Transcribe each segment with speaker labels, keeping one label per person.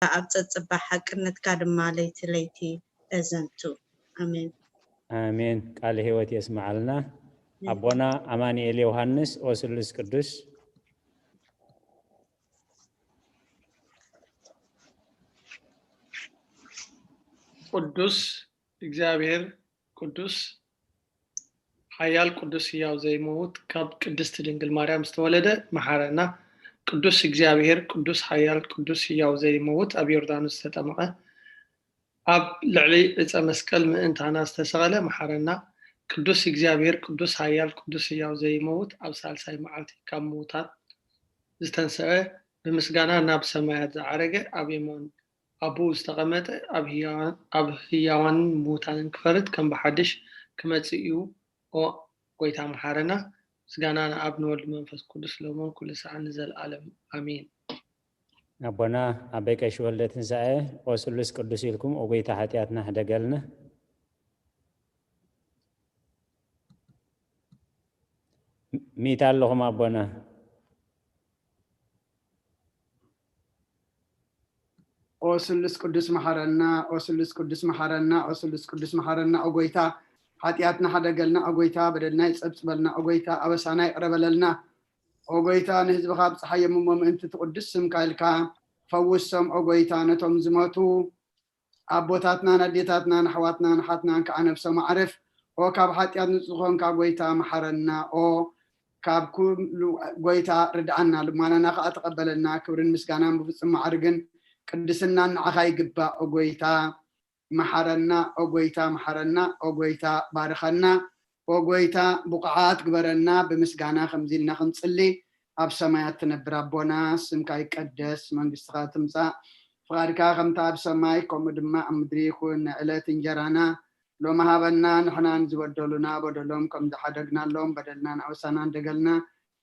Speaker 1: أبتصبح حقنت كادما ليتي أزنتو آمين
Speaker 2: آمين قال هيوت يسمع لنا أبونا أمانيئيل يوحنس وثالوث ቅዱስ
Speaker 3: ቅዱስ እግዚአብሔር ቅዱስ ኃያል ቅዱስ ያው ዘይሞት ካብ ቅድስት ድንግል ማርያም ዝተወለደ መሐረና ቅዱስ እግዚአብሔር ቅዱስ ኃያል ቅዱስ ያው ዘይሞት ኣብ ዮርዳኖስ ተጠመቀ ኣብ ልዕሊ ዕፀ መስቀል ምእንታና ዝተሰቀለ መሐረና ቅዱስ እግዚአብሔር ቅዱስ ኃያል ቅዱስ ያው ዘይሞት ኣብ ሳልሳይ መዓልቲ ካብ ሞታት ዝተንሰአ ብምስጋና ናብ ሰማያት ዝዓረገ ኣብ የማን أبو استقامت أبهيان موتان كفرت كم بحدش كمتسيو أو قويتا محارنا سجانا أبنو المنفس قدس لهم كل ساعة نزل عالم آمين
Speaker 2: أبونا أبيك شوالة تنسائه وثالوث ቅዱስ لكم وقويتا حتياتنا حدا قالنا ميتال لهم أبونا
Speaker 4: وثالوث ቅዱስ መሐረና وثالوث ቅዱስ መሐረና وثالوث ቅዱስ መሐረና أقويتا حتياتنا حدا قالنا أقويتا بدلنا يصبصبلنا أقويتا أبسانا يقربلنا أقويتا نهزب خاب صحيح مم أنت تقدس مكايلكا فوسهم أقويتا نتم زماتو أبوتاتنا نديتاتنا نحواتنا نحاتنا كأنا بسما عرف أو كاب حتيات نصخون كأقويتا محرنا أو كاب كل أقويتا ردعنا لما أنا أتقبلنا كبرن مسكانا بسما عرقن قدسنا نعخاي قبا أقويتا محرنا أقويتا محرنا أقويتا بارخنا أقويتا بقعات قبرنا بمسكانا خمزيلنا خمسلي أب سمايات تنبر ربنا سمكاي قدس من قصة تمسا فغاركا خمتا أب سماي كومدما أمدريخون علات انجرانا لو مهابنا نحنا نزودلنا بدلهم كم دحدقنا لهم بدلنا نعوسانا دقلنا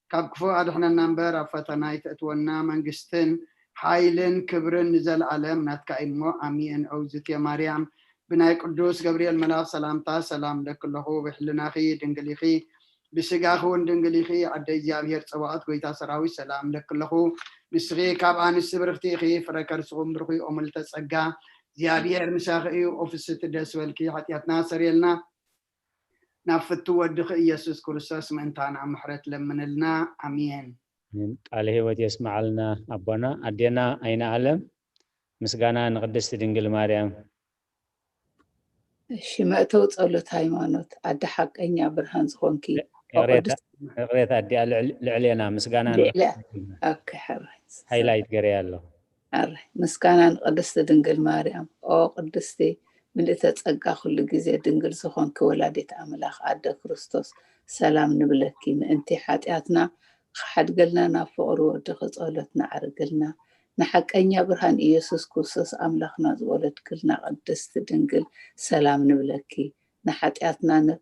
Speaker 4: كاب كفو أدحنا نمبر أفتنا يتأتونا من قستن حايلن كبرن نزل عالم ناتكا إمو أمين أوزت يا مريم بناي قدوس جبريل ملاك سلامتا سلام لك الله بحلنا خي دنقلي خي بسقاخون دنقلي خي عدي جابير صوات ويتا سراوي سلام لك الله بسغي كابان السبرختي خي فركر سغم برخي أمل تسقا جابير مساخي أوفست دس والكي حتياتنا سريلنا نفتو ودخ يسوس كرسوس منتانا محرت لمن لنا أمين
Speaker 2: قال هيوت يسمع لنا أبونا أدينا أين عالم مسجانا نقدس دينجل مريم
Speaker 5: شمعتو تصلت هايمانوت أدى حق إني برهان زخونكي
Speaker 2: غريت أدي لعلينا مسجانا
Speaker 5: لا أوكي حريت
Speaker 2: هايلايت قريالله
Speaker 5: مسجانا نقدس دينجل مريم أو قدستي من تتسقى كل جزء دينجل زخونك ولادة أملاخ أدى كريستوس سلام نبلكي من أنتي حاتياتنا حد قلنا نفقر ودخل قالتنا عرقلنا نحق أني برهان إيسوس كرسوس أملخنا زولت كلنا قدست دنقل سلام نبلكي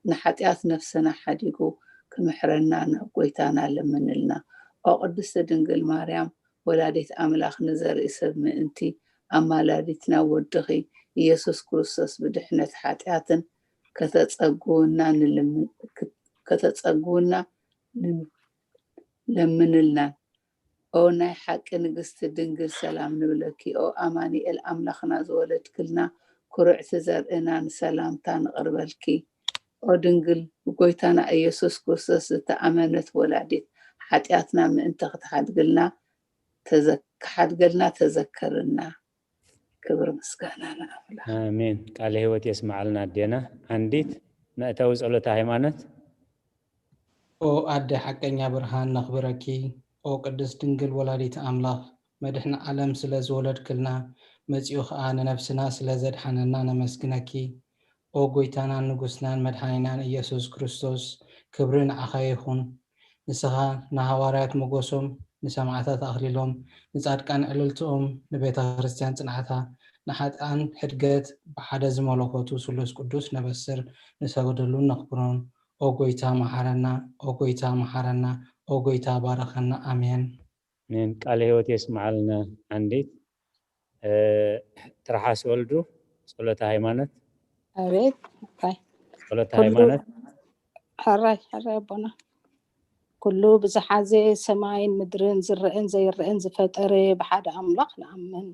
Speaker 5: نحاتيات نفسنا حديقو كمحرنا نقويتانا لمن لنا أو قدست دنقل مريم ولادت أملاخ نزر إسب من أنتي أما لادتنا ودخي إيسوس كرسوس بدحنة حاتياتن كتتسقونا لمن لنا أو ناي حق نقست دنقل سلام نبلكي أو أماني الأملخنا زولت كلنا كرع تزرقنا سلام تان غربلكي أو دنقل وقويتانا إيسوس كرسوس تأمنت ولادت حتياتنا من انت حد قلنا تذكرنا كبر مسكانا أملاخ
Speaker 2: آمين قال هيوت يسمع لنا دينا عنديت نأتوز أولو تايمانت
Speaker 6: أو أدى حقنا برهان نخبركي أو قدس دنقل ولادة أملاخ مدحنا عالم سلاز ولد كلنا مزيوخ آنا نفسنا سلازد حننا نمسكنكي أو قويتانا نقسنا مدحانينا إيسوس كريستوس كبرين أخيخون نسخا نهوارات مقوسهم نسمعتات أخليلهم نزادكان أللتهم نبيتا خريستيان صنعتا نحات آن حدقات بحدا زمالوكوتو سلوس قدوس نبسر نساقودلون نخبرون أو قويتا محرنا أو قويتا بارخنا آمين
Speaker 2: من قال هيوت يسمع لنا عندي ترحاس ولدو صلاة هايمانت
Speaker 7: أريد أوكي
Speaker 2: صلاة هايمانت
Speaker 7: حراي بنا كله بزحازي سماين مدرن زرقن زي الرقن زفتري بحد أملاخ نأمن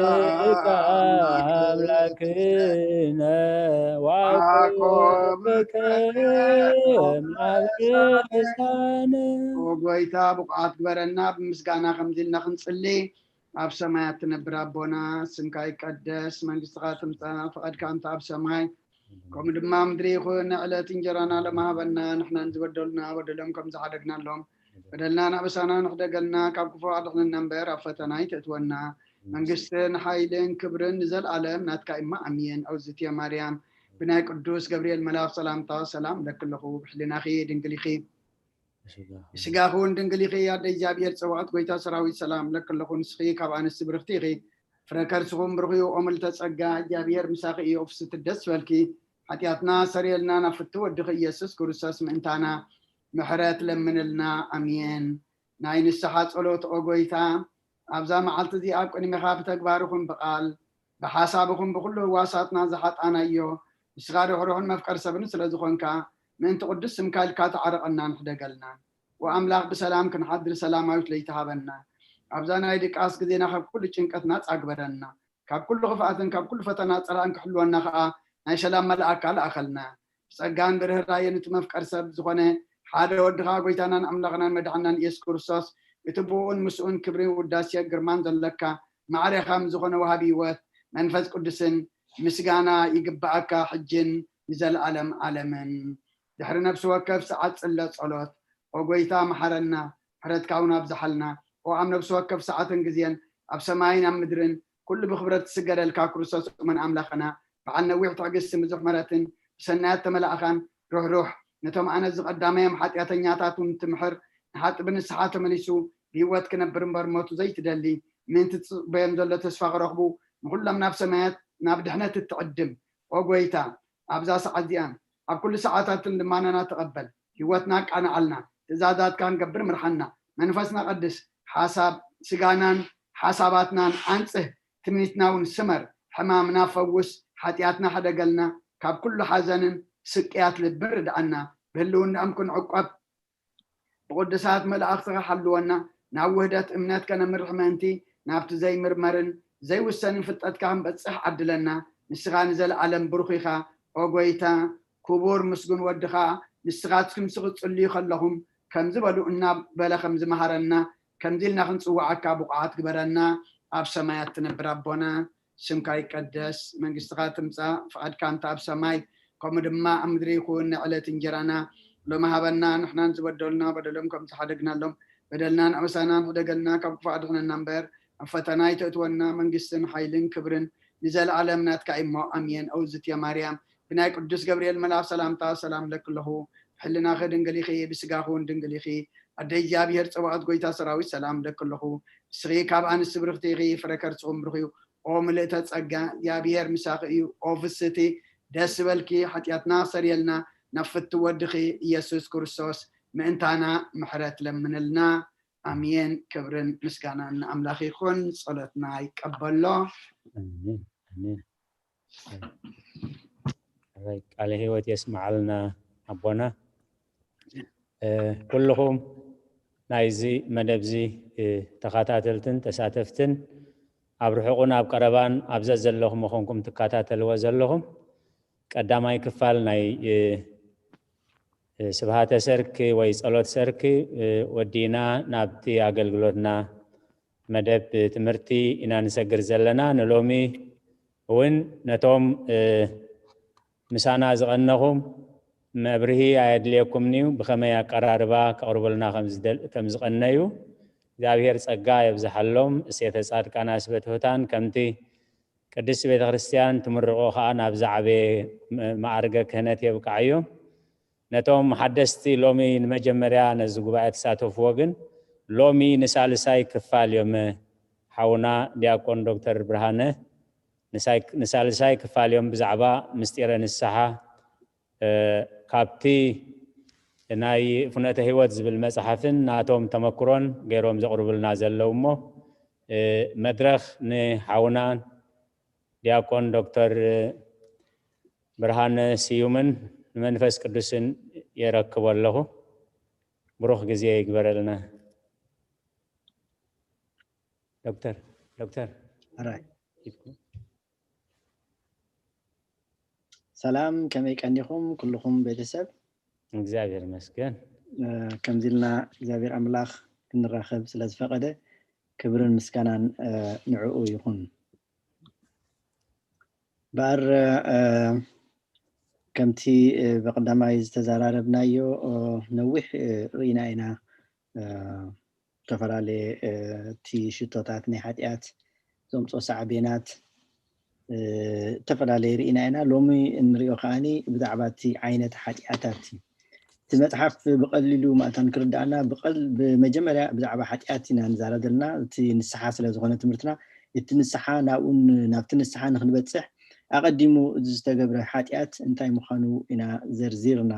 Speaker 2: أملاكنا وعقوبك معبرسانا
Speaker 4: ወጎይታ ብቁዓት ግበረና ብምስጋና ከምዚልና ክንፅሊ ኣብ ሰማያት ትነብር ኣቦና ስምካ ይቀደስ መንግስትኻ ትምፃእ ፍቃድካ እንተ ኣብ ሰማይ ከምኡ ድማ ምድሪ ይኹን ንዕለት እንጀራና ለማሃበና ንሕና ዝበደሉና በደሎም ከም ዝሓደግናሎም በደልና ናበሳና ንክደገልና ካብ ክፉ ኣድሕነና እምበር ኣብ ፈተና ይተእትወና መንግስትን ሓይልን ክብርን ንዘለኣለም ናትካ ኢማ ኣሚን ኣውዝትየ ማርያም ብናይ ቅዱስ ገብርኤል መልኣክ ሰላምታ ሰላም ለክለኹ ብሕሊናኺ ድንግል ኢኺ ስጋኹን ድንግል ኢኺ ኣደ እግዚኣብሔር ፀዋዕት ጎይታ ሰራዊት ሰላም ለክለኹ ንስኺ ካብ ኣንስቲ ብርክቲ ኢኺ ፍረ ከርስኹም ብርኽዩ ኦምል ተፀጋ እግዚኣብሔር ምሳኺ እዩ ኦፍስቲ ደስ በልኪ ሓጢኣትና ሰሪየልና ናብ ፍቲ ወድኺ ኢየሱስ ክርስቶስ ምእንታና ምሕረት ለምንልና ኣሜን ናይ ንስሓ ጸሎት ኦ ጎይታ ኣብዛ መዓልቲ እዚ ኣብ ቅድሚኻ ብተግባርኹም ብቃል ብሓሳብኹም ብኩሉ ህዋሳትና ዝሓጣናዮ ንስኻ ርኅሩሕን መፍቀር ሰብን ስለ ዝኾንካ ምእንቲ ቅዱስ ስምካ ኢልካ ተዓረቐና ንሕደገልና ወኣምላኽ ብሰላም ክንሓድር ሰላማዊት ለይተሃበና ኣብዛ ናይ ድቃስ ግዜና ካብ ኩሉ ጭንቀትና ጻግበረና ካብ ኩሉ ክፍኣትን ካብ ኩሉ ፈተና ፀላእን ክሕልወና ከዓ ናይ ሰላም መልኣካ ለኣኸልና ብፀጋን ብርህራየን እቲ መፍቀር ሰብ ዝኾነ ሓደ ወድኻ ጎይታናን ኣምላኽናን መድሓናን ኢየሱስ ክርስቶስ እቲ ብኡን ምስኡን ክብሪ ውዳሴ ግርማን ዘለካ ማዕረኻም ዝኾነ ወሃቢ ህይወት መንፈስ ቅዱስን ምስጋና ይግባአካ ሕጅን ንዘለኣለም ዓለምን ድሕሪ ነብሲ ወከፍ ሰዓት ፅለት ጸሎት ኦ ጎይታ መሓረና ሕረትካውን ኣብዝሓልና ኦ ኣብ ነብሲ ወከፍ ሰዓትን ግዜን ኣብ ሰማይን ኣብ ምድርን ኩሉ ብክብረት ትስገደልካ ክርስቶስ እመን ኣምላኽና በዓል ነዊሕ ትዕግስቲ ብዙሕ ምሕረትን ብሰናያት ተመላእኻን ሩሕሩሕ ነቶም ኣነ ዝቐዳመዮም ሓጢኣተኛታቱን ትምሕር ንሓጢ ብንስሓ ተመሊሱ ብህይወት ክነብር እምበር ሞቱ ዘይትደሊ ምእንቲ ትፅበዮም ዘሎ ተስፋ ክረኽቡ ንኩሎም ናብ ሰማያት ናብ ድሕነት እትዕድም ኦ ጎይታ ኣብዛ ሰዓት እዚኣን ኣብ ኩሉ ሰዓታትን ድማነና ተቐበል ህይወትና ቃናዓልና ትእዛዛትካ ንገብር ምርሓና መንፈስና ቀድስ ሓሳብ ስጋናን ሓሳባትናን ኣንፅህ ትምኒትና እውን ስመር ሕማምና ፈውስ ሓጢኣትና ሓደገልና ካብ ኩሉ ሓዘንን ስቅያት ልቢ ርድኣና ብህልውናኦም ክንዕቆብ ብቅዱሳት መላእኽትኻ ሓልወና ናብ ውህደት እምነት ከነምርሕ ምእንቲ ናብቲ ዘይምርመርን ዘይውሰንን ፍልጠትካ ክንበፅሕ ዓድለና ንስኻ ንዘለኣለም ብሩኽ ኢኻ ኦ ጎይታ ክቡር ምስጉን ወድኻ ንስኻትኩም ክፅልዩ ከለኹም ከምዚ በሉ እናበለ ከም ዝመሃረና ከምዚ ኢልና ክንፅዋዓካ ብቑዓት ግበረና ኣብ ሰማያት ትነብር ኣቦና ስምካ ይቀደስ መንግስትኻ ትምፃእ ፍቃድካ እንተ ኣብ ሰማይ ከምኡ ድማ ኣብ ምድሪ ይኹን ንዕለት እንጀራና ሎሚ ሃበና ንሕናን ዝበደሉና በደሎም ከም ዝሓደግናሎም በደልናን ኣበሳናን ሕደገልና ካብ ክፉእ ኣድሕነና እምበር ኣብ ፈተና ይተእትወና መንግስትን ሓይልን ክብርን ንዘለኣለም ናትካ ኢሞ ኣሜን ኣውዝትየ ማርያም ብናይ ቅዱስ ገብርኤል መልኣክ ሰላምታ ሰላም ለክለኹ ሕልናኸ ድንግል ኢኺ ብስጋኹን ድንግል ኢኺ ኣደ እግዚኣብሔር ፀባኦት ጎይታ ሰራዊት ሰላም ለክለኹ ንስኺ ካብ ኣንስቲ ብርክቲ ኢኺ ፍረ ከርስኹም ብርኽዩ ኦ ምልእተ ፀጋ እግዚኣብሔር ምሳኺ እዩ ኦ ፍስቲ ደስ በልኪ ሓጢኣትና ሰሪየልና ናብ ፍቲ ወድኺ ኢየሱስ ክርስቶስ ምእንታና ምሕረት ለምንልና ኣሜን ክብርን ምስጋናን ንኣምላኽ ይኹን ጸሎትና ይቀበሎ
Speaker 2: አሜን አሜን ቃለ ሕይወት የስማዓልና ኣቦና ኩልኹም ናይዚ መደብዚ ተኸታተልትን ተሳተፍትን ኣብ ርሑቕን ኣብ ቀረባን ኣብዛ ዘለኹም ምኾንኩም ትከታተልዎ ዘለኹም ቀዳማይ ክፋል ናይ ስብሃተ ሰርክ ወይ ጸሎት ሰርክ ወዲና ናብቲ ኣገልግሎትና መደብ ትምህርቲ ኢና ንሰግር ዘለና ንሎሚ እውን ነቶም ምሳና ዝቐነኹም መብርሂ ኣየድልየኩምኒ ብኸመይ ኣቀራርባ ከቕርበልና ከም ዝቐነዩ እግዚአብሔር ጸጋ የብዝሓሎም እሴተ ጻድቃን ኣስበትሑታን ከምቲ ቅድስት ቤተ ክርስቲያን ትምርቆ ከዓ ናብ ዝዓበየ ማዕርገ ክህነት የብቃዕዮ ነቶም ሓደስቲ ሎሚ ንመጀመርያ ነዚ ጉባኤ ተሳተፍዎ ግን ሎሚ ንሳልሳይ ክፋል እዮም ሓውና ዲያቆን ዶክተር ብርሃነ ንሳልሳይ ክፋል እዮም ብዛዕባ ምስጢረ ንስሓ ካብቲ ናይ ፍኖተ ህይወት ዝብል መጽሓፍን ናቶም ተመክሮን ገይሮም ዘቕርቡልና ዘለው እሞ መድረኽ ንሓውና ዲያቆን ዶክተር ብርሃነ ስዩምን መንፈስ ቅዱስን የረክቦ ኣለኹ ብሩኽ ግዜ ይግበረልና ዶክተር
Speaker 8: አራይ ሰላም ከመይ ቀኒኹም ኩልኹም ቤተሰብ
Speaker 2: እግዚአብሔር ይመስገን
Speaker 8: ከምዚልና እግዚአብሔር አምላኽ ክንራኸብ ስለዝፈቀደ ክብርን ምስጋናን ንዕኡ ይኹን ባር ከምቲ በቀዳማይ ዝተዘራረብናዮ ነዊሕ ርኢና ኢና ተፈላለየ እቲ ሽቶታት ናይ ሓጢኣት ዘምፅኦ ሳዕቤናት ተፈላለየ ርኢና ኢና ሎሚ እንሪኦ ከዓኒ ብዛዕባ እቲ ዓይነት ሓጢኣታት እቲ መፅሓፍ ብቀሊሉ ማእታን ክርዳእና ብመጀመርያ ብዛዕባ ሓጢኣት ኢና ንዛረብ ዘለና እቲ ንስሓ ስለዝኾነ ትምህርትና እቲ ንስሓ ናብቲ ንስሓ ንክንበፅሕ ኣቀዲሙ ዝተገብረ ሓጢኣት እንታይ ምዃኑ ኢና ዘርዚርና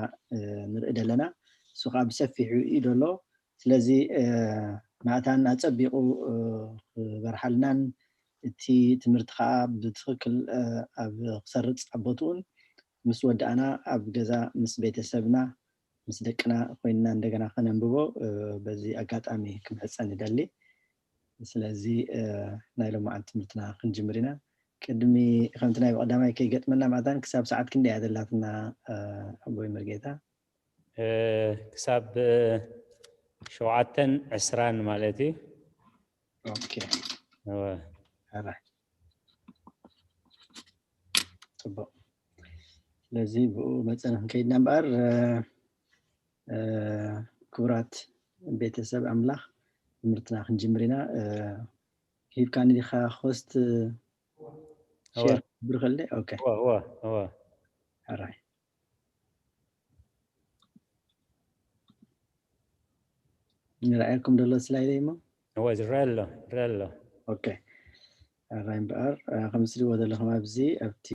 Speaker 8: ንርኢ ዘለና እሱ ከዓ ብሰፊሑ እዩ ደሎ ስለዚ ማእታን ኣፀቢቑ ክበርሓልናን እቲ ትምህርቲ ከዓ ብትክክል ኣብ ክሰርፅ ኣቦትኡን ምስ ወዳእና ኣብ ገዛ ምስ ቤተሰብና ምስ ደቅና ኮይንና እንደገና ከነንብቦ በዚ ኣጋጣሚ ክንሕፀን ይደሊ ስለዚ ናይ ሎማዓንቲ ትምህርትና ክንጅምር ኢና ቅድሚ ከምቲ ናይ በቀዳማይ ከይገጥመና ማእታን ክሳብ ሰዓት ክንደይ ኣደላትና ኣቦይ መርጌታ
Speaker 2: ክሳብ 7:20 ማለት እዩ
Speaker 8: ኦኬ ኣራይ ፅቡቅ ስለዚ ብኡ መፀን ክንከይድና እምበር ክቡራት ቤተሰብ ኣምላኽ ትምህርትና ክንጅምር ኢና ሂብካኒ ዲኻ ሆስት ሼር ብርኸለ ኦኬ
Speaker 2: ዋ
Speaker 8: ኣራይ ንራእየኩም ደሎ ስላይድ እሞ
Speaker 2: هو ዝረአሎ
Speaker 8: ኦኬ ኣራይ እምበር ከም ዝሪእዎ ዘለኹም ኣብዚ ኣብቲ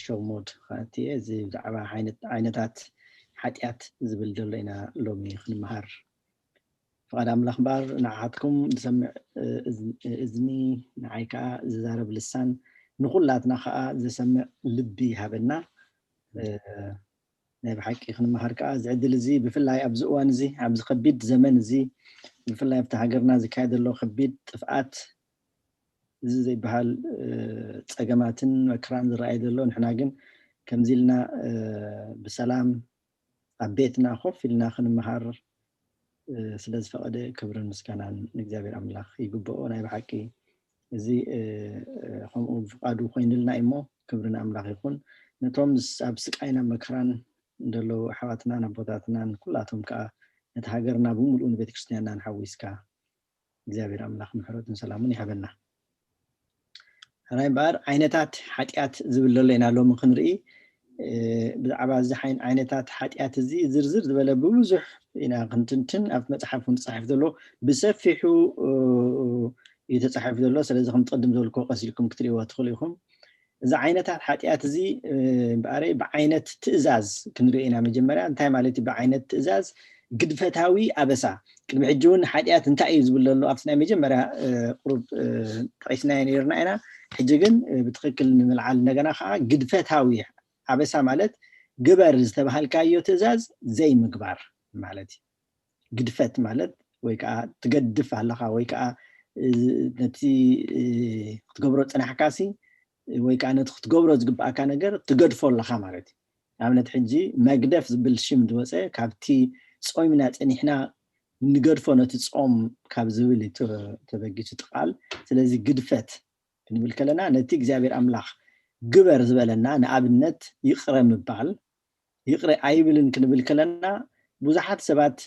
Speaker 8: ሾው ሞድ ከኣቲ እዚ ብዛዕባ ዓይነታት ሓጢኣት ዝብል ዘሎ ኢና ሎሚ ክንመሃር ፍቃድ ኣምላኽ እምበር ንዓኻትኩም ዝሰምዕ እዝኒ ንዓይ ከዓ ዝዛረብ ልሳን ንኩላትና ከዓ ዝሰምዕ ልቢ ሃበና ናይ ብሓቂ ክንመሃር ከዓ ዝዕድል እዚ ብፍላይ ኣብዚ እዋን እዚ ኣብዚ ከቢድ ዘመን እዚ ብፍላይ ኣብቲ ሃገርና ዝካየድ ዘሎ ከቢድ ጥፍኣት እዚ ዘይበሃል ፀገማትን መከራን ዝረኣይ ዘሎ ንሕና ግን ከምዚ ኢልና ብሰላም ኣብ ቤትና ኮፍ ኢልና ክንመሃር ስለዝፈቀደ ክብርን ምስጋናን ንእግዚኣብሔር ኣምላኽ ይግብኦ ናይ ብሓቂ እዚ ከምኡ ፍቃዱ ኮይኑልና እሞ ክብርን ኣምላኽ ይኹን ነቶም ኣብ ስቃይና መከራን እንደለው ኣሕዋትና ኣቦታትናን ኩላቶም ከዓ ነቲ ሃገርና ብምሉእ ንቤተክርስትያንና ንሓዊስካ እግዚአብሔር ኣምላኽ ምሕረትን ሰላሙን ይሃበና ራይ እምበር ዓይነታት ሓጢኣት ዝብል ዘሎ ኢና ሎሚ ክንርኢ ብዛዕባ እዚ ዓይነታት ሓጢኣት እዚ ዝርዝር ዝበለ ብብዙሕ ኢና ክንትንትን ኣብ መፅሓፍ ተፃሒፉ ዘሎ ብሰፊሑ እዩ ተፃሒፉ ዘሎ ስለዚ ከም ትቅድም ዝበልኩ ቀሲልኩም ክትሪእዎ ትኽእሉ ኢኹም እዚ ዓይነታት ሓጢኣት እዚ በኣረይ ብዓይነት ትእዛዝ ክንሪኦ ኢና መጀመርያ እንታይ ማለት እዩ ብዓይነት ትእዛዝ ግድፈታዊ ኣበሳ ቅድሚ ሕጂ እውን ሓጢኣት እንታይ እዩ ዝብል ዘሎ ኣብቲ ናይ መጀመርያ ቁሩብ ጠቂስናዮ ነርና ኢና ሕጂ ግን ብትክክል ንምልዓል እንደገና ከዓ ግድፈታዊ ኣበሳ ማለት ግበር ዝተባሃልካዮ ትእዛዝ ዘይምግባር ማለት እዩ ግድፈት ማለት ወይ ከዓ ትገድፍ ኣለካ ወይ ከዓ ነቲ ክትገብሮ ፀናሕካሲ ወይ ከዓ ነቲ ክትገብሮ ዝግባእካ ነገር ትገድፎ ኣለካ ማለት እዩ ኣብነት ሕጂ መግደፍ ዝብል ሽም ዝወፀ ካብቲ ጾምና ፀኒሕና ንገድፎ ነቲ ጾም ካብ ዝብል ተበጊሱ ትቃል ስለዚ ግድፈት ክንብል ከለና ነቲ እግዚአብሔር ኣምላኽ ግበር ዝበለና ንኣብነት ይቅረ ምባል ይቅረ ኣይብልን ክንብል ከለና ብዙሓት ሰባት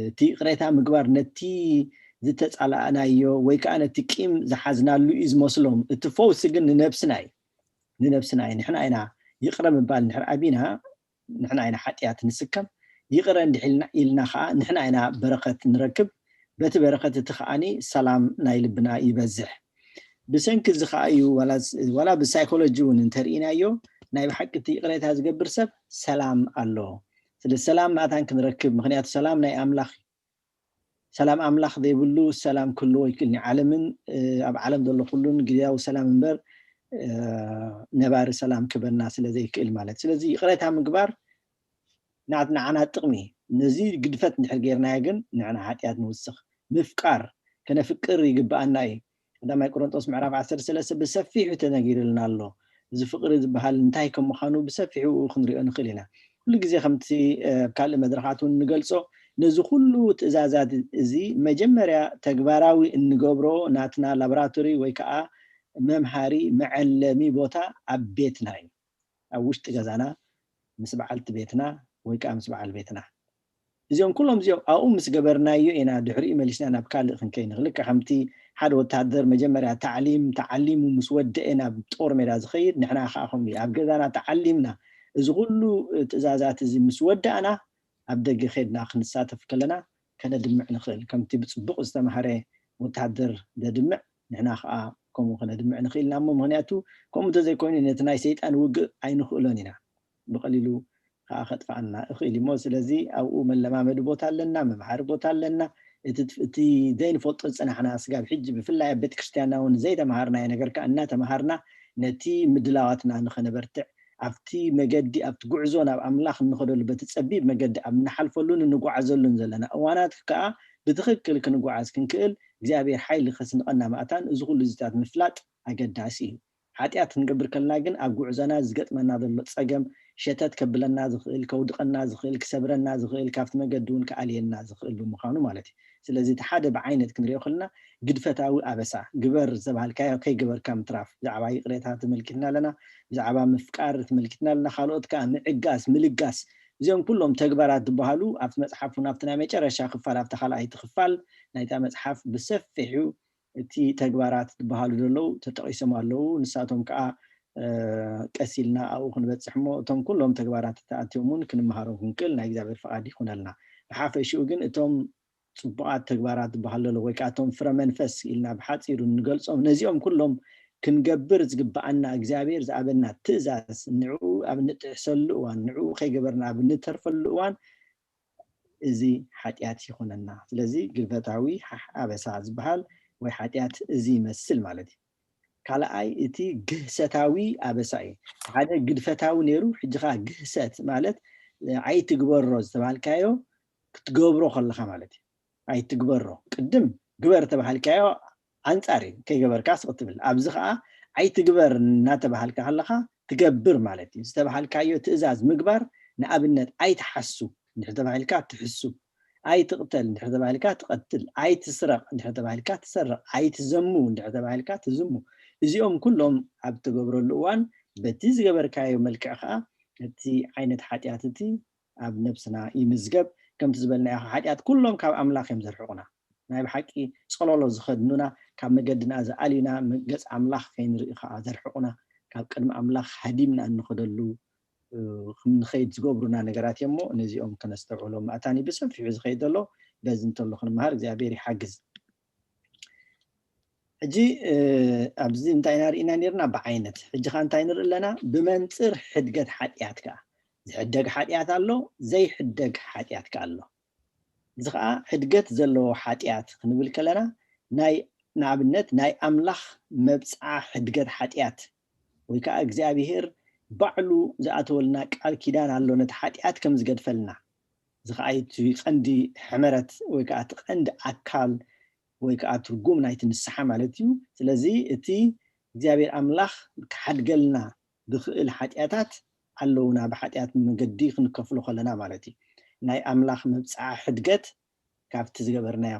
Speaker 8: እቲ ቅሬታ ምግባር ነቲ ዝተፃላእናዮ ወይ ከዓ ነቲ ቂም ዝሓዝናሉ እዩ ዝመስሎም እቲ ፈውሲ ግን ንነብስና እዩ ንሕና ኢና ይቅረ ምባል ንሕር ኣቢና ንሕና ኢና ሓጢኣት ንስከም ይቅረ እንድሕልና ኢልና ከዓ ንሕና ኢና በረኸት ንረክብ በቲ በረኸት እቲ ከዓኒ ሰላም ናይ ልብና ይበዝሕ ብሰንኪ እዚ ከዓ እዩ ዋላ ብሳይኮሎጂ እውን እንተርኢናዮ ናይ ብሓቂ እቲ ቅሬታ ዝገብር ሰብ ሰላም ኣሎ ስለዚ ሰላም ናታን ክንረክብ ምክንያቱ ሰላም ናይ ኣምላኽ ሰላም ኣምላኽ ዘይብሉ ሰላም ኩሉ ይክልኒ ዓለምን ኣብ ዓለም ዘሎ ኩሉን ግዝያዊ ሰላም እምበር ነባሪ ሰላም ክበና ስለዘይክእል ማለት ስለዚ ቅሬታ ምግባር ንዓና ጥቕሚ ነዚ ግድፈት እንድሕር ጌርናዮ ግን ንዕና ሓጢኣት ንውስኽ ምፍቃር ከነፍቅር ይግባአና እዩ ቀዳማይ ቆሮንቶስ ምዕራፍ 13 ብሰፊሑ ተነጊሩልና ኣሎ እዚ ፍቅሪ ዝበሃል እንታይ ከም ምዃኑ ብሰፊሑ ክንሪኦ ንኽእል ኢና ኩሉ ግዜ ከምቲ ካልእ መድረኻት ንገልጾ ነዚ ኩሉ ትእዛዛት እዚ መጀመርያ ተግባራዊ እንገብሮ ናትና ላቦራቶሪ ወይ ከዓ መምሃሪ መዐለሚ ቦታ ኣብ ቤትና እዩ ኣብ ውሽጢ ገዛና ምስ በዓልቲ ቤትና ወይ ከዓ ምስ በዓል ቤትና እዚኦም ኩሎም እዚኦም ኣብኡ ምስ ገበርናዮ ኢና ድሕሪኡ መሊስና ናብ ካልእ ክንከይ ንኽእል ከምቲ ሓደ ወታደር መጀመርያ ተዓሊሙ ምስ ወደአ ናብ ጦር ሜዳ ዝኸይድ ንሕና ከዓ ከምኡ ኣብ ገዛና ተዓሊምና እዚ ኩሉ ትእዛዛት እዚ ምስ ወደአና ኣብ ደገ ኸይድና ክንሳተፍ ከለና ከነድምዕ ንኽእል ከምቲ ብፅቡቅ ዝተምሃረ ወታደር ዘድምዕ ንሕና ከዓ ከምኡ ከነድምዕ ንኽእል ኢና እሞ ምክንያቱ ከምኡ እንተዘይኮይኑ ነቲ ናይ ሰይጣን ውግእ ኣይንኽእሎን ኢና ብቐሊሉ ከዓ ከጥፋአና እኽእል እሞ ስለዚ ኣብኡ መለማመዲ ቦታ ኣለና መምሃሪ ቦታ ኣለና እቲ ዘይንፈልጦ ዝፀናሕና ስጋብ ሕጂ ብፍላይ ኣብ ቤተክርስትያንና እውን ዘይተምሃርናዮ ነገር ከዓ እናተምሃርና ነቲ ምድላዋትና ንኸነበርትዕ ኣብቲ መገዲ ኣብቲ ጉዕዞ ናብ ኣምላኽ እንኸደሉ በቲ ፀቢብ መገዲ ኣብ ንሓልፈሉን እንጓዓዘሉን ዘለና እዋናት ከዓ ብትክክል ክንጓዓዝ ክንክእል እግዚኣብሔር ሓይሊ ከስንቐና ማእታን እዚ ኩሉ ዝታት ምፍላጥ ኣገዳሲ እዩ ሓጢኣት ክንገብር ከለና ግን ኣብ ጉዕዞና ዝገጥመና ዘሎ ፀገም ሸተት ከብለና ዝኽእል ከውድቐና ዝኽእል ክሰብረና ዝኽእል ካብቲ መገዲ እውን ከኣልየና ዝኽእል ብምዃኑ ማለት እዩ ስለዚ እቲ ሓደ ብዓይነት ክንሪኦ ከለና ግድፈታዊ ኣበሳ ግበር ዝተባሃልካዮ ከይገበርካ ምትራፍ ብዛዕባ ይቕሬታ ተመልኪትና ኣለና ብዛዕባ ምፍቃር ተመልኪትና ኣለና ካልኦት ከዓ ምዕጋስ ምልጋስ እዚኦም ኩሎም ተግባራት ዝበሃሉ ኣብቲ መፅሓፍ እውን ኣብቲ ናይ መጨረሻ ክፋል ኣብቲ ካልኣይቲ ክፋል ናይታ መፅሓፍ ብሰፊሑ እቲ ተግባራት ዝበሃሉ ዘለው ተጠቂሶም ኣለው ንሳቶም ከዓ ቀሲልና ኣብኡ ክንበፅሕ እሞ እቶም ኩሎም ተግባራት ተኣትዮም ክንመሃሮም ክንክእል ናይ እግዚኣብሔር ፈቃዲ ይኹነልና ብሓፈሽኡ ግን እቶም ፅቡቃት ተግባራት ዝበሃሉ ዘለው ወይ ከዓ እቶም ፍረ መንፈስ ኢልና ብሓፂሩ ንገልፆም ነዚኦም ኩሎም ክንገብር ዝግባአና እግዚኣብሔር ዝኣበና ትእዛዝ ንዕኡ ኣብ ንጥሕሰሉ እዋን ንዕኡ ከይገበርና ኣብ ንተርፈሉ እዋን እዚ ሓጢኣት ይኹነና ስለዚ ግድፈታዊ ኣበሳ ዝበሃል ወይ ሓጢኣት እዚ ይመስል ማለት እዩ ካልኣይ እቲ ግህሰታዊ ኣበሳ እዩ ሓደ ግድፈታዊ ነይሩ ሕጂኻ ግህሰት ማለት ኣይትግበሮ ዝተባሃልካዮ ክትገብሮ ከለኻ ማለት እዩ ኣይትግበሮ ቅድም ግበር ተባሃልካዮ ኣንፃር እዩ ከይገበርካ ስቕትብል ኣብዚ ከዓ ኣይትግበር እናተባሃልካ ከለኻ ትገብር ማለት እዩ ዝተባሃልካዮ ትእዛዝ ምግባር ንኣብነት ኣይትሓሱ እንድሕር ተባሂልካ ትሕሱ ኣይትቕተል እንድሕር ተባሂልካ ትቐትል ኣይትስረቕ እንድሕር ተባሂልካ ትሰርቕ ኣይትዘሙ እንድሕር ተባሂልካ ትዝሙ እዚኦም ኩሎም ኣብ ትገብረሉ እዋን በቲ ዝገበርካዮ መልክዕ ከዓ እቲ ዓይነት ሓጢኣት እቲ ኣብ ነብስና ይምዝገብ ከምቲ ዝበልናዮ ሓጢኣት ኩሎም ካብ ኣምላኽ እዮም ዘርሕቑና ናይ ብሓቂ ፀለሎ ዝኸድኑና ካብ መገድና ዝኣልዩና ገፅ ኣምላኽ ከይንርኢ ከዓ ዘርሕቑና ካብ ቅድሚ ኣምላኽ ሃዲምና እንኸደሉ ንኸይድ ዝገብሩና ነገራት እዮም እሞ ነዚኦም ከነስተውዕሎም ማእታኒ ብሰፊሑ ዝኸይድ ዘሎ በዚ እንተሎ ክንመሃር እግዚኣብሔር ይሓግዝ ሕጂ ኣብዚ እንታይ ኢና ርኢና ብዓይነት ሕጂ ካ እንታይ ንርኢ ኣለና ብመንፅር ሕድገት ሓጢኣት ከዓ ዝሕደግ ሓጢኣት ኣሎ ዘይሕደግ ሓጢኣት ከዓ ኣሎ እዚ ከዓ ሕድገት ዘለዎ ሓጢኣት ክንብል ከለና ናይ ንኣብነት ናይ ኣምላኽ መብፅዓ ሕድገት ሓጢኣት ወይ ከዓ እግዚኣብሔር ባዕሉ ዝኣተወልና ቃል ኪዳን ኣሎ ነቲ ሓጢኣት ከም ዝገድፈልና እዚ ከዓ እቲ ቀንዲ ሕመረት ወይ ከዓ እቲ ቀንዲ ኣካል ወይ ከዓ ትርጉም ናይቲ ንስሓ ማለት እዩ ስለዚ እቲ እግዚኣብሔር ኣምላኽ ክሓድገልና ብኽእል ሓጢኣታት ኣለውና ብሓጢኣት መንገዲ ክንከፍሎ ከለና ማለት እዩ ናይ ኣምላኽ መብፅዓ ሕድገት ካብቲ ዝገበርናዮ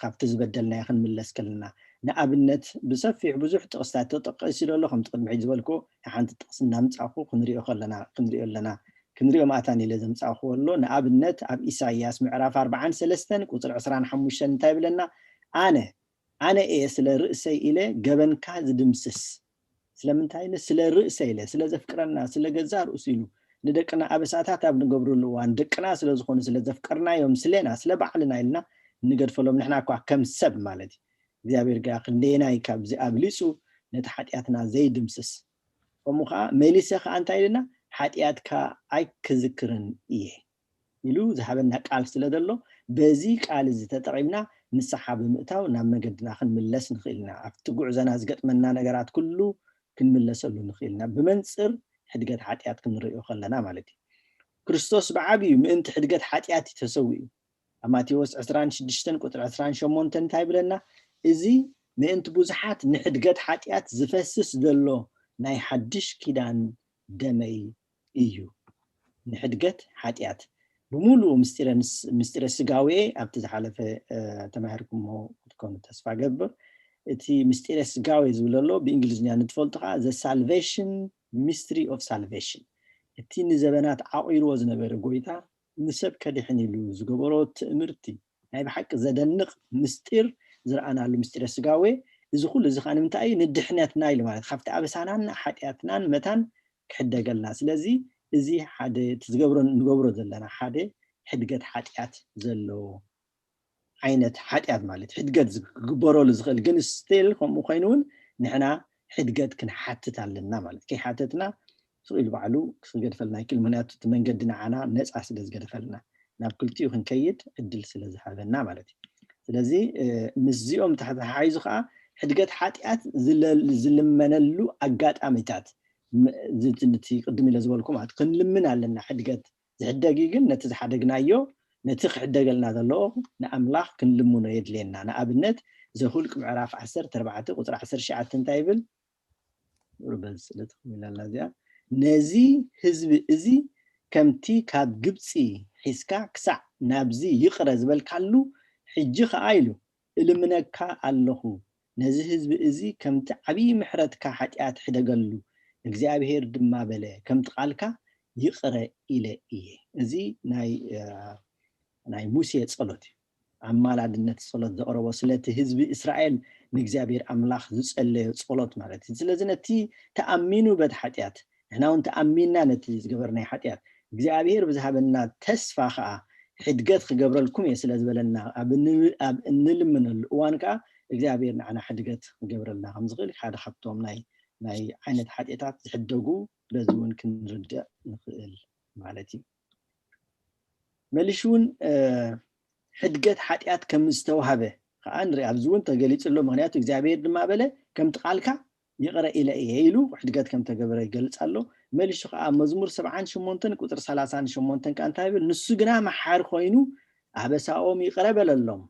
Speaker 8: ካብቲ ዝበደልናዮ ክንምለስ ከለና ንኣብነት ብሰፊሕ ብዙሕ ጥቕስታት ተጠቂሱ ዘሎ ከምቲ ቅድሚ ሕጂ ዝበልክዎ ሓንቲ ጥቕስ እናምፃኹ ክንሪኦ ኣለና ክንሪኦ ማእታን ኢለ ዘምፃኽዎ ኣሎ ንኣብነት ኣብ ኢሳይያስ ምዕራፍ 43 ቁፅሪ 25 እንታይ ይብለና ኣነ እየ ስለ ርእሰይ ኢለ ገበንካ ዝድምስስ ስለምንታይ ስለ ርእሰይ ኢለ ስለ ዘፍቅረና ስለ ገዛ ርእሱ ኢሉ ንደቅና ኣበሳታት ኣብ ንገብሩሉ እዋን ደቅና ስለ ዝኾኑ ስለ ዘፍቀርናዮም ስለና ስለ ባዕልና ኢልና ንገድፈሎም ንሕና እኳ ከም ሰብ ማለት እዩ እግዚኣብሔር ጋ ክንደየናይ ካብዚ ኣብሊፁ ነቲ ሓጢኣትና ዘይድምስስ ከምኡ ከዓ መሊሰ ከዓ እንታይ ኢልና ሓጢኣትካ ኣይክዝክርን እየ ኢሉ ዝሃበና ቃል ስለ ዘሎ በዚ ቃል እዚ ተጠቒምና ንስሓ ብምእታው ናብ መገድና ክንምለስ ንኽእል ኢና ኣብቲ ጉዕዞና ዝገጥመና ነገራት ኩሉ ክንምለሰሉ ንኽእል ኢና ብመንፅር ሕድገት ሓጢኣት ክንሪኦ ከለና ማለት እዩ ክርስቶስ ብዓብዩ ምእንቲ ሕድገት ሓጢኣት ተሰዊኡ ኣብ ማቴዎስ 26 ቁጥሪ 28 እንታይ ይብለና እዚ ምእንቲ ብዙሓት ንሕድገት ሓጢኣት ዝፈስስ ዘሎ ናይ ሓድሽ ኪዳን ደመይ እዩ ንሕድገት ሓጢኣት ብምሉእ ምስጢረ ስጋዊ ኣብቲ ዝሓለፈ ተማሂርኩሞ ክትኮኑ ተስፋ ገብር እቲ ምስጢረ ስጋዊ ዝብለሎ ብእንግሊዝኛ ንትፈልጡ ከዓ the salvation mystery of salvation እቲ ንዘበናት ዓቂርዎ ዝነበረ ጎይታ ንሰብ ከድሕን ኢሉ ዝገበሮ ትእምርቲ ናይ ብሓቂ ዘደንቕ ምስጢር ዝረኣናሉ ምስጢረ ስጋዊ እዚ ኩሉ እዚ ከዓ ንምንታይ ንድሕነትና ኢሉ ማለት ካብቲ ኣበሳናን ሓጢኣትናን መታን ክሕደገልና ስለዚ እዚ ሓደ ንገብሮ ዘለና ሓደ ሕድገት ሓጢኣት ዘለዎ ዓይነት ሓጢኣት ማለት ሕድገት ዝግበረሉ ዝኽእል ግን ስቲል ከምኡ ኮይኑ እውን ንሕና ሕድገት ክንሓትት ኣለና ማለት ከይሓተትና ስኢሉ ባዕሉ ክገድፈልና ይክእል ምክንያቱ እቲ መንገዲ ንዓና ነፃ ስለ ዝገደፈልና ናብ ክልቲኡ ክንከይድ ዕድል ስለ ዝሃበና ማለት እዩ ስለዚ ምስዚኦም ተሓሒዙ ከዓ ሕድገት ሓጢኣት ዝልመነሉ ኣጋጣሚታት እቲ ቅድም ኢለ ዝበልኩ ማለት ክንልምን ኣለና ሕድገት ዝሕደግ ግን ነቲ ዝሓደግናዮ ነቲ ክሕደገልና ዘለዎ ንኣምላኽ ክንልምኖ የድልየና ንኣብነት ዘሁልቅ ምዕራፍ 14 ቁፅሪ 19 እንታይ ይብል ርበዝ ስለትኽሚላና እዚኣ ነዚ ህዝቢ እዚ ከምቲ ካብ ግብፂ ሒዝካ ክሳዕ ናብዚ ይቕረ ዝበልካሉ ሕጂ ከዓ ኢሉ እልምነካ ኣለኹ ነዚ ህዝቢ እዚ ከምቲ ዓብይ ምሕረትካ ሓጢኣት ሕደገሉ እግዚአብሔር ድማ በለ ከምቲ ቃልካ ይቕረ ኢለ እየ እዚ ናይ ሙሴ ጸሎት ኣማላድነት ጸሎት ዘቕረቦ ስለቲ ህዝቢ እስራኤል ንእግዚአብሔር ኣምላኽ ዝጸለዮ ጸሎት ማለት እዩ ስለዚ ነቲ ተኣሚኑ በት ሓጢኣት ንሕና እውን ተኣሚንና ነቲ ዝገበርናይ ሓጢኣት እግዚአብሔር ብዝሃበና ተስፋ ከዓ ሕድገት ክገብረልኩም እየ ስለ ዝበለና ኣብ እንልምነሉ እዋን ከዓ እግዚአብሔር ንዓና ሕድገት ክገብረልና ከም ዝኽእል ሓደ ካብቶም ናይ ዓይነት ሓጢኣታት ዝሕደጉ በዚ እውን ክንርድእ ንኽእል ማለት እዩ መሊሽ እውን ሕድገት ሓጢኣት ከም ዝተዋሃበ ከዓ ንርኢ ኣብዚ እውን ተገሊጹ ኣሎ ምክንያቱ እግዚአብሔር ድማ በለ ከምቲ ቃልካ ይቕረ ኢለ እየ ኢሉ ሕድገት ከም ተገበረ ይገልጽ ኣሎ መሊሹ ከዓ መዝሙር 78 ቁጥሪ 38 ከዓ እንታይ ይብል ንሱ ግና መሓር ኮይኑ ኣበሳኦም ይቕረ በለሎም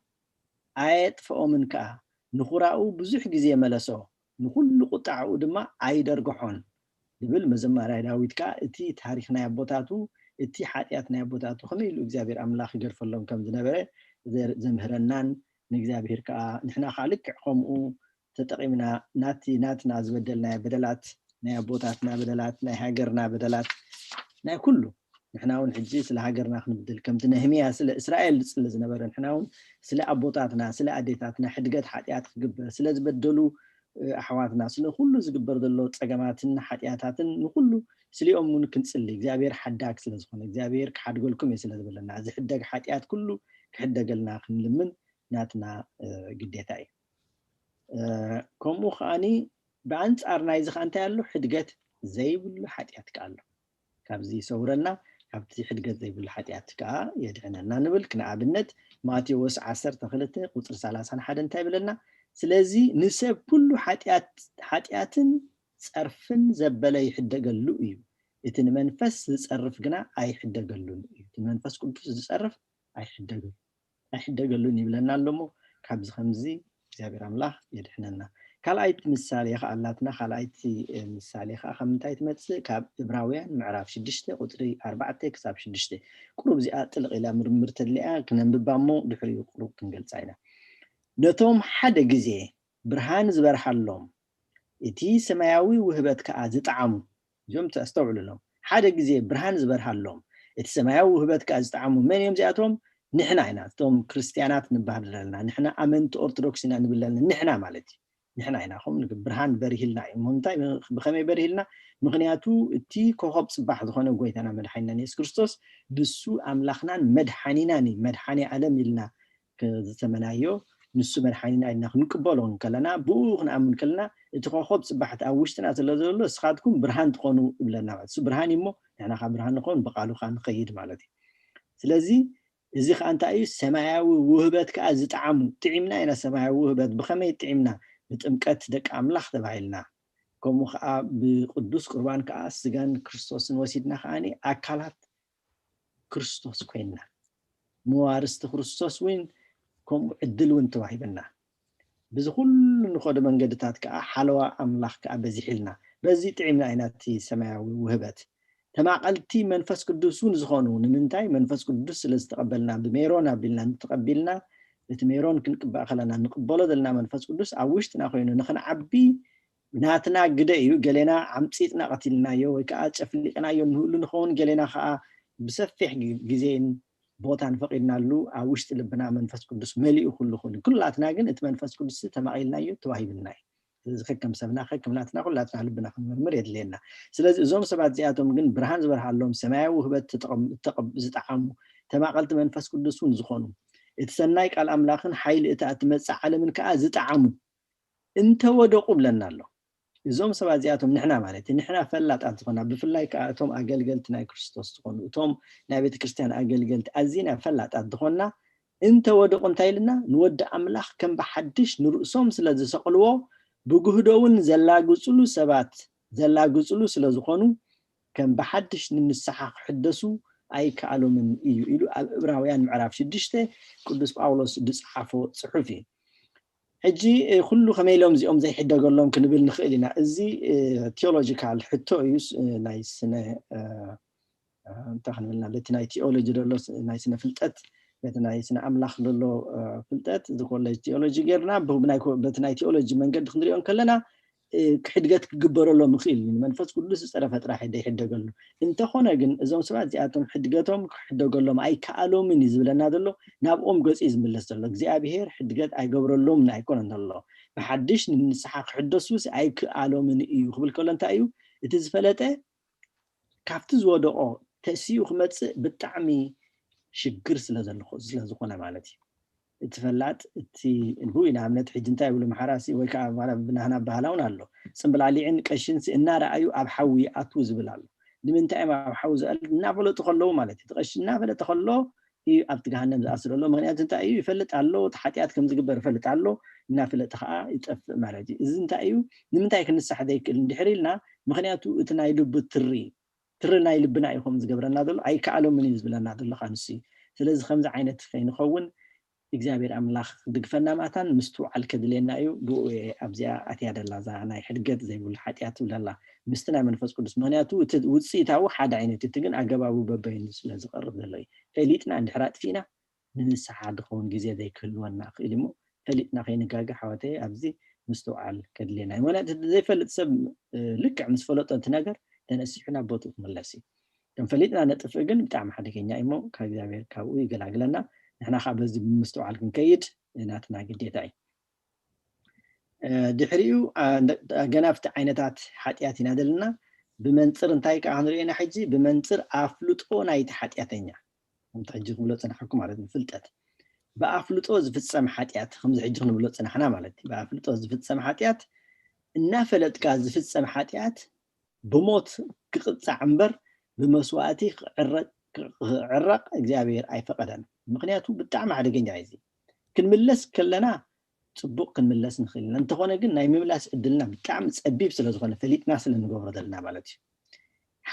Speaker 8: ኣየጥፍኦምን ከዓ ንኹራኡ ብዙሕ ግዜ መለሶ ንኩሉ ቁጣዕኡ ድማ ኣይደርግሖን ይብል መዘማርያ ዳዊት ከዓ እቲ ታሪክ ናይ ኣቦታቱ እቲ ሓጢኣት ናይ ኣቦታቱ ከመይ ኢሉ እግዚአብሔር ኣምላኽ ይገርፈሎም ከም ዝነበረ ዘምህረናን ንእግዚአብሔር ከዓ ንሕና ከዓ ልክዕ ከምኡ ተጠቂምና ናትና ዝበደልናይ በደላት ናይ ኣቦታትና በደላት ናይ ሃገርና በደላት ናይ ኩሉ ንሕና እውን ሕጂ ስለ ሃገርና ክንብድል ከምቲ ነህምያ ስለ እስራኤል ስለ ዝነበረ ንሕና እውን ስለ ኣቦታትና ስለ ኣዴታትና ሕድገት ሓጢኣት ክግበር ስለ ዝበደሉ ኣሕዋትና ስለ ኩሉ ዝግበር ዘሎ ፀገማትን ሓጢኣታትን ንኩሉ ስሊኦም እውን ክንፅሊ እግዚአብሔር ሓዳግ ስለ ዝኾነ እግዚአብሔር ክሓድገልኩም እየ ስለ ዝበለና እዚ ሕደግ ሓጢኣት ኩሉ ክሕደገልና ክንልምን ናትና ግዴታ እዩ ከምኡ ከዓኒ ብኣንጻር ናይዚ ከዓ እንታይ ኣሎ ሕድገት ዘይብሉ ሓጢኣት ከዓ ኣሎ ካብዚ ሰውረና ካብቲ ሕድገት ዘይብሉ ሓጢኣት ከዓ የድሕነና ንብል ክንኣብነት ማቴዎስ 12 ቁፅሪ 31 እንታይ ይብለና ስለዚ ንሰብ ኩሉ ሓጢኣትን ፀርፍን ዘበለ ይሕደገሉ እዩ እቲ ንመንፈስ ዝፀርፍ ግና ኣይሕደገሉን እዩ እቲ መንፈስ ቅዱስ ዝፀርፍ ኣይሕደገሉን ይብለና ኣሎሞ ካብዚ ከምዚ እግዚአብሔር ኣምላኽ የድሕነና ካልኣይቲ ምሳሌ ከዓ ኣላትና ካልኣይቲ ምሳሌ ከዓ ከም እንታይ ትመጽእ ካብ ዕብራውያን ምዕራፍ 6 ቁጥሪ 4 ክሳብ 6 ቁሩብ እዚኣ ጥልቕ ኢላ ምርምር ተድልያ ክነንብባ እሞ ድሕሪኡ ቁሩብ ክንገልጻ ኢና ነቶም ሓደ ግዜ ብርሃን ዝበርሃሎም እቲ ሰማያዊ ውህበት ከዓ ዝጣዓሙ እዞም ተስተውዕሉሎም ሓደ ግዜ ብርሃን ዝበርሃሎም እቲ ሰማያዊ ውህበት ከዓ ዝጣዓሙ መን እዮም እዚኣቶም ንሕና ኢና እቶም ክርስቲያናት ንባህል ዘለና ንሕና ኣመንቲ ኦርቶዶክስ ኢና ንብል ዘለና ንሕና ማለት እዩ ንሕና ኢና ከምኡ ብርሃን በሪሂልና እዩ ምንታይ ብኸመይ በሪሂልና ምክንያቱ እቲ ኮኸብ ፅባሕ ዝኾነ ጎይታና መድሓኒና ኢየሱስ ክርስቶስ ብሱ ኣምላኽናን መድሓኒናን መድሓኒ ዓለም ኢልና ዝተመናዮ ንሱ መድሓኒና ኢልና ክንቅበሎ ከለና ብኡ ክንኣምን ከለና እቲ ኮኸብ ፅባሕቲ ኣብ ውሽጥና ስለ ዘሎ ንስኻትኩም ብርሃን ትኾኑ ይብለና ማለት እሱ ብርሃን እሞ ንሕና ከዓ ብርሃን ንኾን ብቃሉ ከዓ ንኸይድ ማለት እዩ ስለዚ እዚ ከዓ እንታይ እዩ ሰማያዊ ውህበት ከዓ ዝጣዓሙ ጥዒምና ኢና ሰማያዊ ውህበት ብኸመይ ጥዒምና ብጥምቀት ደቂ ኣምላኽ ተባሂልና ከምኡ ከዓ ብቅዱስ ቁርባን ከዓ ስጋን ክርስቶስን ወሲድና ከዓኒ ኣካላት ክርስቶስ ኮይንና መዋርስቲ ክርስቶስ እውን ከምኡ ዕድል እውን ተዋሂበና بزخل نخد من قدتات كا حلوة أملاخ كا بزحلنا بزي تعمل عينات سماوي وهبت تما قلتي منفس قدسون زخونون منتاي منفس قدس لستقبلنا بميرونا بلنا نتقبلنا لتميرون كنقبا خلنا نقبلو دلنا منفس قدس عوشتنا خوينو نخنا عبي ناتنا قدأيو قالينا عمصيتنا قتلنا يو ويكا تشفلقنا يو نقولو نخون قالينا خا بسفح جزين بوتان فقدنا له عوشت لبنا منفس قدس مليء كلاتنا جن منفس قدس تمايلنا يو تواهيبنا إذا خكم سبنا خكم ناتنا كلاتنا لبنا مريد لنا سلازي زوم سبعة زياتهم جن برهان زبر حالهم سماء وهبت تقب زتعامو تما قلت منفس قدسون زخونو اتسنايك على الأملاخن حيل اتأتمس على من كأ زتعامو انت ودقوا لنا له زوم سبعة زياتهم نحنا مالتي نحنا فلات أتقنا بفلاي كأتهم أجلجلت ناي كريستوس تقول توم نبيت كريستيان أجلجلت أزينا فلات أتقنا انت ودقوا تايلنا نود أملاخ كم بحدش نرؤسهم سلازي سقلوا بجهدون زلاجوسلو سبات زلاجوسلو سلازخونو كم بحدش ننسحق حدثوا أي كألو من إيلو إبراهيم معرف شدشته قدس باولوس دس حفو صحفي حجي كله خميلهم زيهم زي حدا قال لهم كنبل نخيلنا زي تيولوجيكال حتى يس نايسنا تخن لنا لتناي تيولوجي دلوس نايسنا فلتت بتنايسنا أملاخ دلو فلتت ذكر لي تيولوجي غيرنا بناي بتناي تيولوجي من قد خندريون كلنا كحدقت جبر الله مخيل من منفس كل سرفت راح حدا قال له انت خونا جن زوم سبعة زياتهم حدقتهم حدا قال لهم أي كألو من يزبلنا دلو نابقوم جزء إزم الله سلك زي أبيهر حدقت أي جبر اللهم نايكون عند الله بحدش نسحق حدثوس أي كألو من إيو قبل كل أنت أيو تزفلته كافتز ودقة تأسيو خمس بالتعمي شجر سلازخونا مالتي اتفلات تي البوينا عملت حجنتاي ولا محراسي ويكا مالا بنهنا بهلاون الله سنبل عليين قشنس النار ايو اب حوي اتوز بلالو لمنتاي ما حوز نافلو تخلو مالتي تقش نافله تخلو اي اب جهنم زاسلو مغنيات انت ايو يفلط الله تحطيات كم زغبر يفلط الله نافله تخا يطف مالتي اذ انت ايو لمنتاي كنصح ديك اندحريلنا مغنياتو اتناي لب ترنا يلبنا يخم زغبرنا دل اي كالو من يزبلنا دل خانسي ስለዚህ ከምዚ ዓይነት ከይንኸውን እግዚአብሔር ኣምላኽ ድግፈና ማታን ምስተውዓል ከድልየና እዩ ብኡ ኣብዚኣ ኣትያ ደላ ዛ ናይ ሕድገት ዘይብሉ ሓጢኣት ብለላ ምስቲ ናይ መንፈስ ቅዱስ ምክንያቱ እቲ ውፅኢታዊ ሓደ ዓይነት እቲ ግን ኣገባቡ በበይኑ ስለ ዝቐርብ ዘሎ እዩ ፈሊጥና እንድሕር ኣጥፊና ንንስሓ ድኸውን ግዜ ዘይክህልወና ክእል እሞ ፈሊጥና ከይንጋገ ሓወተይ ኣብዚ ምስተውዓል ከድልየና እዩ ምክንያቱ ዘይፈልጥ ሰብ ልክዕ ምስ ፈለጦ እቲ ነገር ተነሲሑና ቦቱ ክምለስ እዩ كم فليتنا نتفق جن بتاع محدكين يا إمام كذابير كوي جلاجلنا نحنا خابز بمستوى على كنكيد ناتنا جديتاي دحريو جنافت عينتات حتياتنا دلنا بمنصر انتاي كعنرينا حجي بمنصر أفلوت أو نايت حتياتنا متحجز بلوتنا حكم على الفلتات بأفلوت أوز في السم حتيات خمس حجرنا بلوتنا حنا مالتي بأفلوت أوز في السم حتيات النافلت كاز في السم حتيات بموت قطع عنبر بمسواتي عرق እግዚአብሔር አይፈቀደን ምክንያቱ በጣም አደገኛ አይዚ ክንምለስ ከለና ጽቡቅ ክንምለስ ንኽልና እንተኾነ ግን ናይ ምምላስ እድልና በጣም ጸቢብ ስለዝኾነ ፈሊጥና ስለንገብሮ ዘለና ማለት እዩ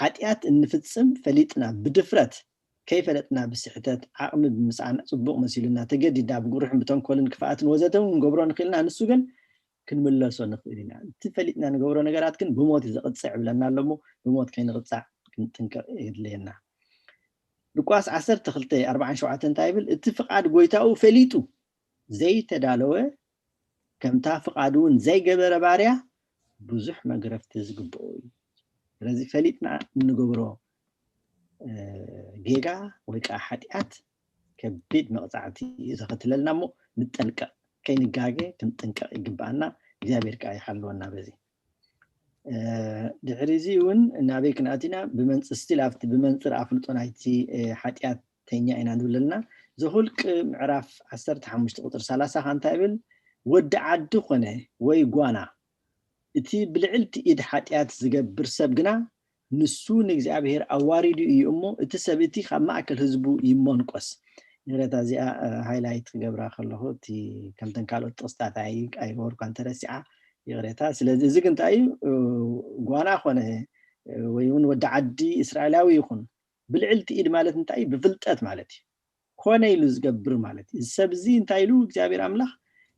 Speaker 8: ኃጢአት እንፍጽም ፈሊጥና ብድፍረት ከይፈለጥና ብስሕተት ዓቕሚ ብምስዓን ጽቡቅ መሲሉና ተገዲዳ ብጉሩሕን ብተንኮልን ክፋኣትን ወዘተውን ንገብሮ ንኽልና ንሱ ግን ክንምለሶ ንኽእልና እቲ ፈሊጥና ንገብሮ ነገራት ግን ብሞት ዝቕፅዕ ብለና ኣለሞ ብሞት ከይንቕፅዕ كنتنكر يدلينا لقاس 10:47 تايبل اتفقاد غويتاو فليتو زي تدالوه كم تفقادون زي جبر باريا بزح ما غرفت زغبوي لذي فليتنا نغبرو جيجا ويقا حديات كبيد مقطعتي اذا قتللنا مو نتنقى كاين غاغي كنتنقى يغبانا እግዚአብሔር ቃይ حلونا بزي دعريزيون نابيك ناتينا بمنصر ستيلافت بمنصر أفلطونايتي حاتيات تينيا إنا دولنا زهولك معرف 15:30 خانتايبل ود عدو خونه ويقوانا اتي بالعلت إيد حاتيات زقبر سبقنا نسون እግዚአብሔር أواريدو يأمو اتسابتي خما أكل هزبو يمونقوس نغريتا زي هايلايت قبرا خلوه تي كم تنكالو تقصتات عيك أي ورقان ترسيعة يغريتا سلازي زي كنت أي قوانا خونه ويون ود عدي إسرائيلاوي يخون بالعلت إيد مالت انتاي بفلتات مالتي خونه يلو زقبر مالتي السبزي انتايلو እግዚአብሔር أملاخ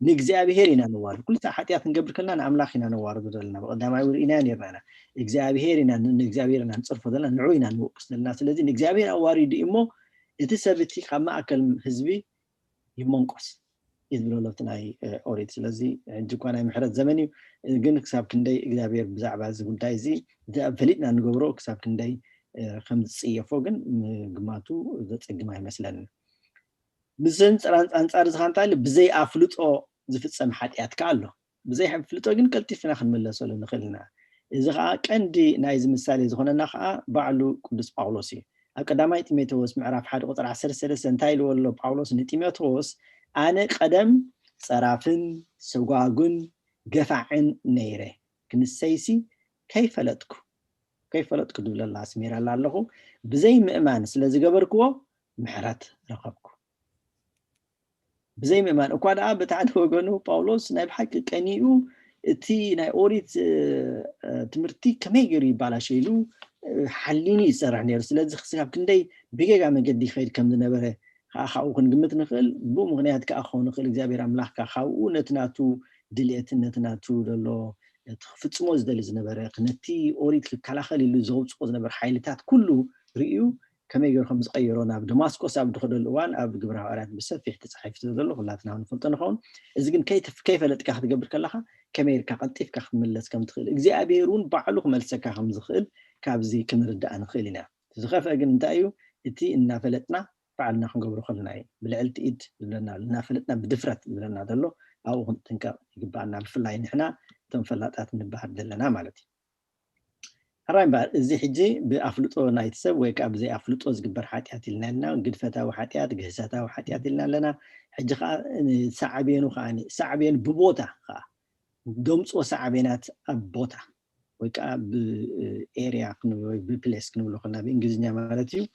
Speaker 8: ንእግዚአብሔር ኢና ንዋርድ ኩሉ ሓጢያት ንገብር ከለና ንኣምላኽ ኢና ንዋርድ ዘለና ብቀዳማይ ወርኢና ነርና እግዚአብሔር ኢና ንእግዚአብሔር ኢና ንፅርፎ ዘለና ንዑ ኢና ንወቅስ ዘለና ስለዚ ንእግዚአብሔር ኣዋሪዱ እሞ እቲ ሰብቲ ካብ ማእከል ህዝቢ ይመንቆስ ይዝብለሎት ናይ ኦሪት ስለዚ ሕጂ እኳ ናይ ምሕረት ዘመን እዩ ግን ክሳብ ክንደይ እግዚአብሔር ብዛዕባ እዚ ጉዳይ እዚ ፈሊጥና ንገብሮ ክሳብ ክንደይ ከም ዝፅየፎ ግን ግማቱ ዘፀግም ኣይመስለንን ብዘን አንፃር ዝኻንታ ብዘይ ኣፍልጦ ዝፍፀም ሓጢያት ከኣሎ ብዘይ ኣፍልጦ ግን ቀልጢፍና ክንመለሰሉ ንኽእልና እዚ ከዓ ቀንዲ ናይ ምሳሌ ዝኾነና ከዓ ባዕሉ ቅዱስ ጳውሎስ እዩ ኣብ ቀዳማይ ጢሞቴዎስ ምዕራፍ 1 ቁጥር 13 እንታይ ኢልዎ ኣሎ ጳውሎስ ንጢሞቴዎስ ኣነ ቀደም ፀራፍን ሰጓጉን ገፋዕን ነይረ ክንሰይሲ ከይፈለጥኩ ድብለላ ስሜራላ ኣለኹ ብዘይ ምእማን ስለ ዝገበርክዎ ምሕረት ረኸብኩ ብዘይ ምእማን እኳ ደኣ በታዕደ ወገኑ ጳውሎስ ናይ ብሓቂ ቀኒኡ እቲ ናይ ኦሪት ትምህርቲ ከመይ ገይሩ ይባላሸሉ ሓሊኑ ይሰርሕ ነይሩ ስለዚ ክሳብ ክንደይ ብጌጋ መገዲ ይኸይድ ከም ዝነበረ ካብኡ ክንግምት ንኽእል ብኡ ምክንያት ከዓ ክኸውን ንኽእል እግዚአብሔር ኣምላኽ ካብኡ ነቲ ናቱ ድልየትን ነቲ ናቱ ዘሎ ፍፅሞ ዝደሊ ዝነበረ ነቲ ኦሪት ክከላኸል ኢሉ ዘውፅኦ ዝነበረ ሓይልታት ኩሉ ርእዩ ከመይ ገይሩ ከም ዝቀይሮ ናብ ደማስቆስ ኣብ ድኸደሉ እዋን ኣብ ግብረ ሐዋርያት ብሰፊሕ ተፃሒፉ ዘሎ ኩላትና ንፈልጦ ንኸውን እዚ ግን ከይፈለጥካ ክትገብር ከለካ ከመይ ኢልካ ቀልጢፍካ ክትምለስ ከም ትኽእል እግዚአብሔር እውን ባዕሉ ክመልሰካ ከም ዝኽእል ካብዚ ክንርዳእ ንኽእል ኢና ዝኸፍአ ግን እንታይ እዩ እቲ እናፈለጥና ባዕልና ክንገብሮ ከለና እዩ ብልዕልቲ ኢድ ዝብለና እናፈለጥና ብድፍረት ዝብለና ዘሎ ኣብኡ ክንጥንቀቕ ይግባአና ብፍላይ ንሕና እቶም ፈላጣት ንባህር ዘለና ማለት እዩ حرام بعد زي حجي بأفلط نايت سب ويك أبزي أفلط أزجبر حاتيات لنا قدفتها وحاتيات جهزتها وحاتيات لنا حج ساعبين وخاني ساعبين ببوتا دومس وساعبينات ببوتا ويك أب area كنو ببليس كنو لو خلنا بإنجليزية مالتيو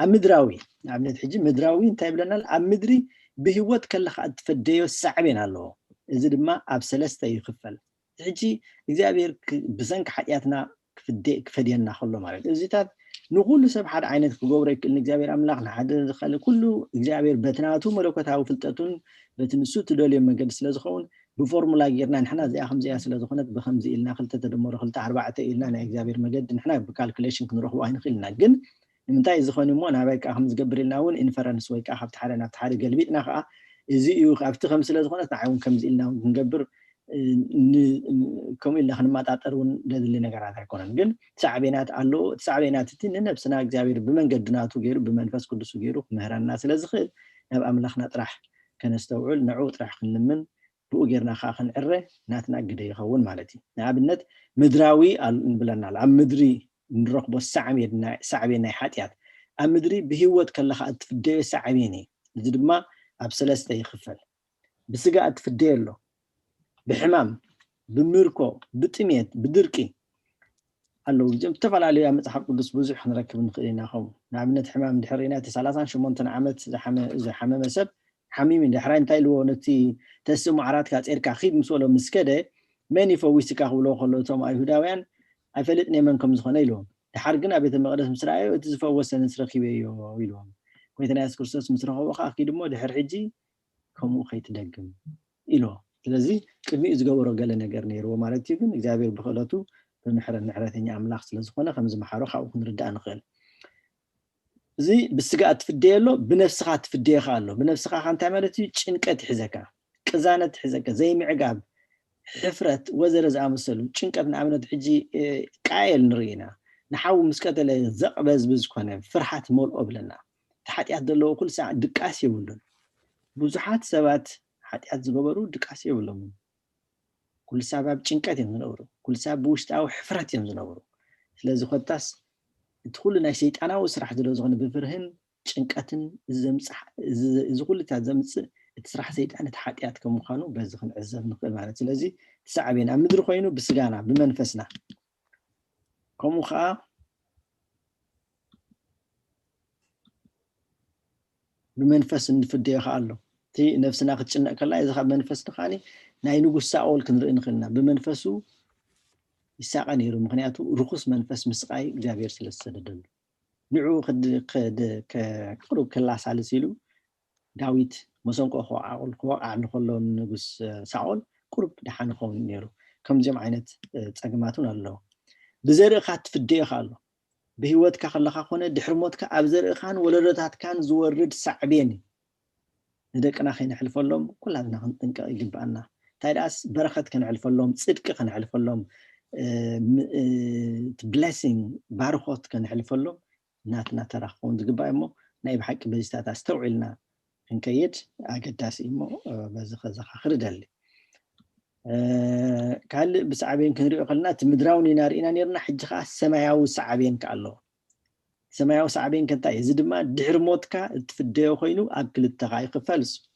Speaker 8: أمدراوي عملت حجي مدراوي انتهي لنا الأمدري بهوت كله خد فديو ساعبين الله إذا ما أبسلسته يخفل حجي إذا بزنك حياتنا كفدينا خلو مالك إزيتات نقول سب حد عينك كجورك إن إجابير أملاك لحد خلي كله إجابير بتناتو ملوكتها وفلتاتون بتنسوت دول يوم جد سلازخون بفورمولا جيرنا نحنا زي خمسة سلازخونات بخمسة إلنا خلت تدمر خلت أربعة إلنا إجابير مجد نحنا بكالكوليشن كنروح وين خلنا جن من تاي زخوني مو أنا بايك خمس جبر لنا ون إنفرنس ويك أخذت حالنا تحرق قلبيتنا خا إزي خفت خمسة سلازخونات نعيون كم زي لنا نجبر كم إلا خدمات أترون لذي نجارات هيكونن جن سعبينات علو سعبينات تين نفسنا إجابير بمن قدناتو غير بمن فاس كدسو غيرو مهر الناس لازخل نبقى ملخنا طرح كنستوعل نعود طرح من بو غيرنا خاخن عره ناتنا قد يخون مالتي نابنت مدراوي بلنا العم مدري نرقب سعبينا حاتيات ام مدري بهوت كلخ اتفدي سعبيني زدما ابسلسته يخفل بسقا اتفديلو بحمام بمركو بتميت بدركي قالو جم تفعل عليه مصحف قدس بزح نركب نخلينا خو نعملت حمام دحرينات 38 عامت زحمه مسب حميم دحرين تايلو نتي تسمع عرات كاصيركا خيد مسولو مسكده ماني فويسكا خلو خلوتهم ايهوداوያን አይፈልጥني منكم زخونه يلو دحرغنا بيت المقدس مسرايو تزفوسن سرخيبيو يلو كويتنا يسكرسس مسرخو خا كيدمو دحر حجي كمو خيتدغم يلو ስለዚህ ቅድሚ ዝገበሮ ገለ ነገር ነይሩ ማለት እዩ ግን እግዚአብሔር ብኽእለቱ በምሕረተኛ አምላኽ ስለዝኾነ ከም ዝመሓሮ ካብኡ ክንርዳእ ንኽእል እዚ ብስጋ ትፍደየሎ ብነፍስኻ ትፍደየኻ ኣሎ ብነፍስኻ እንታይ ማለት እዩ ጭንቀት ይሕዘካ ቅዛነት ይሕዘካ ዘይምዕጋብ ሕፍረት ወዘረ ዝኣመሰሉ ጭንቀት ንኣብነት ሕጂ ቃየል ንርኢና ንሓው ምስቀተለ ዘቕበዝብዝ ኮነ ፍርሓት መልኦ ብለና ተሓጢያት ዘለዎ ኩሉ ሰዓት ድቃስ የብሉን ብዙሓት ሰባት حتى زغبرو دقاس يبلم كل سبب ጭንቀት يمزنورو كل سبب بوشتاو حفرت يمزنورو ስለዚህ ኾታስ ትኹልና ሸይጣናዊ ስራሕ ዝለ ዝኾነ ብፍርህን ጭንቀትን ዘምጽሕ ዝኹልታ ዘምጽእ እትስራሕ ሰይጣን ተሓጢያት ከም ምዃኑ በዚ ክንዕዘብ ንኽእል ማለት ስለዚህ ተሳዕቤና ምድሪ ኮይኑ ብስጋና ብመንፈስና ከምኡ ከዓ ብመንፈስ እንፍደዮ ኣሎ تي نفسنا خدشنا كلا إذا خد منفس نخاني ناي نقول ساول كنرئ نخلنا بمنفسه يساقني يرو مخنياتو رخص منفس مسقاي جابير سلسددل نعو قد كقرب كلا سالسيلو داويت مسونكو خواع نخلو نقص ساول قرب دحان خون نيرو كم زيم عينت تساقماتون الله بزرقات في الديخ الله بهوتك خلقا خونه دحرموتك أبزرقان ولردات كان زورد سعبيني ندك أنا خين حلف اللهم كل هذا نخنطنك يجب أنا تايداس بركة كان حلف اللهم صدق كان حلف اللهم blessing بارخوت كان حلف اللهم ناتنا تراخون تقبع إمو نايب حق بجستات استوعلنا نكيد أقداس إمو بزخ خرد اللي قال بسعبين كنريو قلنا تمدراوني نارينا نيرنا حجخا السماياو سعبين كالله سماياو سعبين كنتا يزيد ما دحر موتكا تفديو خينو أكل التغاي قفلس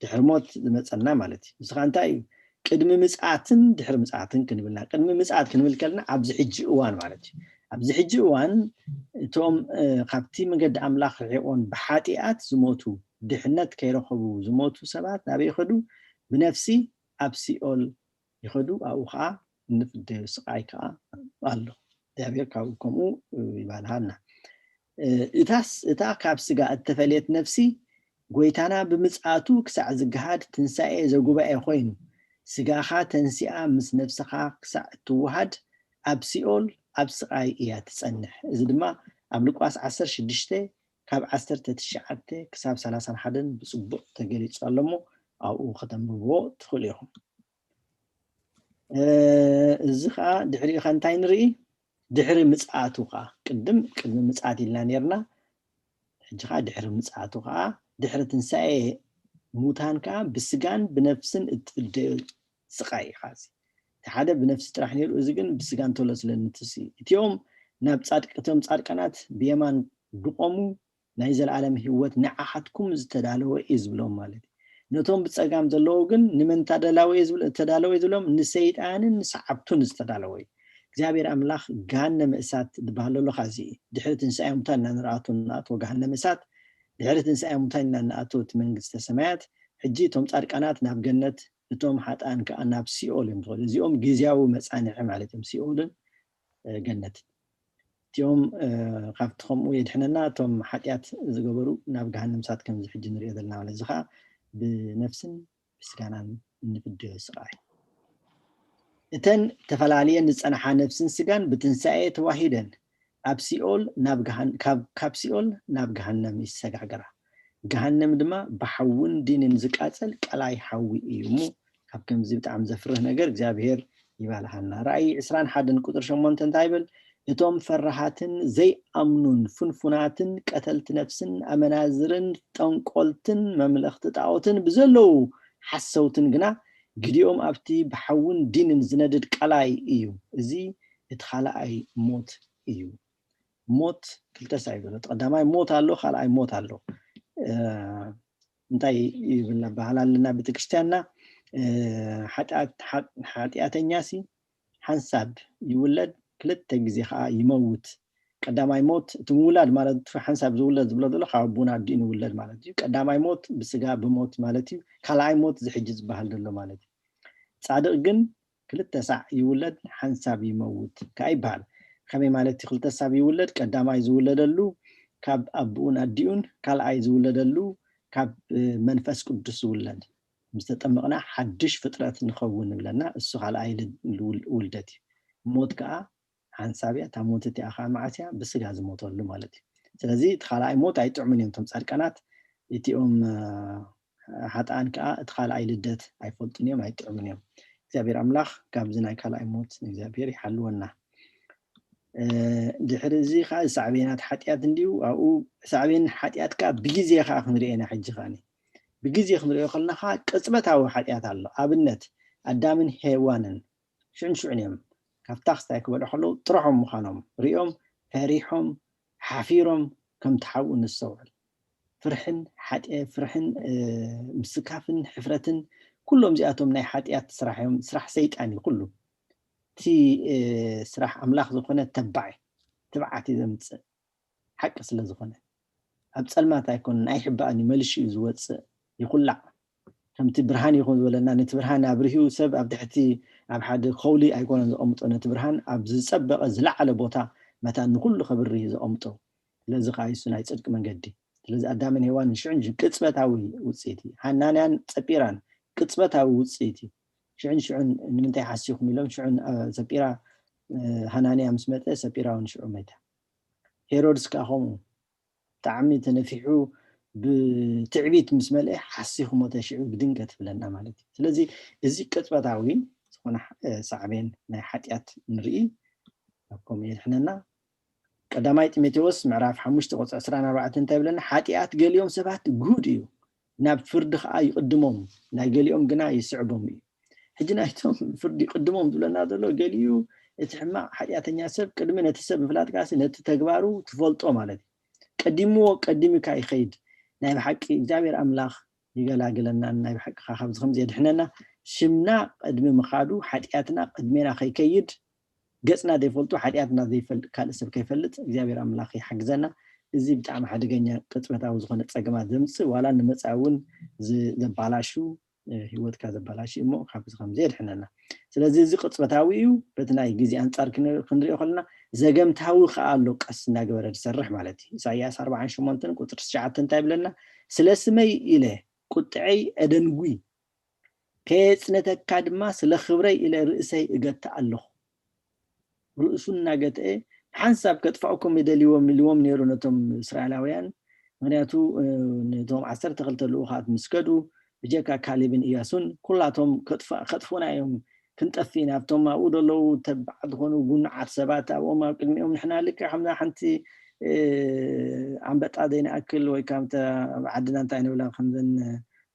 Speaker 8: دحر موت مصنا مالتي بسخا انتاي قدم مسعاتن دحر مسعاتن كنبلنا قدم مسعات كنبل كلنا عبز حج اوان مالتي عبز حج اوان توم قابتي مقد املاخ عيون بحاتيات زموتو دحنت كيرخبو زموتو سبات نابي يخدو بنفسي أبسيول يخدو أو خا نفد سقايكا الله دابير كاوكمو يبالهالنا إتا كابسقا التفليت نفسي قويتانا بمسعاتو كسع زقهاد تنسائي زقوبا خوينو سقاخا تنسيئا مس نفسخا كسع توهاد أبسيول أبسقاي إيا تسأنح إذا ما أملكواس 16 كاب 10 تتشعرتي كساب 30 حدن بصبو تقلي تصالمو أو ختم بو تخليهم الزخا دحري خانتاين ري دحري مصعاتوقا قدم مصعات لنا نيرنا حجخا دحري مصعاتوقا دحري تنساي موتانكا بسغان بنفسن اتفد سقاي خاسي تحدا بنفس طرح نيرو ازغن بسغان تولس لنتسي اتيوم ناب صادقتم صادقنات بيمان دقومو نايزل عالم هيوت نعحتكم زتدالو يزبلهم مالتي نتوم بتصقام زلو ግን ንመን ተዳለወ ዝብሎም ንሰይጣንን ንሰዓብቱን ዝተዳለወ እግዚአብሔር አምላክ ገሃነመ እሳት ዝባሃለሉ ኻዚ ድሕሪ ትንሣኤ ሙታን ንራኣቱናት ወገሃነመ እሳት ድሕሪ ትንሣኤ ሙታን ንኣቱ መንግስተ ሰማያት ሕጂ ቶም ጻድቃናት ናብ ገነት እቶም ሓጣን ከኣ ናብ ሲኦል እዮም ዝኸዱ እዚኦም ግዝያዊ መጻንዒ ማለት እዮም ሲኦልን ገነት እቲኦም ካብትኹም የድሕነና እቶም ሓጢኣት ዝገበሩ ናብ ገሃነመ እሳት ከም ዝሕጂ ንሪኦ ዘለና ማለት ዝኻ بنفسن بسكانان نفديو سقاي اتن تفلاليا نصنحا نفسن سكان بتنساي تواحدن ابسيول نابغهن كابسيول نابغهنم يسغاغرا غهنم دما بحون دين زقاصل قلاي حوي يمو كابكم زي بتعم زفره ነገር እግዚአብሔር ይባልሃና ራእይ 21 ቁጥር 8 እንታይብል እቶም ፈራሃትን ዘይአምኑን ፍንፉናትን ቀተልት ነፍስን አመናዝርን ጠንቆልትን መምለኽት ጣዖትን ብዘለው ሓሰውትን ግና ግዲኦም ኣብቲ በሐውን ዲንን ዝነድድ ቀላይ እዩ እዚ እትኻላይ ሞት እዩ ሞት ክልተ ሳይብል ቀዳማይ ሞት አሎ ኻላይ ሞት አሎ እንታይ ይብልና ባህላልና ቤተክርስቲያንና ኃጢአተኛሲ ሓንሳብ ይውለድ ክልተ ግዜ ኸኣ ይመውት ቀዳማይ ሞት ትውላድ ማለት ሓንሳብ ዝውለድ ዝብሎ ዘሎ ካብ ቡና ዲን ይውለድ ማለት እዩ ቀዳማይ ሞት ብስጋ ብሞት ማለት እዩ ካልኣይ ሞት ዝሕጂ ዝበሃል ዘሎ ማለት እዩ ጻድቕ ግን ክልተ ሳዕ ይውለድ ሓንሳብ ይመውት ካይባል ከመይ ማለት እዩ ክልተ ሳዕ ይውለድ ቀዳማይ ዝውለደሉ ካብ ኣቡኡን ኣዲኡን ካልኣይ ዝውለደሉ ካብ መንፈስ ቅዱስ ዝውለድ ምስተጠመቕና ሓድሽ ፍጥረት ንኸውን ንብለና እሱ ካልኣይ ውልደት እዩ ሞት ከዓ ሓንሳብያ ታሞትቲ ኣኻ ማዓስያ ብስጋ ዝሞተሉ ማለት እዩ ስለዚ ተኻላይ ሞት ኣይጥዕሙን እዮም ቶም ጻድቃናት እቲኦም ሓጣን ከዓ ተኻላይ ልደት ኣይፈልጡን እዮም ኣይጥዕሙን እዮም እግዚአብሔር አምላክ ካብዚ ናይ ካልኣይ ሞት እግዚአብሔር ይሓልወና ድሕሪ እዚ ከዓ ሳዕቤናት ሓጢአት እንዲሁ ኣብኡ ሳዕቤን ሓጢአት ከዓ ብግዜ ከዓ ክንሪአና ሕጂ ኸኒ ብግዜ ክንሪኦ ከለና ከዓ ቅፅበታዊ ሓጢአት ኣሎ ኣብነት ኣዳምን ሄዋንን ሽንሽዑን እዮም ካብታ ክስታይ ክበልዑ ከለዉ ጥረሖም ምዃኖም ሪኦም ፈሪሖም ሓፊሮም ከም ትሓውኡ ንስተውዕል ፍርሕን ምስካፍን ሕፍረትን ኩሎም እዚኣቶም ናይ ሓጢአት ስራሕ እዮም ስራሕ ሰይጣን እዩ ኩሉ እቲ ስራሕ ኣምላኽ ዝኾነ ተባዕ ትብዓት እዩ ዘምፅእ ሓቂ ስለ ዝኾነ ኣብ ፀልማት ኣይኮነን ኣይሕባእን እዩ መልሽ እዩ ዝወፅእ ይኹላዕ ከምቲ ብርሃን ይኹን ዝበለና ነቲ ብርሃን ኣብርሂው ሰብ ኣብ ትሕቲ ኣብ ሓደ ከውሊ ኣይኮነን ዘቐምጦ ነቲ ብርሃን ኣብ ዝፀበቐ ዝለዓለ ቦታ መታ ንኩሉ ከብሪ ዘቐምጦ ስለዚ ከዓ እሱ ናይ ፅድቂ መንገዲ ስለዚ ኣዳምን ሔዋንን ሽዑን ቅጽበታዊ ውጽኢት ሓናንያን ጸጲራን ቅጽበታዊ ውጽኢት ሽዑን ንምንታይ ሓሲኹም ኢሎም ሽዑን ጸጲራ ሓናንያ ምስ መጠ ሰጲራውን ሽዑ መይታ ሄሮድስ ካኸሙ ብጣዕሚ ተነፊሑ ብትዕቢት ምስ መልአ ሓሲኹ ሞተ ሽዑ ብድንገት ብለና ማለት እዩ ስለዚ እዚ ቅጽበታዊ ዝኾነ ሳዕቤን ናይ ሓጢኣት ንርኢ ከምኡ የድሕነና ቀዳማይ ጢሞቴዎስ ምዕራፍ 5 ቁጽሪ 24 እንታይ ብለና ሓጢኣት ገሊኦም ሰባት ጉድ እዩ ናብ ፍርዲ ከዓ ይቅድሞም ናይ ገሊኦም ግና ይስዕቦም እዩ ሕጂ ናይቶም ፍርዲ ይቅድሞም ዝብለና ዘሎ ገሊኡ እቲ ሕማቅ ሓጢኣተኛ ሰብ ቅድሚ ነቲ ሰብ ምፍላጥካሲ ነቲ ተግባሩ ትፈልጦ ማለት ቀዲምዎ ቀዲምካ ይኸይድ ናይ ብሓቂ እግዚአብሔር ኣምላኽ ይገላግለና ናይ ብሓቂ ካብዚ ከምዚ የድሕነና ሽምና ቅድሚ ምኻዱ ሓጢኣትና ቅድሜና ከይከይድ ገጽና ዘይፈልጡ ሓጢኣትና ዘይፈልጥ ካልእ ሰብ ከይፈልጥ እግዚአብሔር ኣምላኽ ይሕግዘና እዚ ብጣዕሚ ሓደገኛ ቅጽበታዊ ዝኾነ ጸገማት ዘምጽእ ዋላ ንመጻውን ዘባላሹ ህይወትካ ዘባላሽ እሞ ካብዚ ከምዚ የድሕነና ስለዚ እዚ ቅጽበታዊ እዩ በቲ ናይ ግዜ አንጻር ክንሪኦ ከለና ዘገምታዊ ከዓ ኣሎ ቀስ እናገበረ ዝሰርሕ ማለት እዩ ኢሳይያስ 48 ቁጥሪ 9 እንታይ ብለና ስለ ስመይ ኢለ ቁጥዐይ ኣደንጉይ ከየጽነተካ ድማ ስለ ክብረይ ኢለ ርእሰይ እገታ ኣለኹ ርእሱን እናገትአ ሓንሳብ ከጥፋኡኩም ይደልይዎም ኢልዎም ነይሩ ነቶም እስራኤላውያን ምክንያቱ ነቶም 12 ልኡኻት ምስከዱ ብጀካ ካሌብን ኢያሱን ኩላቶም ከጥፉና እዮም ክንጠፊ ናብቶም ኣብኡ ደለው ተባዕት ዝኾኑ ጉንዓት ሰባት ኣብኦም ኣብ ቅድሚኦም ንሕና ልክዕ ከምዛ ሓንቲ ኣንበጣ ዘይንኣክል ወይ ከምተ ዓድና እንታይ ንብላ ከምዘን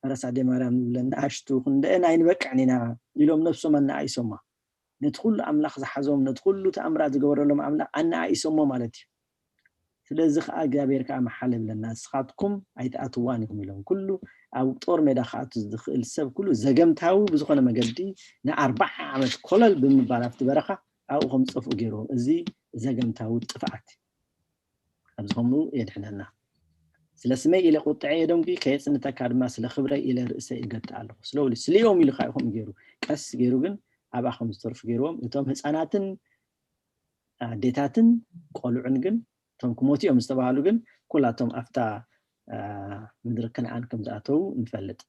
Speaker 8: ፈረስ ኣዴ ማርያም ንብለን ኣሽቱ ክንደአና ኣይንበቅዕን ኢና ኢሎም ነፍሶም ኣነኣይሶማ ነቲ ኩሉ ኣምላኽ ዝሓዞም ነቲ ኩሉ ተኣምራት ዝገበረሎም ኣምላኽ ኣነኣይሶሞ ማለት እዩ ስለዚ ከዓ እግዚአብሔር ከዓ መሓል ብለና ንስኻትኩም ኣይተኣትዋን ኢኹም ኢሎም ኩሉ ኣብ ጦር ሜዳ ካኣቱ ዝኽእል ሰብ ኩሉ ዘገምታዊ ብዝኾነ መገዲ ን40 ዓመት ኮለል ብምባል ኣብቲ በረኻ ኣብኡ ከም ዝጠፍኡ ገይሮም እዚ ዘገምታዊ ጥፍኣት ኣብዚ ከምኡ የድሕነና ስለ ስመይ ኢለ ቁጥዐይ ኣደንጉ ከየጽንተካ ድማ ስለ ክብረይ ኢለ ርእሰይ እገታ ኣለኹ ስለውሊ ስልዮም ኢሉ ከዓ ይኹም ገይሩ ቀስ ገይሩ ግን ኣብኣ ከም ዝተርፉ ገይሮም እቶም ህፃናትን ኣዴታትን ቆልዑን ግን እቶም ክሞቲኦም ዝተባሃሉ ግን ኩላቶም ኣፍታ ምድሪ ከነዓን ከም ዝኣተው ንፈልጥ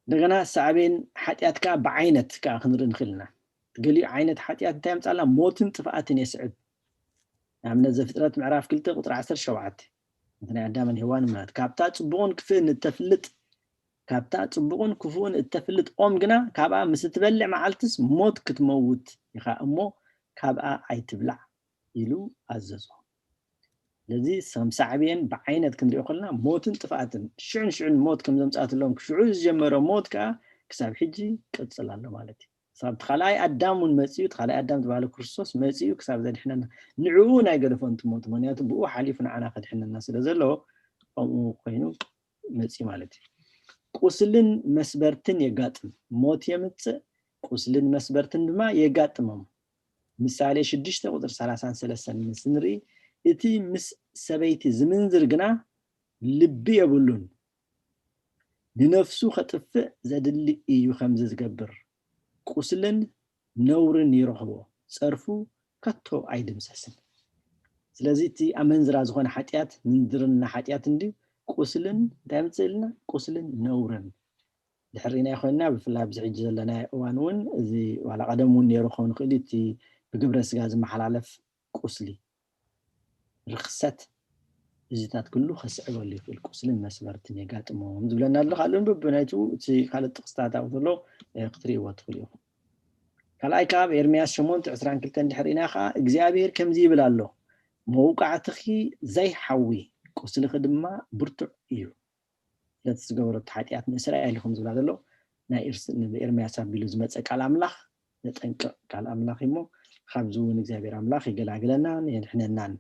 Speaker 8: እንደገና ሳዕቤን ሓጢኣት ከዓ ብዓይነት ከዓ ክንርኢ ንኽእል ኢና ገሊኡ ዓይነት ሓጢኣት እንታይ ምፃላ ሞትን ጥፍኣትን የስዕብ ንኣብነት ዘፍጥረት ምዕራፍ 2 ቁጥሪ 17 ናይ ኣዳምን ሔዋን ማለት ካብታ ጽቡቕን ክፉእን እተፍልጥ ካብታ ጽቡቕን ክፉእን እተፍልጥ ኦም ግና ካብኣ ምስ ትበልዕ መዓልትስ ሞት ክትመውት ኢኻ እሞ ካብኣ ኣይትብላዕ ኢሉ ኣዘዞ ለዚ ሳዕቤን ብዓይነት ክንሪኦ ከለና ሞትን ጥፍኣትን ሽዑን ሞት ከም ዘምጻእትሎም ሽዑ ዝጀመረ ሞት ከዓ ክሳብ ሕጂ ቅጽል ኣሎ ማለት እዩ ሳብ ተኻልኣይ ኣዳም እውን መጺኡ ተኻልኣይ ኣዳም ዝበሃለ ክርስቶስ መጺኡ ክሳብ ዘድሕነና ንዕኡ ናይ ገለፎን ትሞት ምክንያቱ ብኡ ሓሊፉ ንዓና ከድሕነና ስለ ዘለዎ ከምኡ ኮይኑ መጺኡ ማለት እዩ ቁስልን መስበርትን የጋጥም ሞት የምጽእ ቁስልን መስበርትን ድማ የጋጥሞም ምሳሌ 6 ቁጥሪ 33 ምስንርኢ እቲ ምስ ሰበይቲ ዝምንዝር ግና ልቢ የብሉን ንነፍሱ ከጥፍእ ዘድሊ እዩ ከምዚ ዝገብር ቁስልን ነውርን ይረኽቦ ጸርፉ ከቶ ኣይድምሰስን ስለዚ እቲ ኣመንዝራ ዝኾነ ሓጢኣት ምንዝርና ሓጢኣት እንዲ ቁስልን እንታይ ምጽልና ቁስልን ነውርን ድሕሪና ይኮንና ብፍላይ ኣብዚ ሕጂ ዘለና እዋን እውን እዚ ዋላ ቀደም እውን ነይሩ ክኸውን ይኽእል እቲ ብግብረ ስጋ ዝመሓላለፍ ቁስሊ ርክሰት እዚታት ኩሉ ከስዕበሉ ይኽእል ቁስልን መስበርትን የጋጥሞም ዝብለና ኣሎ ካልኦን ብናይቱ እቲ ካልእ ጥቕስታት ኣብኡ ዘሎ ክትሪእዎ ትኽእሉ ኢኹም ካልኣይ ካብ ኤርምያስ 8:22 ድሕሪና ከዓ እግዚኣብሔር ከምዚ ይብል ኣሎ መውቃዕትኺ ዘይሓዊ ቁስልኺ ድማ ብርቱዕ እዩ ለቲ ዝገበረቱ ሓጢኣት ንእስራኤል ኢኹም ዝብላ ዘሎ ናይ ኤርምያስ ኣቢሉ ዝመፀ ቃል ኣምላኽ ዘጠንቅቕ ቃል ኣምላኽ እሞ ካብዚ እውን እግዚኣብሔር ኣምላኽ ይገላግለናን የድሕነናን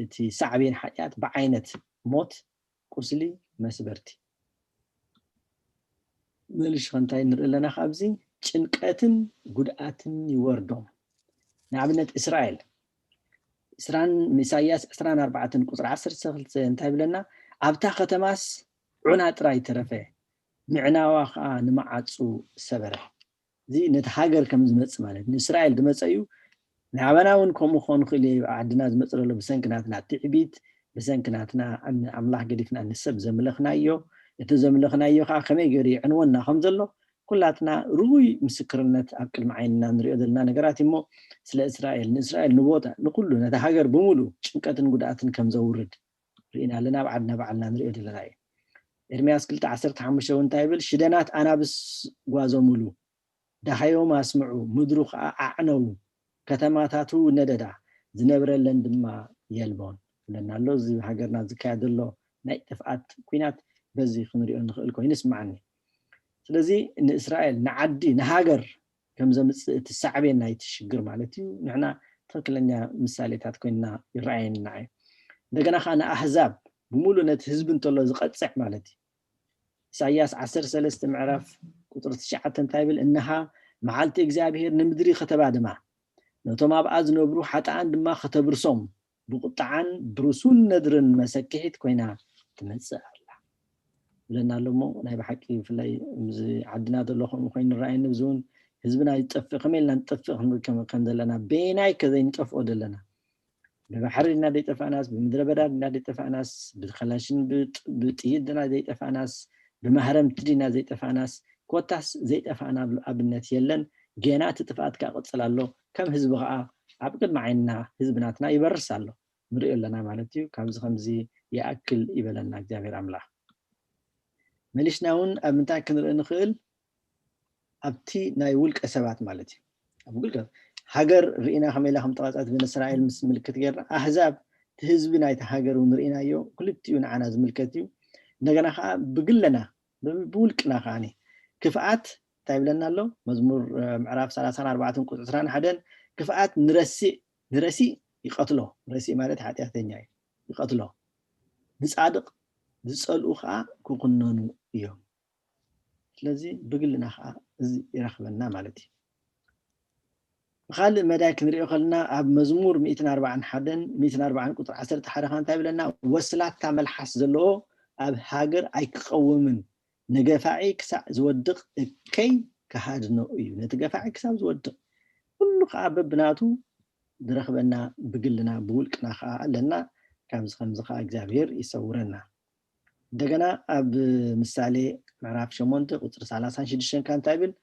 Speaker 8: እቲ ሳዕቤን ሓጢኣት ብዓይነት ሞት ቁስሊ መስበርቲ መልሽ እንታይ ንርኢ ኣለና ካብዚ ጭንቀትን ጉድኣትን ይወርዶም ንኣብነት እስራኤል ኢሳይያስ 24 ቁጥሪ 12 እንታይ ብለና ኣብታ ከተማስ ዑና ጥራይ ተረፈ ምዕናዋ ከዓ ንመዓፁ ሰበረ እዚ ነቲ ሃገር ከም ዝመጽእ ማለት ንእስራኤል ዝመጸ እዩ ንዓበና እውን ከምኡ ክኾን ይኽእል ዓድና ዝመጽእ ዘሎ ብሰንኪ ናትና ትዕቢት بسنكناتنا أملاح قديفنا نسب زملخنا يو يتزملخنا يو خمي جري عنواننا خمزلو كلاتنا روي مسكرنت أكل معيننا نريد لنا نقراتي مو سلا إسرائيل نبوتا نقول له نتهاجر بمولو شنكات نقداتن كم زورد رينا لنا بعدنا نريد لنا إرمياس كلت عسرت حمشون تايبل شدنات أنا بس غوازو مولو دحيو ما اسمعوا مدروخ أعنو كتماتاتو نددا زنبر لندما يلبون لأن الله زي هاجرنا زكاد الله نيتفقات كوينات بزي خنريو نخيل كوين اسمعني ስለዚህ ንእስራኤል ንዓዲ ንሃገር ከም ዘምጽእ ተሳዕቤና ይትሽግር ማለት እዩ ንሕና ትክክለኛ ምሳሌታት ኮይና ይረአየና እዩ እንደገና ኸ ንኣሕዛብ ብሙሉ ነቲ ህዝቢ እንተሎ ዝቐጽዕ ማለት እዩ ኢሳይያስ 13 ምዕራፍ ቁጥር 9 እንታይ ይብል እንሃ መዓልቲ እግዚአብሔር ንምድሪ ከተባድማ ነቶም ኣብኣ ዝነብሩ ሓጣን ድማ ከተብርሶም ብቁጣዓን ብርሱን ነድርን መሰክሒት ኮይና ትመጽእ لأن اللهم نايب حكي في اللي عدنا دلهم وخين الرأي نبزون حزبنا يتفق خميلنا نتفق كم دلنا بيناي كذا نتفق دلنا ببحر نادي يتفق ناس بمدربة نادي يتفق ناس بخلاشين بتيد نادي يتفق ناس بمهرم تدي نادي يتفق ناس كوتاس زي يتفقنا بالأبنات يلن جينات اتفقات كاقتصل الله كم حزب غاء عبقد معنا حزبناتنا يبرس الله مرئي لنا مالتيو كمز خمزي يأكل يبلنا جابير أملاح مليشناون أبنتاع كنرأي نخيل أبتي نايولك أسبات مالتي أقول لك هاجر رئينا خميلة خم طلعت من إسرائيل ملكة غير أحزاب تهزبنا يتهاجر ونرئينا يو كل بتيون عنا زملكتيو نجنا خا بقلنا بقولكنا خاني كفاءات طيب لنا له مزمور معراف 34 قطع 20 حدن كفاءات نرسي يقتله نرسي مالت حاتياتنيا يقتله نصادق زسألوا خا كقنانو يوم لذي بقلنا خا يرخبنا مالتي خال مداك نريو خلنا أب مزمور 140 حدن 140 قطر 10 حرخان تايب لنا وصلات تعمل حس زلو أب هاجر أي قومن نجفاعي كسا زودق كي كهادنو إيو نتجفاعي كسا زودق كل خا ببناتو درخبنا بقلنا بقولكنا خا لنا كمز خا إجابير يصورنا دغنا اب مثالي معرف شمونت قطر 36 كان تايبل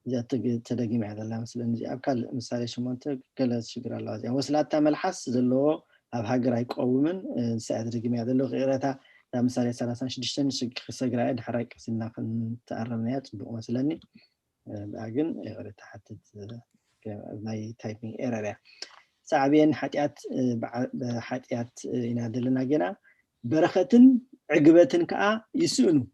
Speaker 8: اذا تدقي مع الله مثلا اب كان مثالي شمونت كلا شجر الله يعني وصلات ملحس زلو اب هاجر يقومن ساعه تدقي مع الله غيرتها مثالي 36 سجرايد حرق سنا تعرمنيات مثلني باغن غير تحت ماي تايبينج ايرور سعبين حاتيات ينادلنا جنا برختن عقبتن كا يسونو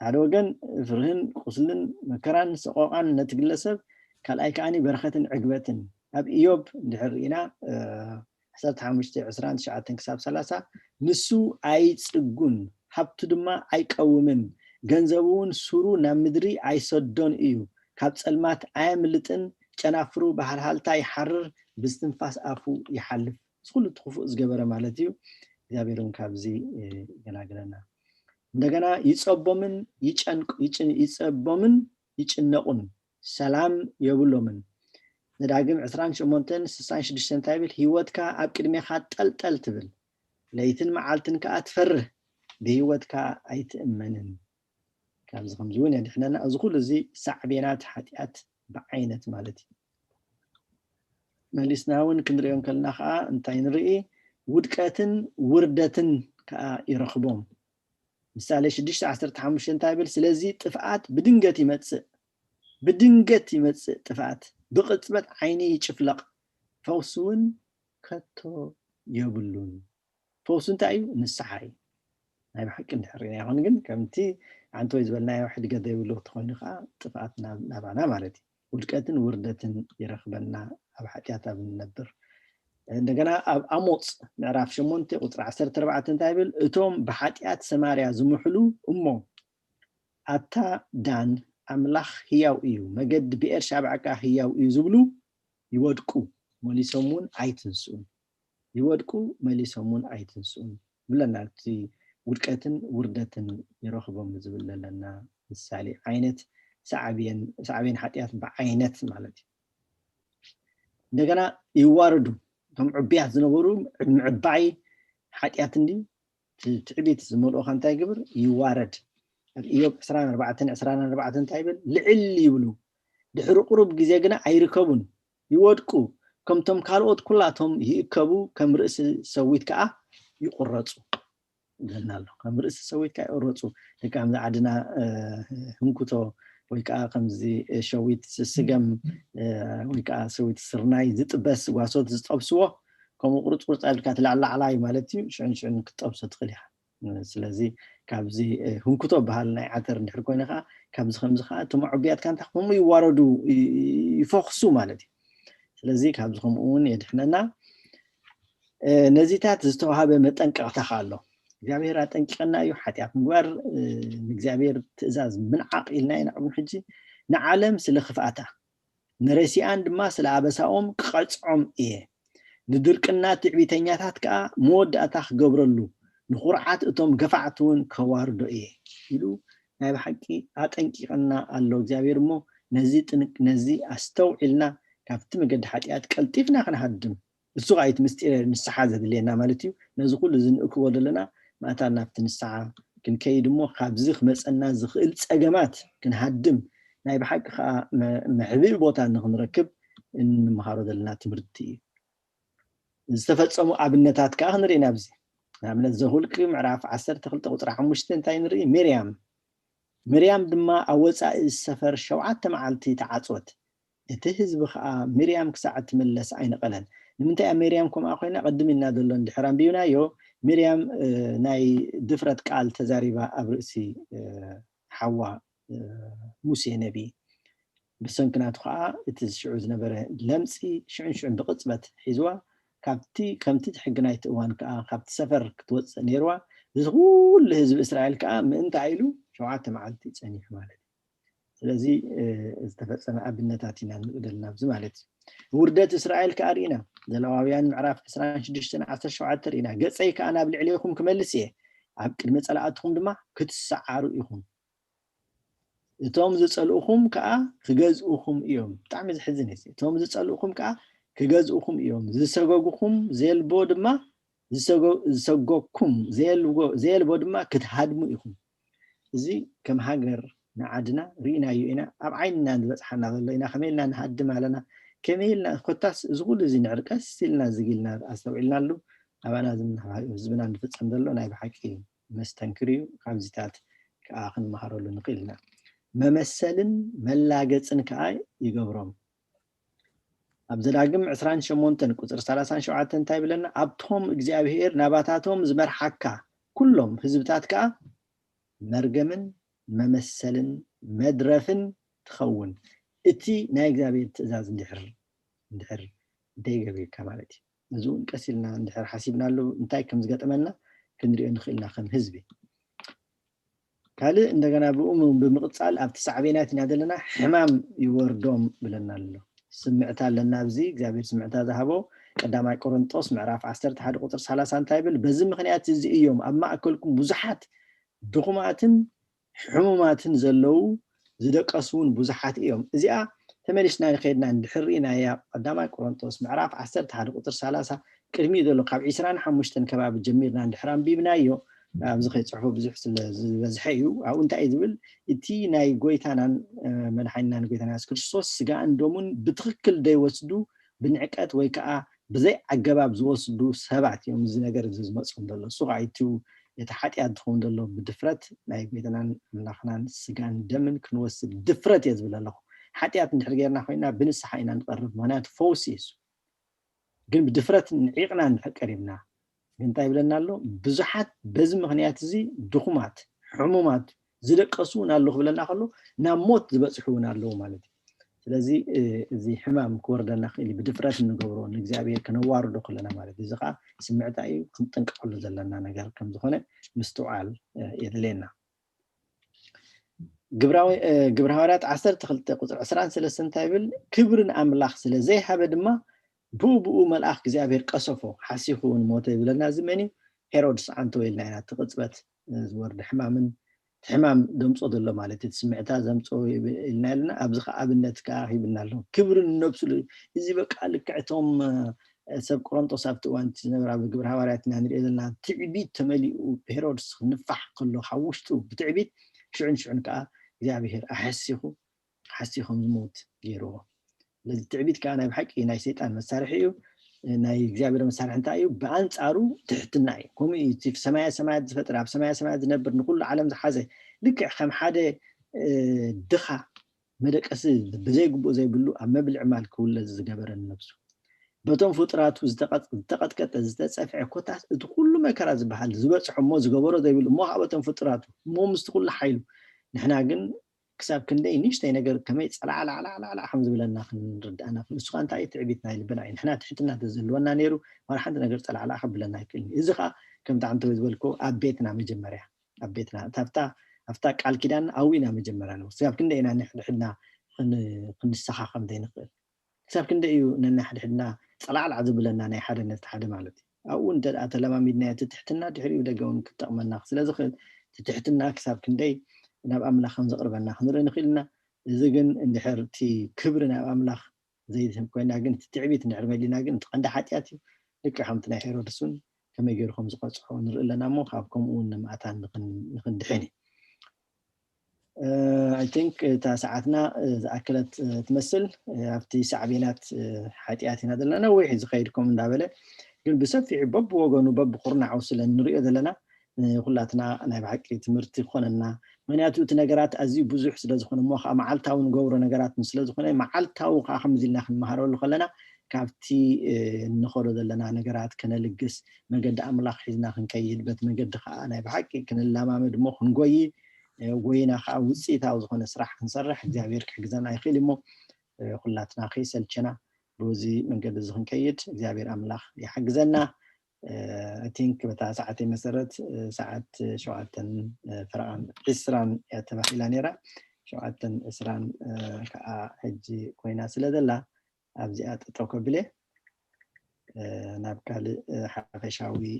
Speaker 8: هذا وجن فرهن قصلن مكران سقوقان نتجلسب كالاي كاني برختن عقبتن اب ايوب دحرينا حسبت 15 شعاتن كساب 30 نسو ايصغون حبت دما ايقومن ገንዘቡን ሱሩ ናብ ምድሪ አይሰዶን እዩ ካብ ጸልማት አያምልጥን ጨናፍሩ ባህልሃልታ ይሐርር ብስትንፋስ አፉ ይሐልፍ ስኩል ትخፉ ዝገበረ ማለት እዩ እግዚአብሔርን ካብዚ ገላግለና እንደገና ይጸቦምን ይጸቦምን ይጭነቁን ሰላም የብሎምን ነዳግም 28:66 ታይብል ህይወትካ ኣብ ቅድሜኻ ጠልጠል ትብል ለይትን መዓልትን ከ አትፈርህ በህይወትካ አይትእመንን كابز خمزون يعني احنا نأزخل زي سعبينات حتيات بعينت مالتي ماليسناون كندريون كالناخا انتاين رئي ودكاتن وردتن كا يرخبون مثالي 16 تايبل سلازي طفعات بدنجت يمتص طفعات بقطبت عيني يشفلق فوسون كتو يبلون فوسون تايو نسحاي هاي بحق نحرينا هون كن كمتي عنتو يزبلنا واحد قد يقولوا تخونخا طفعتنا نابعنا مالتي ودكاتن وردتن يرخبنا اب حتياتا بننبر እንደገና ኣብ አሞጽ ምዕራፍ 8 ቁጥር 14 ታይብል እቶም በሐጢያት ሰማርያ ዝምሕሉ እሞ አታ ዳን አምላኽ ህያው እዩ መገድ ብኤር ሻብዓካ ህያው እዩ ዝብሉ ይወድቁ መሊሶሙን አይትንሱን ብለናልቲ ውድቀትን ውርደትን ይረኽቦም ዝብለለና ምሳሌ አይነት ሰዓብየን ሐጢያት በአይነት ማለት እንደገና ይዋረዱ ቶም ዕብያት ዝነበሩ ምዕባይ ሓጢያት እንዲ ትዕቢት ዝመልኦ እንታይ ግብር ይዋረድ ኢዮብ 24 እንታይ ይብል ልዕል ይብሉ ድሕሪ ቁሩብ ግዜ ግና ኣይርከቡን ይወድቁ ከምቶም ካልኦት ኩላቶም ይእከቡ ከም ርእሲ ሰዊት ከዓ ይቆረጹ ይለናሎ ከም ርእሲ ሰዊት ከዓ ይቆረጹ ደካም ዝዓድና ህንኩቶ ወይ ከዓ ከምዚ ሸዊት ስገም ወይ ከዓ ሰዊት ስርናይ ዝጥበስ ጓሶት ዝጠብስዎ ከምኡ ቁርጽ ቁርጻልካ ትላዕላዕላይ ማለት እዩ ሽዕን ክትጠብሶ ትኽእል ኢኻ ስለዚ ካብዚ ህንኩቶ ባህል ናይ ዓተር እንድሕር ኮይነ ከዓ ካብዚ ከምዚ ከዓ እቶም ዕብያትካ እንታይ ከምኡ ይዋረዱ ይፈኽሱ ማለት እዩ ስለዚ ካብዚ ከምኡ እውን የድሕነና ነዚታት ዝተዋሃበ መጠንቀቕታ ኣሎ እግዚአብሔር አጠንቅቀና እዩ ሓጢያት ምግባር ንእግዚአብሔር ትእዛዝ ምንዓቕ ኢልና ኢና ቅድሚ ሕጂ ንዓለም ስለ ክፍኣታ ንረሲኣን ድማ ስለ ኣበሳኦም ክቐጽዖም እየ ንድርቅና ትዕቢተኛታት ከዓ መወዳእታ ክገብረሉ ንኹርዓት እቶም ገፋዕቲ እውን ከዋርዶ እየ ኢሉ ናይ ብሓቂ አጠንቂቀና ኣሎ እግዚአብሔር እሞ ነዚ ኣስተውዒልና ካብቲ መገዲ ሓጢያት ቀልጢፍና ክንሃድም እሱ ጋይት ምስጢር ንስሓ ዘድልየና ማለት እዩ ነዚ ኩሉ ዝንእክቦ ዘለና ማእታ ናብቲ ንስሓ ክንከይድ እሞ ካብዚ ክመፀና ዝኽእል ፀገማት ክንሃድም ናይ ብሓቂ ከዓ መሕብኢ ቦታ ንክንረክብ እንመሃሮ ዘለና ትምህርቲ እዩ ዝተፈፀሙ ኣብነታት ከዓ ክንርኢ ናብዚ ንኣብነት ዘሁልቂ ምዕራፍ 12 ቁፅሪ 5 እንታይ ንርኢ ምርያም ድማ ኣብ ወፃኢ ሰፈር 7 መዓልቲ ተዓፅወት እቲ ህዝቢ ከዓ ምርያም ክሳዕ ትመለስ ኣይነቐለን ንምንታይ ምርያም ከምኣ ኮይና ቅድም ኢና ዘሎ እንድሕር አንቢብናዮ ምርያም ናይ ድፍረት ቃል ተዛሪባ ኣብ ርእሲ ሓዋ ሙሴ ነቢ ብሰንክናቱ ከዓ እቲ ዝሽዑ ዝነበረ ለምፂ ሽዕን ብቅፅበት ሒዝዋ ካብቲ ከምቲ ትሕግናይቲ እዋን ከዓ ካብቲ ሰፈር ክትወፅእ ነይርዋ እዚ ኩሉ ህዝቢ እስራኤል ከዓ ምእንታይ ኢሉ 7 መዓልቲ ፀኒሑ ማለት ስለዚ ዝተፈፀመ ኣብነታት ኢና ንቅደልና ብዚ ማለት ውርደት እስራኤል ከዓ ርኢና ዘለዋውያን ምዕራፍ 26-17 ርኢና ገፀይ ከዓ ናብ ልዕሊኹም ክመልስ እየ ኣብ ቅድሚ ፀላእትኩም ድማ ክትሰዓሩ ኢኹም እቶም ዝፀልኡኹም ከዓ ክገዝኡኹም እዮም ብጣዕሚ ዝሕዝን እዩ እቶም ዝፀልኡኹም ከዓ ክገዝኡኹም እዮም ዝሰገጉኹም ዘልቦ ድማ ዝሰጎኩም ዘልቦ ድማ ክትሃድሙ ኢኹም እዚ ከም ሃገር ንዓድና ርኢናዮ ኢና ኣብ ዓይንና ዝበፅሓና ዘሎ ኢና ከመይልና ንሃድም ኣለና ከመይልና ኮታስ እዚ ኩሉ እዚ ንዕርቀስ ኢልና ዝግልና ኣስተውዒልናሉ ኣባና ህዝብና ንፍፀም ዘሎ ናይ ብሓቂ መስተንክር እዩ ካብዚታት ከዓ ክንመሃረሉ ንኽእል ኢና መመሰልን መላገፅን ከዓ ይገብሮም ኣብ ዘዳግም 28 ቁፅሪ 37 እንታይ ብለና ኣብቶም እግዚአብሔር ናባታቶም ዝመርሓካ ኩሎም ህዝብታት ከዓ መርገምን መመሰልን መድረፍን ትኸውን እቲ ናይ እግዚአብሔር ትእዛዝ እንድሕር ደይገበካ ማለት እዩ እዚ ቀሲልና እንድሕር ሓሲብናሉ እንታይ ከም ዝገጠመና ክንሪኦ ንኽእልና ከም ህዝቢ ካልእ እንደገና ብምቕፃል ኣብቲ ሳዕቤናት ኢና ዘለና ሕማም ይወርዶም ብለና ኣሎ ስምዕታ ኣለና ኣብዚ እግዚአብሔር ስምዕታ ዝሃቦ ቀዳማይ ቆሮንጦስ ምዕራፍ 11 ቁፅሪ 30 እንታይ ብል በዚ ምክንያት እዚ እዮም ኣብ ማእከልኩም ብዙሓት ድኹማትን ሕሙማትን ዘለው ዝደቀሱን ብዙሓት እዮም እዚኣ ተመሊስና ንኸይድና እንድሕር ርኢናያ ቀዳማይ ቆሮንጦስ ምዕራፍ 11 ቁፅሪ 30 ቅድሚ ዘሎ ካብ 25 ከባቢ ጀሚርና እንድሕር አንቢብናዮ ኣብዚ ከይፅሕፎ ብዙሕ ስለዝበዝሐ እዩ ኣብኡ እንታይ ዝብል እቲ ናይ ጎይታናን መድሓኒናን ጎይታና ኢየሱስ ክርስቶስ ስጋን ደሙን ብትክክል ደይወስዱ ብንዕቀት ወይ ከዓ ብዘይ ኣገባብ ዝወስዱ ሰባት እዮም እዚ ነገር ዝመፅኦም ዘሎ እሱ ከዓ እቲ ሓጢያት ዝኸውን ዘሎ ብድፍረት ናይ ጎይታናን ኣምላኽናን ስጋን ደምን ክንወስድ ድፍረት እየ ዝብል ኣለኹ ሓጢያት እንድሕር ጌርና ኮይና ብንስሓ ኢና ንቐርብ ምክንያቱ ፈውሲ እሱ ግን ብድፍረት ንዒቕና ንቀሪብና እንታይ ብለና ኣሎ ብዙሓት በዚ ምክንያት እዚ ድኹማት ሕሙማት ዝደቀሱን ኣለኹ ብለና ከሎ ናብ ሞት ዝበፅሑን ኣለዉ ማለት እዩ ስለዚ እዚ ሕማም ክወርደና ክእል ብድፍረት ንገብሮ ንእግዚአብሔር ከነዋርዶ ከለና ማለት እዚ ከዓ ስምዕታ እዩ ክንጥንቀቐሉ ዘለና ነገር ከም ዝኾነ ምስትውዓል የድልየና ግብረ ሐዋርያት 12 ቁፅሪ 23 እንታይ ብል ክብርን ኣምላኽ ስለዘይሃበ ድማ ብኡ መልአክ እግዚአብሔር ቀሰፎ ሓሲኹን ሞተ ይብለና ዝመኒ ሄሮድስ አንተ ወይልና ኢና ትቅፅበት ዝወርድ ሕማም ደምፆ ዘሎ ማለት እቲ ስምዕታ ዘምፆ ኢልና ኣብዚ ከዓ ኣብነት ከዓ ሂብና ኣሎ ክብርን ነብሱ እዚ በቃ ልክዕቶም سب قرنطوس أبتوان تنبر بجبر هواراتنا نريدنا تعبيد تملي هيرودس نفح كله حوشتو بتعبيد شعن كأ እግዚአብሔር أحسيهم زموت غيره لذي تعبيد كأنا بحكي ناي سيطان مسارحيو ناي እግዚአብሔር مسارح انتايو بأنصارو تحتناي كومي في سمايا زفتر اب سمايا زنبر نقول عالم زحازه لك خم حدا دخا مدقس بزي غبو زي بلو اب مبلع مال كل زغبرن نفسه بتون فطرات زتقطقط زتصفع كوتاس كل مكر زبحال زبصح مو زغبرو زي بلو مو بتون فطرات مو مستقل حيلو نحنا ግን كساب كندي نيشتي ነገር كمي صلع لا حمز بلنا نردانا نسخ انت اي تعبيتنا لبنا نحنا تحتنا تزلونا نيرو ولا حد ነገር صلع لا خبلنا يكلني اذا كم تعمت زبلكو ابيتنا مجمريا ابيتنا افتا قال كيدان اوينا مجمريا ነው كساب كندي انا نحدنا كنسخاخم دي نقل كساب كندي نحدنا صلع لا زبلنا ناي حدነት حد مالتي او انت اتلماميدنا تحتنا دحريو دغون كتقمنا ስለዚህ تحتنا كساب كندي ناب أملاخ خمسة قربنا خنري نخيلنا إذا جن إن حرتي كبرنا أملاخ زي هم كنا جن تعبيت نعرف لنا جن عند حياتي لك حمتنا حيرو رسون كما يجر خمسة قصة ونر لنا مو خافكم ونما أتان نخن دحيني I think تساعدنا أكلت تمثل أفتي سعبينات حياتنا دلنا ويحز خيركم من دابله قل بسفي بب وجنو بب قرنا عوصل النرية دلنا كلاتنا أنا بحكي تمرتي خوننا مناتو تنجرات أزي بزح سلازخون موخ معلتاو نجور نجرات مسلازخون معلتاو خامزيلنا خن مهارو خلنا كافتي نخرج دلنا نجرات كنا لجس مجد أملاخ حزنا خن كيد بت مجد أنا بحكي كنا لما مد مخ نجوي وينا خاوسي تاوزخون سرح نصرح جابير كجزنا يخيل مو كلاتنا خيسل كنا بوزي مجد زخن كيد جابير أملاخ يحجزنا I think بتاع ساعتين مسرت ساعات شوعتن فرعان إسران يتبع إلى نيرة شوعتن إسران كأحجي كوينا سلدلا أبزيات توكبله نابكال حفشاوي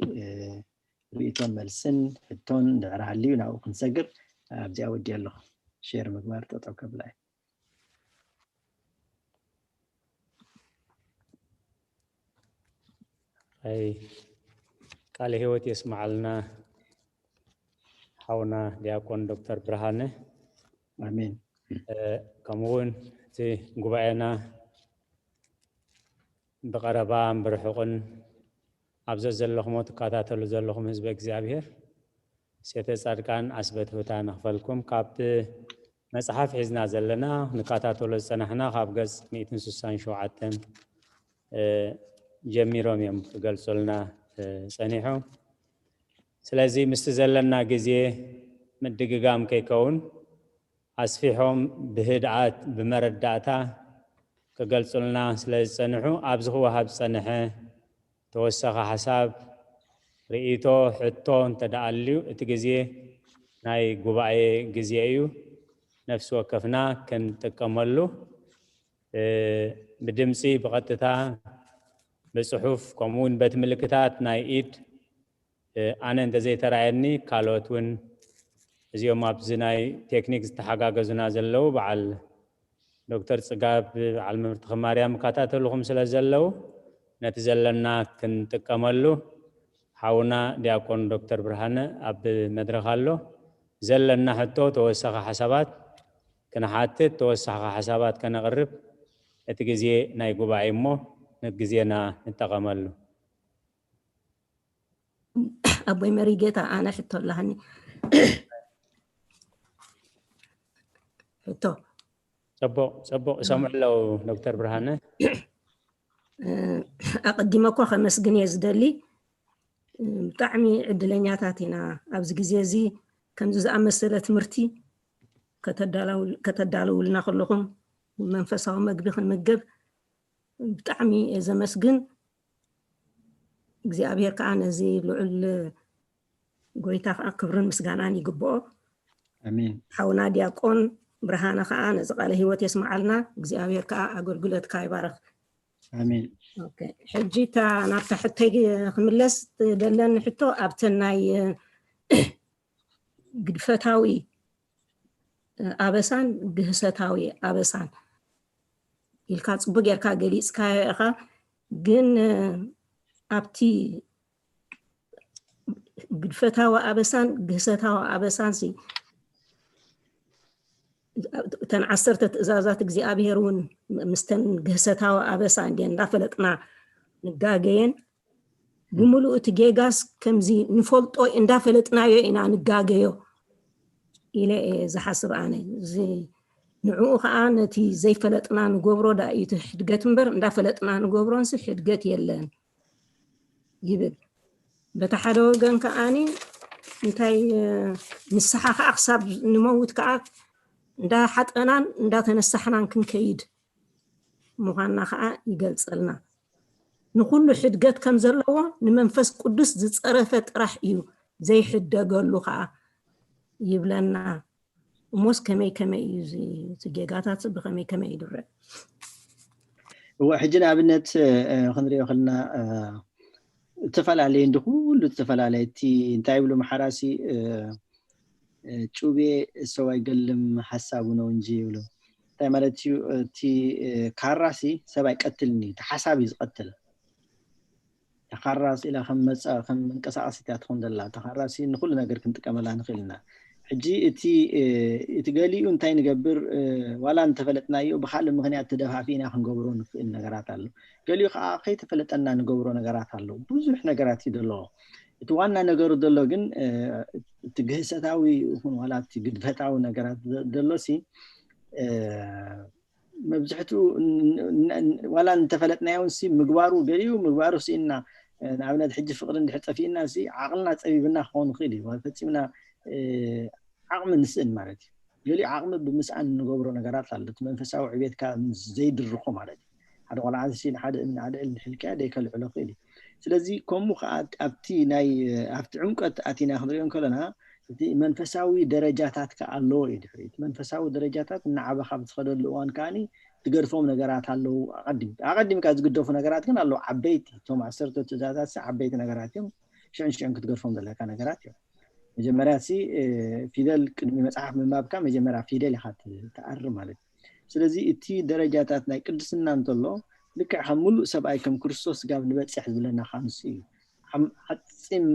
Speaker 8: ريتون ملسن التون دعرها اللي وناو كنسجر أبزي أودي له شير مقبار توكبله
Speaker 2: أي قال هيوت يسمع لنا حونا دياكون دكتور برهانه
Speaker 8: آمين
Speaker 2: كمون تي قبعنا بقربان برحقن أبزز اللهم تقاتل زلهم حزب እግዚአብሔር سيته صادقان أسبت هوتا نخفلكم كابت مصحف حزنا زلنا نقاتل صنحنا خابغز 160 شوعتن جميروم يم تገልጾልና صنيحو ስለዚህ مستزلنا ጊዜ مدغغام ከይከውን አስፊሖም بهدعات بمرداታ ከገልጾልና ስለጸንሑ ኣብዝኹ ወሃብ ጸንሐ ተወሰኸ حساب رئيتو حتو تدعليو اتجزيه ناي ጉባኤ ጊዜ እዩ نفس وكفنا كن تكملو بدمسي بقطتا بصحف كمون بتملكتات ناي ايد انا انت زي ترايني كالوتون ازيوم ابزناي تكنيك تحقاقزنا زلو بعل دكتور صقاب على مرتخ مريم كاتاتلهم سلازلو نتزلنا كن تكملو حاونا دياكون دكتور برهانه اب مدرخالو زلنا حتو توسخ حسابات كنا حاتت توسخ حسابات كنا قرب اتجزي ناي غباي مو نجزينا نتقملو
Speaker 9: ابوي مريجيتا انا حتو لهني حتو
Speaker 2: صبو سمع له دكتور برهانه
Speaker 9: اقدمكم خمس جنيه يزدلي بطعمي عدلنياتاتنا ابز غزيزي كمز زامسله تمرتي كتدالو لنا كلكم منفساو مغبي خنمغب بطعمي زمسجن እግዚአብሔር ከአነ ዚ ልዑል ጎይታ ክብርን ምስጋናን ይግብኦ
Speaker 8: አሜን
Speaker 9: ሓውና ዲያቆን ብርሃነ ከአነ ዝቃለ ህይወት የስማዓልና እግዚአብሔር ከአ አገልግሎት ካይባረክ
Speaker 8: አሜን
Speaker 9: ኦኬ ሕጂታ ናብታ ሕተይ ክምለስ ደለን ሕቶ ኣብተናይ ግድፈታዊ አበሳን ግህሰታዊ አበሳን ኢልካ ጽቡቅ ጌርካ ገሊጽካ ኢኻ ግን ኣብቲ ግድፈታዊ ኣበሳን ግህሰታዊ ኣበሳን እተን 10 ትእዛዛት እግዚኣብሔር እውን ምስተን ግህሰታዊ ኣበሳ እንዳፈለጥና ንጋገየን ብምሉእ እቲ ጌጋስ ከምዚ ንፈልጦ እንዳፈለጥናዮ ኢና ንጋገዮ ኢለ ዝሓስብ ኣነ እዚ ንዕኡ ከዓ ነቲ ዘይፈለጥና ንገብሮ ዳእዩ ሕድገት እምበር እንዳፈለጥና ንገብሮንስ ሕድገት የለን ይብል በታ ሓደ ወገን ከዓኒ እንታይ ንስሓ ከዓ ክሳብ ንመውት ከዓ እንዳሓጠናን እንዳተነሳሕናን ክንከይድ ምዃንና ከዓ ይገልፀልና ንኩሉ ሕድገት ከም ዘለዎ ንመንፈስ ቅዱስ ዝፀረፈ ጥራሕ እዩ ዘይሕደገሉ ከዓ ይብለና እሞስ ከመይ እዩ ዝጌጋታት ብከመይ ይድረእ
Speaker 8: ሕጂ ንኣብነት ክንሪኦ ከለና ተፈላለየ ኩሉ ተፈላለየ እቲ እንታይ ብሎ መሓራሲ ጩቤ ሰው አይገልም ሐሳቡ ነው እንጂ ብሎ እንታይ ማለት እዩ እቲ ካራሲ ሰብ አይቀትልኒ ተሓሳቢ ዝቀትል ተኻራሲ ኢላ ከም እንቀሳቀስት ያትኾን ደላ ተኻራሲ ንኩሉ ነገር ክንጥቀመላ ንኽእልና ሕጂ እቲ ገሊኡ እንታይ ንገብር ዋላ እንተፈለጥናዮ ብካልእ ምክንያት ተደፋፊና ክንገብሮ ንኽእል ነገራት ኣሎ ገሊኡ ከዓ ከይተፈለጠና ንገብሮ ነገራት ኣሎ ብዙሕ ነገራት ይደሎ እቲ ዋና ነገሩ ደሎ ግን እቲ ግህሰታዊ ይኹን ዋላ እቲ ግድፈታዊ ነገራት ደሎሲ መብዝሕቱ ዋላ እንተፈለጥናዮንሲ ምግባሩ ገሊኡ ምግባሩ ሲና ንኣብነት ሕጂ ፍቅሪ እንድሕጠፊና ሲ ዓቕልና ፀቢብና ክኾን ይኽእል እዩ ፈፂምና ዓቕሚ ንስእን ማለት እዩ ገሊኡ ዓቕሚ ብምስኣን ንገብሮ ነገራት ኣሎ እቲ መንፈሳዊ ዕቤትካ ዘይድርኾ ማለት እዩ ሓደ ቆልዓ ሲ ሓደ ሕልክያ ደይከልዕሎ ክእል እዩ ስለዚ ከምኡ ከዓ ኣብቲ ዕምቀት ኣቲና ክንሪኦ ከለና እቲ መንፈሳዊ ደረጃታት ከዓ ኣለዎ እዩ ድሕሪት መንፈሳዊ ደረጃታት ንዓበኻ ብትኸደሉ እዋን ከዓኒ ትገድፎም ነገራት ኣለዉ ኣቐዲምካ ዝግደፉ ነገራት ግን ኣለዉ ዓበይቲ እቶም 10 ትእዛዛት ዓበይቲ ነገራት እዮም ሽዕን ክትገድፎም ዘለካ ነገራት እዮም መጀመርያ ፊደል ቅድሚ መጽሓፍ ምንባብካ መጀመርያ ፊደል ኢኻ ትኣርም ማለት ስለዚ እቲ ደረጃታት ናይ ቅድስና እንተሎ ልክዕ ከም ሙሉእ ሰብኣይ ከም ክርስቶስ ጋብ ንበፅሕ ዝብለና ካንስ እዩ ሓፂም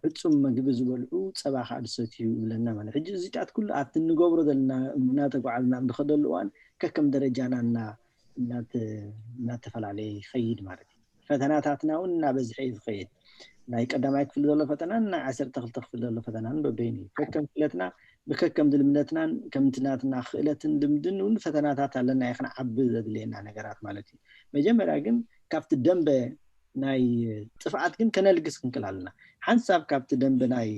Speaker 8: ዕፁም ምግቢ ዝበልዑ ፀባ ከዓ ድሰትዩ ይብለና ማለት ሕጂ እዚታት ኩሉ ኣብቲ ንገብሮ ዘለና እናተጓዓዝና ንኸደሉ እዋን ከከም ደረጃና እናተፈላለየ ይኸይድ ማለት እዩ ፈተናታትና እውን እናበዝሐ ዝኸይድ ናይ ቀዳማይ ክፍል ዘሎ ፈተና ናይ 12 ክፍል ዘሎ ፈተና በበይኒ ከከም ክለትና ብከከም ድልምነትናን ከምትናትና ክእለትን ልምድን እውን ፈተናታት ኣለና ይኽን ዓብ ዘድልየና ነገራት ማለት እዩ መጀመርያ ግን ካብቲ ደንበ ናይ ጥፍዓት ግን ከነልግስ ክንክል ኣለና ሓንሳብ ካብቲ ደንበ ናይ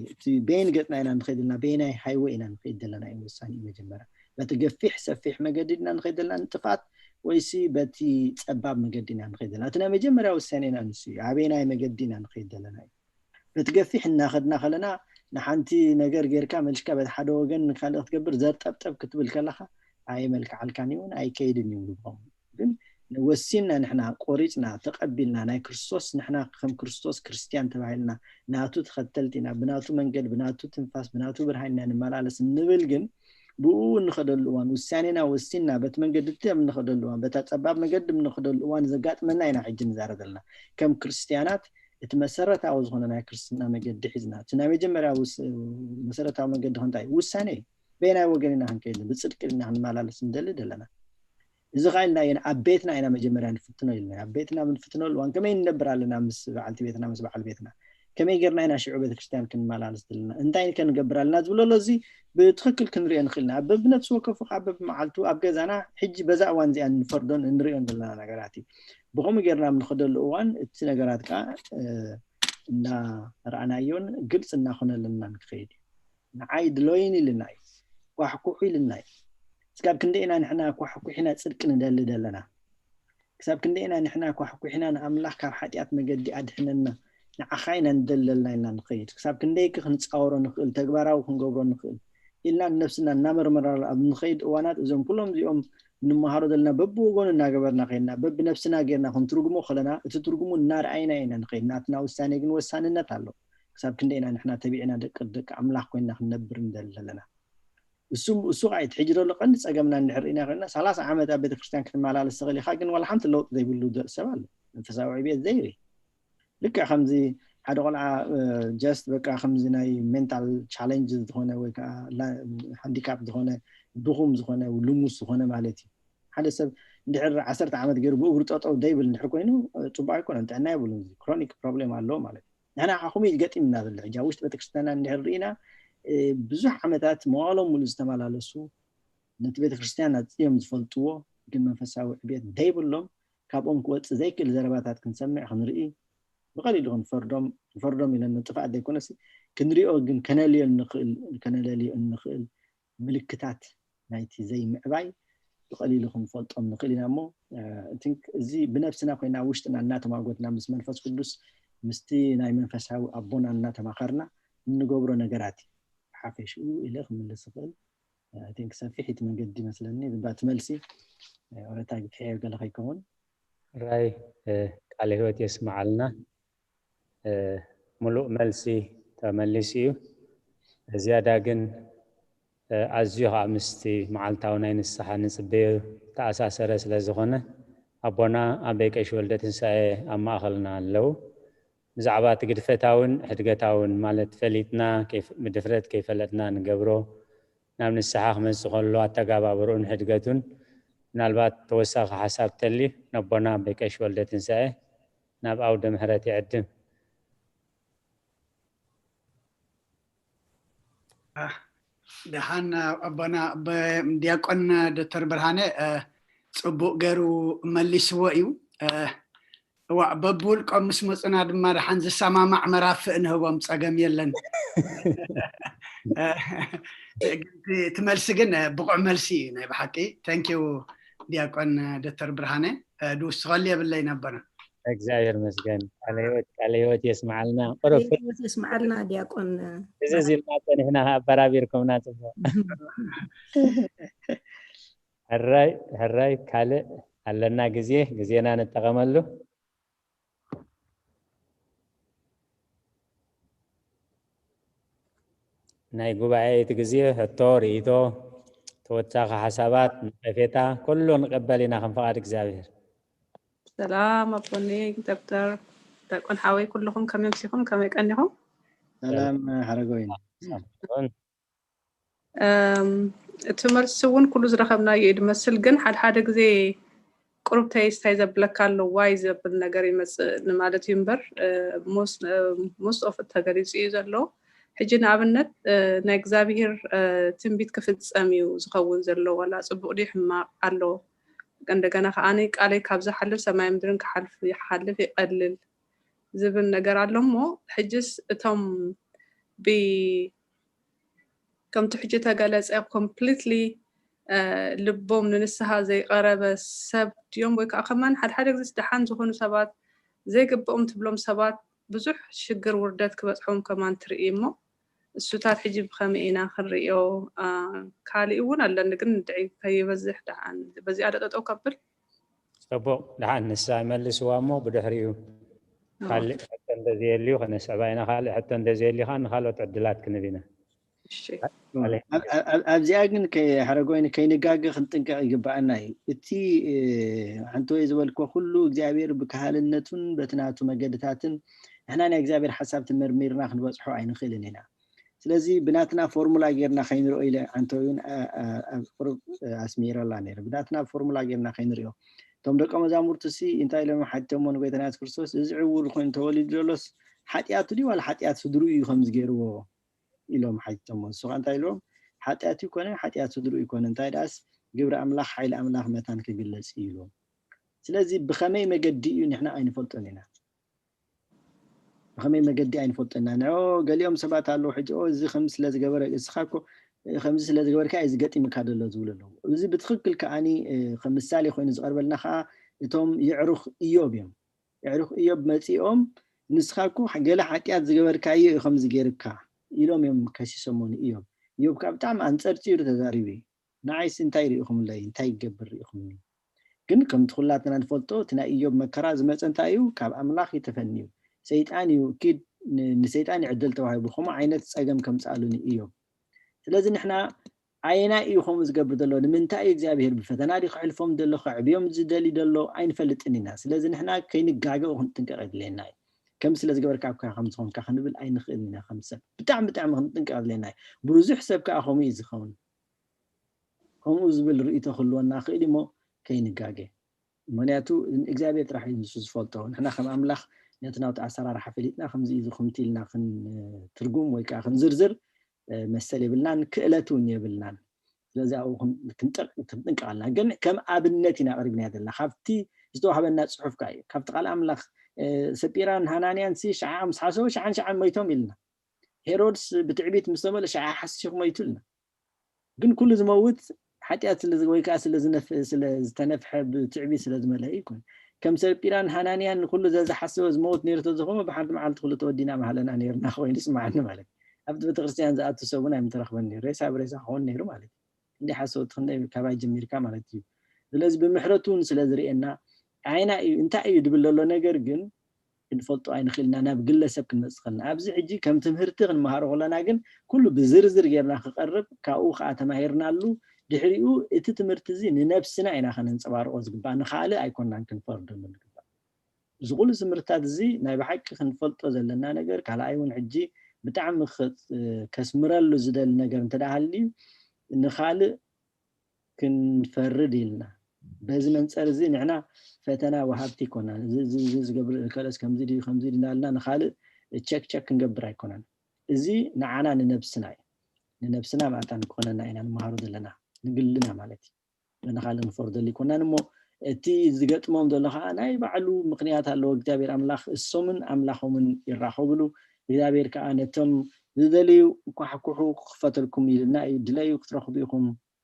Speaker 8: በይን ገጥና ኢና ንኸይድልና በይናይ ሃይወይ ኢና ንኸይድ ዘለና እዩ ውሳኔ መጀመርያ በቲ ገፊሕ ሰፊሕ መገዲ ኢና ንኸይድ ዘለና ንጥፋት ወይሲ በቲ ፀባብ መገዲ ኢና ንኸይድ ዘለና እቲ ናይ መጀመርያ ውሳኔ ኢና ንሱ እዩ ኣበይናይ መገዲ ኢና ንኸይድ ዘለና እዩ በቲ ገፊሕ እናኸድና ከለና ንሓንቲ ነገር ጌርካ መልሽካ በቲ ሓደ ወገን ካልእ ክትገብር ዘርጠብጠብ ክትብል ከለካ ኣይመልክዓልካን እውን ኣይከይድን ይብልዎም ግን ወሲና ንሕና ቆሪፅና ተቐቢልና ናይ ክርስቶስ ንሕና ከም ክርስቶስ ክርስቲያን ተባሂልና ናቱ ተኸተልቲና ብናቱ መንገድ ብናቱ ትንፋስ ብናቱ ብርሃንና ንመላለስ ንብል ግን ብኡ ንኸደሉ እዋን ውሳኔና ወሲና በቲ መንገዲ ንኸደሉ እዋን በታ ፀባብ መንገዲ ንኸደሉ እዋን ዘጋጥመና ኢና ሕጂ ንዛረብ ዘለና ከም ክርስቲያናት እቲ መሰረታዊ ዝኾነ ናይ ክርስትና መገዲ ሒዝና እቲ ናይ መጀመርያ መሰረታዊ መገዲ እንታይ ውሳኔ በይናይ ወገን ኢና ክንከይድ ብፅድቂ ኢና ክንመላለስ እንደሊ ዘለና እዚ ኻይልና ኣብ ቤትና ኢና መጀመርያ ንፍትኖ ኢልና ኣብ ቤትና ምንፍትነሉ እዋን ከመይ ንነብር ኣለና ምስ በዓልቲ ቤትና ምስ በዓል ቤትና ከመይ ጌርና ኢና ሽዑ ቤተክርስትያን ክንመላለስ ዘለና እንታይ ክንገብር ኣለና ዝብለሎ እዚ ብትክክል ክንሪኦ ንኽእልና በብነፍሲ ወከፉ ካብ በብመዓልቱ ኣብ ገዛና ሕጂ በዛ እዋን እዚኣ ንፈርዶን እንሪኦን ዘለና ነገራት እዩ ብኸመይ ጌርና ንኸደሉ እዋን እቲ ነገራት ከዓ እናረኣናዮን ግልፅ እናኾነለና ንክኸይድ ንዓይ ድሎይን ኢልና እዩ ኳሕኩሑ ኢልና እዩ ክሳብ ክንደኢና ንሕና ኳሕኩሒና ፅድቂ ንደሊ ዘለና ክሳብ ክንደኢና ንሕና ኳሕኩሒና ንኣምላኽ ካብ ሓጢኣት መገዲ ኣድሕነና ንዓኻ ኢና ንደለልና ኢልና ንኸይድ ክሳብ ክንደይክ ክንፃወሮ ንኽእል ተግባራዊ ክንገብሮ ንኽእል ኢልና ነፍስና እናመርመራሉ ኣብ ንኸይድ እዋናት እዞም ኩሎም እዚኦም ንምሃሮ ዘለና በብወገኑ እናገበርና ከይድና በብነፍስና ጌርና ክንትርጉሞ ከለና እቲ ትርጉሙ እናርኣይና ኢና ንኸይድ ናትና ውሳኔ ግን ወሳንነት ኣሎ ክሳብ ክንደኢና ንሕና ተቢዕና ደቂ ኣምላኽ ኮይንና ክንነብር ንደሊ ዘለና እሱ ቃይት ሕጂ ዘሎ ቀንዲ ፀገምና እንድሕር ኢና ከለና 30 ዓመት ኣብ ቤተክርስትያን ክትመላለስ ትኽእል ኢኻ ግን ዋላ ሓንቲ ለውጥ ዘይብሉ ሰብ ኣሎ መንፈሳዊ ዕብየት ዘይሪ ልክዕ ከምዚ ሓደ ቆልዓ ጀስት በቃ ከምዚ ናይ ሜንታል ቻሌንጅ ዝኾነ ወይ ከዓ ሃንዲካፕ ዝኾነ ድኹም ዝኾነ ልሙስ ዝኾነ ማለት እዩ ሓደ ሰብ እንድሕር 10 ዓመት ገይሩ ብእግሩ ጠጠው ደይብል እንድሕር ኮይኑ ፅቡቅ ኣይኮነን ጥዕና የብሉን ክሮኒክ ፕሮብሌም ኣለዎ ማለት እዩ ንሕና ኣኹም ይገጢምና ዘሎ ሕጂ ኣብ ውሽጢ ቤተክርስትያንና እንድሕር ርኢና ብዙሕ ዓመታት መዋዕሎም ሙሉ ዝተመላለሱ ነቲ ቤተክርስትያን ኣፅዮም ዝፈልጥዎ ግን መንፈሳዊ ዕብየት ደይብሎም ካብኦም ክወፅእ ዘይክእል ዘረባታት ክንሰምዕ ክንርኢ ብቐሊሉ ክንፈርዶም ኢለን ጥፋእ ዘይኮነስ ክንሪኦ ግን ከነልዮ ንኽእል ምልክታት ናይቲ ዘይምዕባይ ብቐሊሉ ክንፈልጦም ንኽእል ኢና እሞ እዚ ብነፍስና ኮይና ውሽጥና እናተማጎትና ምስ መንፈስ ቅዱስ ምስቲ ናይ መንፈሳዊ ኣቦና እናተማኸርና እንገብሮ ነገራት ሓፈሽኡ ኢለ ክምልስ ይኽእል I think ሰፊሒት መንገዲ ይመስለኒ ዝባት መልሲ ወረታ ግፍሕ ገለ ከይከውን
Speaker 2: ራይ ቃለ ህይወት የስማዓልና ሙሉእ መልሲ ተመሊስ እዩ ዝያዳ ግን ኣዝዩ ከዓ ምስቲ መዓልታዊ ናይ ንስሓ ንፅበዮ ተኣሳሰረ ስለ ዝኾነ ኣቦና ኣበይ ቀሺ ወልደ ትንሳኤ ኣብ ማእኸልና ኣለው ብዛዕባ እቲ ግድፈታውን ሕድገታውን ማለት ፈሊጥና ብድፍረት ከይፈለጥና ንገብሮ ናብ ንስሓ ክመፅእ ከሎ ኣተጋባብሩን ሕድገቱን ምናልባት ተወሳኺ ሓሳብ ተሊ ነቦና ኣበይ ቀሺ ወልደ ትንሳኤ ናብ ኣውደ ምሕረት ይዕድም
Speaker 4: ደሃን ኣቦና ዲያቆን ዶክተር ብርሃነ ፅቡቅ ገይሩ መሊስዎ እዩ በብውልቆም ምስ መፁና ድማ ደሓን ዝሰማማዕ መራፍእ ንህቦም ፀገም የለን ትመልሲ ግን ብቑዕ መልሲ እዩ ናይ ብሓቂ ታንኪዩ ዲያቆን ዶክተር ብርሃነ ድውስኸል የብለይ ነበረ
Speaker 2: እግዚአብሔር መስገን ቃለ ህይወት የስማዓልና ቅርብ
Speaker 9: የስማዓልና ዲያቆን
Speaker 2: እዚ ማጠን ህና አበራቢርኩምና ጽፎ ህራይ ካለ አለና ጊዜና እንጠቀመሉ ናይ ጉባኤት ጊዜ ሕቶ ርኢቶ ተወሳኺ ሓሳባት ነቀፌታ ኩሉ ንቀበል ኢና ከም ፈቃድ እግዚአብሔር
Speaker 10: ሰላም አቦኒ ዶክተር ዲያቆን ሓወይ ኩልኩም ከመይ ምሲኹም ከመይ ቀኒኹም
Speaker 8: ሰላም ሓረጎይና
Speaker 10: እቲ መልሲ እውን ኩሉ ዝረኸብናዮ እዩ ድመስል ግን ሓደ ግዜ ቁሩብ ተይስታይ ዘብለካ ኣሎ ዋይ ዘብል ነገር ይመፅእ ማለት እዩ እምበር ሞስት ኦፍ ተገሊፁ እዩ ዘሎ ሕጂ ንኣብነት ናይ እግዚአብሔር ትንቢት ክፍፀም እዩ ዝኸውን ዘሎ ዋላ ፅቡቅ ድዩ ሕማቅ ኣሎ እንደገና ከዓኒ ቃለይ ካብ ዝሓልፍ ሰማይ ምድርን ክሓልፍ ይሓልፍ ይቀልል ዝብል ነገር ኣሎ እሞ ሕጂስ እቶም ከምቲ ሕጂ ተገለፀ ኮምፕሊትሊ ልቦም ንንስሓ ዘይቀረበ ሰብ ድዮም ወይ ከዓ ከማን ሓደ ግዜ ደሓን ዝኾኑ ሰባት ዘይግብኦም ትብሎም ሰባት ብዙሕ ሽግር ውርደት ክበፅሖም ከማን ትርኢ እሞ እሱታት ሕጂ ብከመይ ኢና ክንሪኦ ካሊእ እውን ኣለኒ ግን ንድዒ ከይበዝሕ ደሓን በዚኣ ጠጠው ከብል
Speaker 2: ፅቡቅ ደሓን ንሳ ይመልስዋ እሞ ብድሕሪኡ ካልእ ሕቶ እንደዘየልዩ ከነስዕባ ኢና ካልእ ሕቶ እንደዘየልዩ ከዓ ንካልኦት ዕድላት ክንብ ኢና
Speaker 8: ኣብዚኣ ግን ሓረጎይኒ ከይንጋገ ክንጥንቀቕ ይግባአና እዩ እቲ ሓንቲ ወይ ዝበልኮ ኩሉ እግዚአብሔር ብካህልነቱን በትናቱ መገድታትን ንሕና ናይ እግዚአብሔር ሓሳብ ትመርሚርና ክንበፅሖ ኣይንኽእልን ኢና ስለዚ ብናትና ፎርሙላ ጌርና ከይንሪኦ ኢለ ሓንቲ እውን ኣብ ቁሩብ ኣስሚረላ ነይሩ ብናትና ፎርሙላ ጌርና ከይንሪኦ እቶም ደቀ መዛሙርቱ እንታይ ኢሎም ሓቲቶሞ ንጎይታና ኢየሱስ ክርስቶስ እዚ ዕውር ኮይኑ ተወሊዱ ዘሎስ ሓጢኣቱ ድዩ ዋላ ሓጢኣት ስድሩ እዩ ከምዚ ገይርዎ ኢሎም ሓቲቶሞ እሱ ከዓ እንታይ ኢሎም ሓጢኣቱ ይኮነ ሓጢኣት ስድሩ ይኮነ እንታይ ዳስ ግብሪ ኣምላኽ ሓይሊ ኣምላኽ መታን ክግለፅ እዩ ኢሎም ስለዚ ብኸመይ መገዲ እዩ ንሕና ኣይንፈልጦን ኢና ብኸመይ መገዲ ኣይንፈልጦና ንዑ ገሊኦም ሰባት ኣለዉ ሕጂ እዚ ከም ስለዝገበረ እስኻ እኮ ከምዚ ስለዝገበርካ እዚ ገጢምካ ደሎ ዝብሉ ኣለዉ እዚ ብትክክል ከዓኒ ከም ምሳሌ ኮይኑ ዝቐርበልና ከዓ እቶም ይዕሩኽ ኢዮብ እዮም ይዕሩኽ ኢዮብ መፂኦም ንስኻ እኮ ገለ ሓጢኣት ዝገበርካዮ እዩ ከምዚ ገይርካ ኢሎም እዮም ከሲሶሞኒ ኢዮብ ከዓ ብጣዕሚ ኣንፀርፂሩ ተዛሪቡ እዩ ንዓይስ እንታይ ርኢኹምለይ እንታይ ይገብር ርኢኹምኒ ግን ከምቲ ኩላትና ንፈልጦ እቲ ናይ ኢዮብ መከራ ዝመፀ እንታይ እዩ ካብ ኣምላኽ ይተፈኒ እዩ ሰይጣን እዩ ኪድ ንሰይጣን ይዕደል ተዋሂቡ ከምኡ ዓይነት ፀገም ከምፃሉኒ ኢዮብ ስለዚ ንሕና عينا يخوم زقبر دلو من تاي إجابير بفتنا دي خلفهم دلو خعبيهم زدلي دلو عين فلت إني ناس لازم إحنا كين الجاجة وهنتنقعد لنا كم سلا زقبر كعب كخمسون كخنبل عين خلنا خمسة بتعم هنتنقعد لنا بروز حساب كأخومي زخون هم زبل رؤيته خلونا ناخذ مو كين الجاجة منياتو إجابير راح ينسوس فلتون إحنا خم أملاخ نتناوت عسرة راح فلتنا خمزي خمتيلنا خن ترجم ويك خن زرزر مسألة بلنان كألتون يبلنان لذا أو كنتنق على جن كم أبنتنا قريبنا هذا اللي خفتي جدوا حبنا صحف كاي خفت قال أملاخ سبيران هنانيان سي شعام حاسو شعان ميتهم إلنا هيرودس بتعبيت مستمر شعا حسيهم ميتلنا جن كل زموت حتى أصل ويكاس اللي تنفح بتعبيت لازم لا يكون كم سبيران هنانيان كل ذا حسوا زموت نير تزخم بحد معلت كل تودينا محلنا نيرنا خوين اسمعنا مالك أبد بتغرسيان زاد تسوونه يمترخبني ريسا بريسا هون نيرو مالك عندي حسوت خلنا كباي جمير كامالتي لازم بمحرتون سلازرينا عينا انت ايد بالله نجر جن نفلطو عين خلنا انا بقلسب كنسخنا ابز حجي كم تمهرت نمهارو لنا جن كله بزرزر غيرنا خقرب كاو خاتماهرنا له دحريو ات تمرتزي نفسنا عينا خننصبارو زغبا نخاله ايكوننا كنفرد من زغول سمرتات زي ناي بحق خنفلطو زلنا نجر كالا ايون حجي بتعم كسمرلو زدل نجر انت دهالي نخالق كنفرد لنا بهذا منصر زي نحنا فتنا وهابتي كنا زي قبل كلاس كمزي نالنا نخالق تشك نقبر يكوننا زي نعنا لنفسنا ما تان كنا هنا المعروض لنا نقول لنا مالتي نخالق نفرد اللي كنا نمو تي زقت مام دلها انا يبعلو مقنيات الله እግዚአብሔር አምላክ እሱምን አምላኹምን ይራኸብሉ እግዚአብሔር ከአነተም ዝደልዩ ኩሕኩሑ ክፈተልኩም ይልና ይድለዩ ክትረኽቡ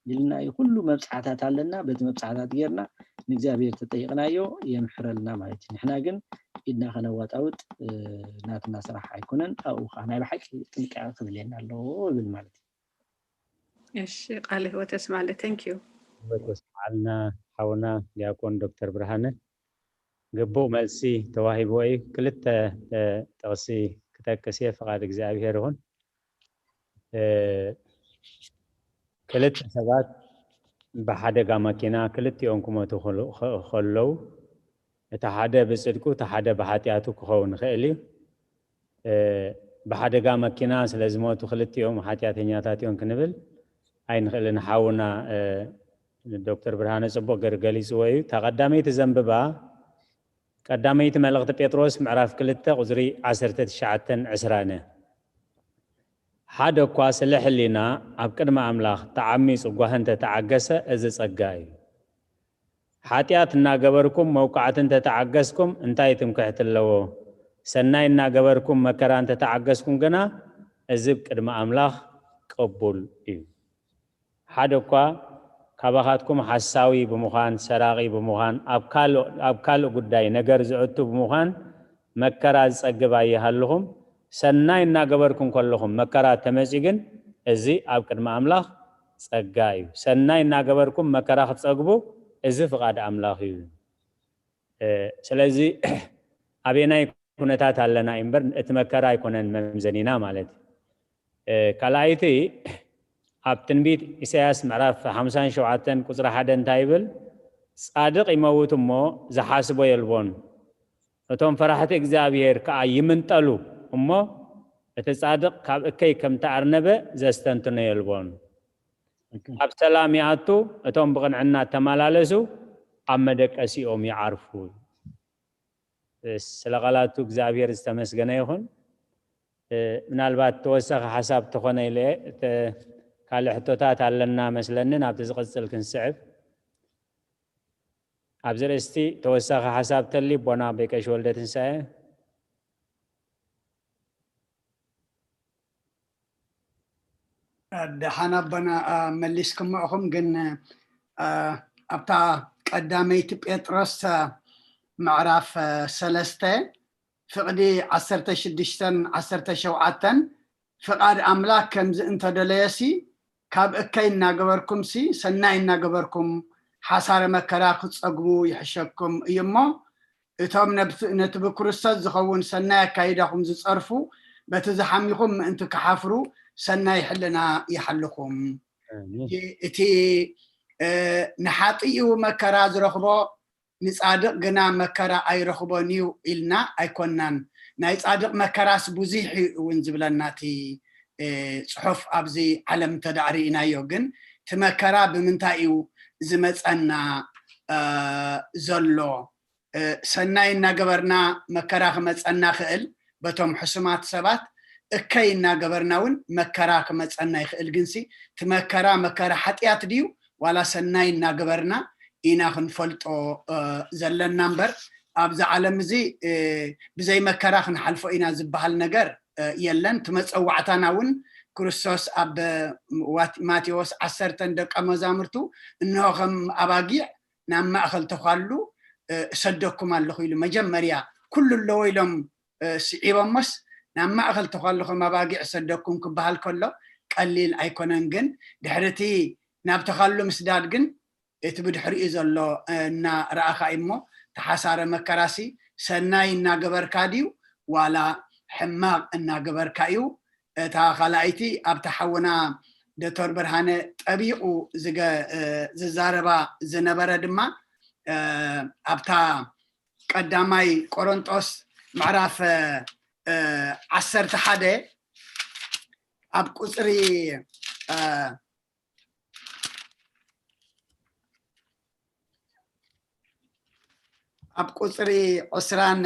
Speaker 8: ይልና ኩሉ መብጻሕታት ኣለና በቲ መብጻሕታት ጌርና ንእግዚአብሔር ተጠይቅናዮ የምሕረልና ማለት ነው ንሕና ግን ኢድና ከነዋጣውጥ ናትና ስራሕ አይኮነን አው ናይ በሐቂ ጥንቃቄ ክብለና አለው ብል ማለት ነው
Speaker 10: እሺ ቃል ህይወት ተስማለ ታንክ ዩ
Speaker 2: ወስማልና ሓውና ዲያቆን ዶክተር ብርሃነ ገቦ መልሲ ተዋሂቦይ ክልተ ጠቅሲ ክተከሰ ፈቃድ እግዚአብሔር ይሁን ክልተ ሰባት በሓደጋ መኪና ክልቲኦም ኩመቱ ከለው እቲ ሓደ ብጽድቁ እቲ ሓደ ብሓጢያቱ ክኸውን ይኽእል እዩ በሓደጋ መኪና ስለዝሞቱ ክልቲኦም ሓጢያተኛታት እዮም ክንብል ኣይንኽእልን ሓውና ዶክተር ብርሃነ ጽቡቕ ገሊጽዎ እዩ ተቐዳመይቲ ዘንብባ ቀዳመይቲ መልእኽቲ ጴጥሮስ ምዕራፍ 2 ቁጽሪ 19-20 ሓደ እኳ ስለ ሕሊና ኣብ ቅድሚ ኣምላኽ ተዓሚፁ ጓህ እንተተዓገሰ እዚ ጸጋ እዩ ሓጢያት እናገበርኩም መውቃዕት እንተተዓገስኩም እንታይ ትምክሕት ኣለዎ ሰናይ እናገበርኩም መከራ እንተተዓገስኩም ግና እዚ ቅድሚ ኣምላኽ ቅቡል እዩ ሓደ እኳ ካባኻትኩም ሓሳዊ ብምዃን ሰራቂ ብምዃን ኣብ ካልእ ጉዳይ ነገር ዝዕቱ ብምዃን መከራ ዝጸግብ ኣይሃለኹም ሰናይ እናገበርኩም ከለኹም መከራ ተመጺ ግን እዚ ኣብ ቅድሚ ኣምላኽ ጸጋ እዩ ሰናይ እናገበርኩም መከራ ክትጸግቡ እዚ ፍቃድ ኣምላኽ እዩ ስለዚ ኣበናይ ኩነታት ኣለና እምበር እቲ መከራ ኣይኮነን መምዘኒና ማለት ካልኣይቲ ኣብ ትንቢት ኢሳያስ ምዕራፍ 57 ቁጽሪ 1 እንታይ ይብል ጻድቕ ይመውት እሞ ዝሓስቦ የልቦን እቶም ፈራሕቲ እግዚአብሔር ከዓ ይምንጠሉ እሞ እቲ ጻድቕ ካብ እከይ ከም ተኣርነበ ዘስተንትኖ የልቦን ኣብ ሰላም ይኣቱ እቶም ብቕንዕና ተመላለሱ ኣብ መደቀሲኦም ይዓርፉ ስለ ቃላቱ እግዚአብሔር ዝተመስገነ ይኹን ምናልባት ተወሳኺ ሓሳብ ተኾነ ኢለ ካልእ ሕቶታት ኣለና መስለኒ ናብቲ ዝቕፅል ክንስዕብ ኣብዚ ርእስቲ ተወሳኺ ሓሳብ ተሊ ቦና ቤቀሽ ወልደ ትንሳኤ
Speaker 4: ደሓና ኣቦና መሊስኩም ማእኹም ግን ኣብታ ቀዳመይቲ ጴጥሮስ ምዕራፍ 3 ፍቕዲ 16-17 ፍቃድ ኣምላክ ከምዚ እንተደለየሲ ካብ እከይ እናገበርኩም ሲ ሰናይ እናገበርኩም ሓሳረ መከራ ክትጸግቡ ይሕሸኩም እዩ እሞ እቶም ነቲ ብክርስቶስ ዝኸውን ሰናይ ኣካይዳኹም ዝጸርፉ በቲ ዝሓሚኹም ምእንቲ ክሓፍሩ ሰናይ ሕልና ይሓልኹም እቲ ንሓጢኡ መከራ ዝረኽቦ ንጻድቕ ግና መከራ ኣይረኽቦን እዩ ኢልና ኣይኮናን ናይ ጻድቕ መከራስ ብዙሕ እውን ዝብለና እቲ ጽሑፍ ኣብዚ ዓለም ተዳዕሪእናዮ ግን እቲ መከራ ብምንታይ እዩ ዝመፀና ዘሎ ሰናይ እናገበርና መከራ ክመፀና ክእል በቶም ሕሱማት ሰባት እከይ እናገበርና እውን መከራ ክመፀና ይኽእል ግንሲ እቲ መከራ ሓጢያት ድዩ ዋላ ሰናይ እናገበርና ኢና ክንፈልጦ ዘለና እምበር ኣብዚ ዓለም እዚ ብዘይ መከራ ክንሓልፎ ኢና ዝበሃል ነገር የለን ትመፀዋዕታና እውን ክርስቶስ ኣብ ማቴዎስ 10 ደቀ መዛሙርቱ እንሆ ከም ኣባጊዕ ናብ ማእኸል ተኻሉ ሰደኩም ኣለኹ ኢሉ መጀመርያ ኩሉ ኣለዎ ኢሎም ስዒቦሞስ ናብ ማእኸል ተኻሉ ከም ኣባጊዕ ሰደኩም ክበሃል ከሎ ቀሊል ኣይኮነን ግን ድሕርቲ ናብ ተኻሉ ምስዳድ ግን እቲ ብድሕሪኡ ዘሎ እና ረኣኻ እሞ ተሓሳረ መከራሲ ሰናይ እናገበርካ ድዩ ዋላ ሕማቕ እናገበርካ እዩ እታ ካልኣይቲ ኣብታ ሓውና ዶክተር ብርሃነ ጠቢቑ ዝዛረባ ዝነበረ ድማ ኣብታ ቀዳማይ ቆሮንጦስ ምዕራፍ 11 ኣብ ቁፅሪ ኣብ ቁፅሪ 20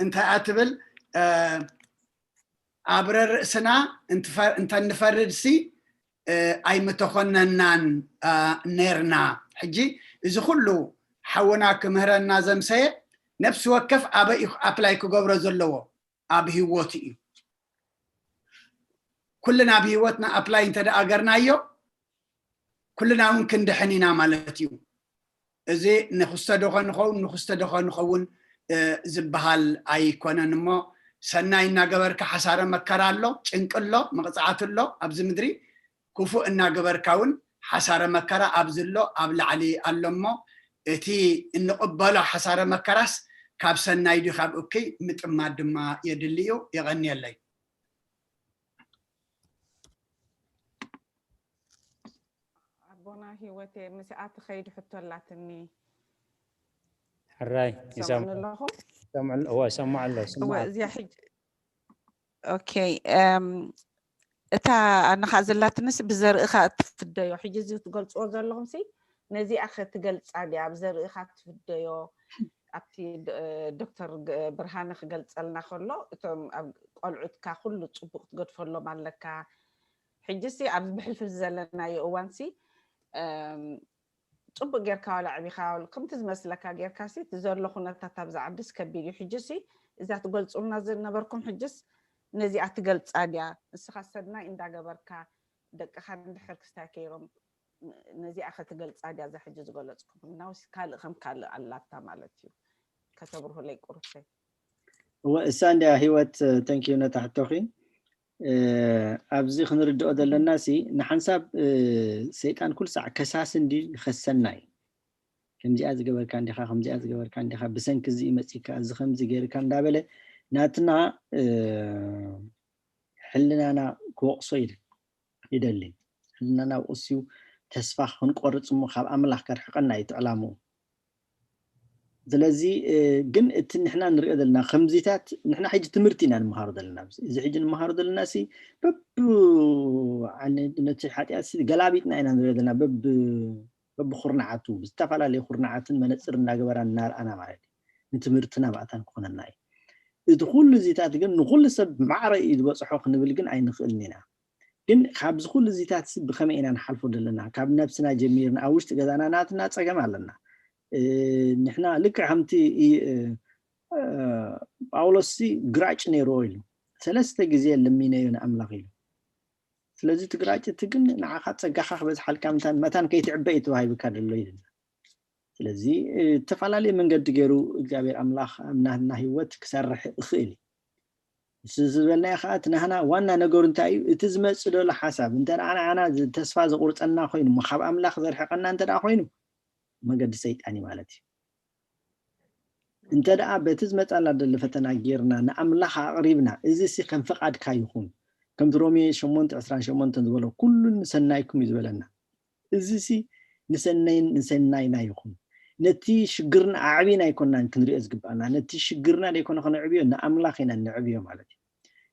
Speaker 4: እንታይ ኣትብል ኣብረ ርእስና እንተንፈርድሲ ኣይምተኾነናን ነርና ሕጂ እዚ ኩሉ ሓውና ክምህረና ዘምሰየ ነፍሲ ወከፍ ኣበይ ኣፕላይ ክገብሮ ዘለዎ ኣብ ህይወት እዩ ኩልና ኣብ ህይወትና ኣፕላይ እንተደኣገርናዮ ኩልና እውን ክንድሕን ኢና ማለት እዩ እዚ ንክስተደኾ ንኸውን ዝበሃል ኣይኮነን እሞ ሰናይ እናገበርካ ሓሳረ መከራ ኣሎ ጭንቂ ኣሎ መቕፃዓት ኣሎ ኣብዚ ምድሪ ክፉእ እናገበርካ እውን ሓሳረ መከራ ኣብዚ ኣሎ ኣብ ላዕሊ ኣሎ እሞ እቲ እንቕበሎ ሓሳረ መከራስ ካብ ሰናይ ድዩ ካብ እከይ ምጥማት ድማ የድሊ እዩ ይቐኒየለይ
Speaker 11: ኣቦና ሂወቴ ምስኣ ትኸይድ ሕቶላትኒ
Speaker 2: حراي يسمع الله
Speaker 11: اوكي اتا انا خازلاتنس بزرئخا تفديو حجي زي تقلصو زلهم سي نزي اخ تقلص عليا بزرئخا تفديو ابتي دكتور برهان خقلصلنا خلو اتم قلعتك كله صبق تقدفلو مالكا حجي سي عبد بحلف زلنا يوانسي صبق غيركا ولا عبيخا كم تزمسلكا غيركا سي تزور له خناتات ابز عدس كبير حجسي اذا تقلصونا زنبركم حجس نزي اتقلص اديا اسخاسدنا اندا غبركا دقخا ندحر كستاكيرم نزي اخ تقلص اديا ز حجز غلصكم ناوس كال خم كال علاتا مالتي كتبره لي قرطي
Speaker 8: وساندا هيوت ثانك يو نتحتوخي ابزي خنردو دلنا سي نحنساب سيطان كل ساعه كساس اندي خسناي كمزي از جبر كان دخا خمزي از جبر كان دخا بسنك زي مصيكا از خمزي غير كان دابله ناتنا حلنا انا كوقصيد يدلي حلنا انا وسيو تسفح نقرص مو خاب املاح كرحقنا يتعلمو ስለዚህ ግን እቲ ንሕና ንሪኦ ዘለና ከምዚታት ንሕና ሕጂ ትምህርቲ ኢና ንምሃሮ ዘለና እዚ ሕጂ ንምሃሮ ዘለና ሲ ነቲ ሓጢኣት ገላቢጥና ኢና ንሪኦ ዘለና በብኹርናዓቱ ብዝተፈላለዩ ኩርናዓትን መነፅር እናገበራ እናርኣና ማለት እዩ ንትምህርትና ባእታን ክኾነና እዩ እቲ ኩሉ እዚታት ግን ንኩሉ ሰብ ማዕረ እዩ ዝበፅሖ ክንብል ግን ኣይንኽእልን ኢና ግን ካብዚ ኩሉ እዚታት ብኸመይ ኢና ንሓልፎ ዘለና ካብ ነብስና ጀሚርና ኣብ ውሽጢ ገዛና ናትና ፀገም ኣለና نحنا لك حمتي باولوسي غراጭ ነይሩ ኢሉ ሰለስተ ግዜ ለሚነዩን ኣምላኺሉ ስለዚ ትግራጭ ትግን ንዓኻ ፀጋኻ በዝሓልካ መታን ከይትዕበይ ተዋሂብካ ደሎ ይልና ስለዚ ተፈላለየ መንገዲ ገይሩ እግዚአብሔር ኣምላኽ ኣብናና ህይወት ክሰርሕ ይኽእል ዝዝበልና ይኻት ንሕና ዋና ነገሩ እንታይ እዩ እቲ ዝመጽእ ደሎ ሓሳብ እንተና ኣና ተስፋ ዘቁርፀና ኮይኑ ካብ ኣምላኽ ዘርሕቀና እንተዳ ኮይኑ መገዲ ሰይጣኒ ማለት እዩ انت دعا بتزمت على دل فتنا جيرنا نأملخ قريبنا إذا سي كم فقد كايخون كم ترومي شمونت عسران شمونت تقولوا كل نسنايكم يزبلنا إذا سي نسناينا يخون نتي شجرنا عبينا يكوننا كنري أزقبنا نتي شجرنا ليكون خنا عبيو نأملخنا نعبيو مالتي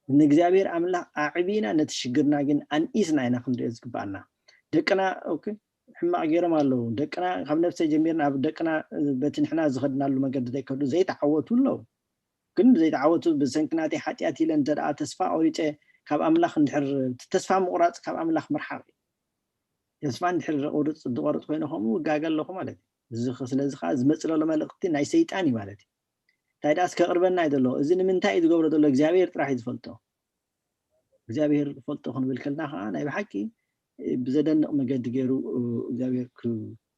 Speaker 8: نجزابير أملخ عبينا نتي شجرنا جن أن إسنا هنا كنري أزقبنا دكنا أوكي حما غير مالو دكنا خم نفسي جميرنا دكنا بتنحنا زخدنا له مقد ذيك زي تعوتوا له كن زي تعوتوا بسنكناتي حتياتي لن ترى تسفى اوريته كاب املاخ نحر تسفى مقراط كاب املاخ مرحبي تسفى نحر اورص دورط كوينهم وغاغل لكم مالتي زخ سلازي خاز مصلو لملقتي ناي سيطاني مالتي تايداس كقربنا يدلو اذن منتاي يغبر دلو እግዚአብሔር ጥራሕ ይፈልጦ እግዚአብሔር ፈልጦ ሆነ بالكلنا خا ناي بحكي بزدنق مجد جيرو እግዚአብሔር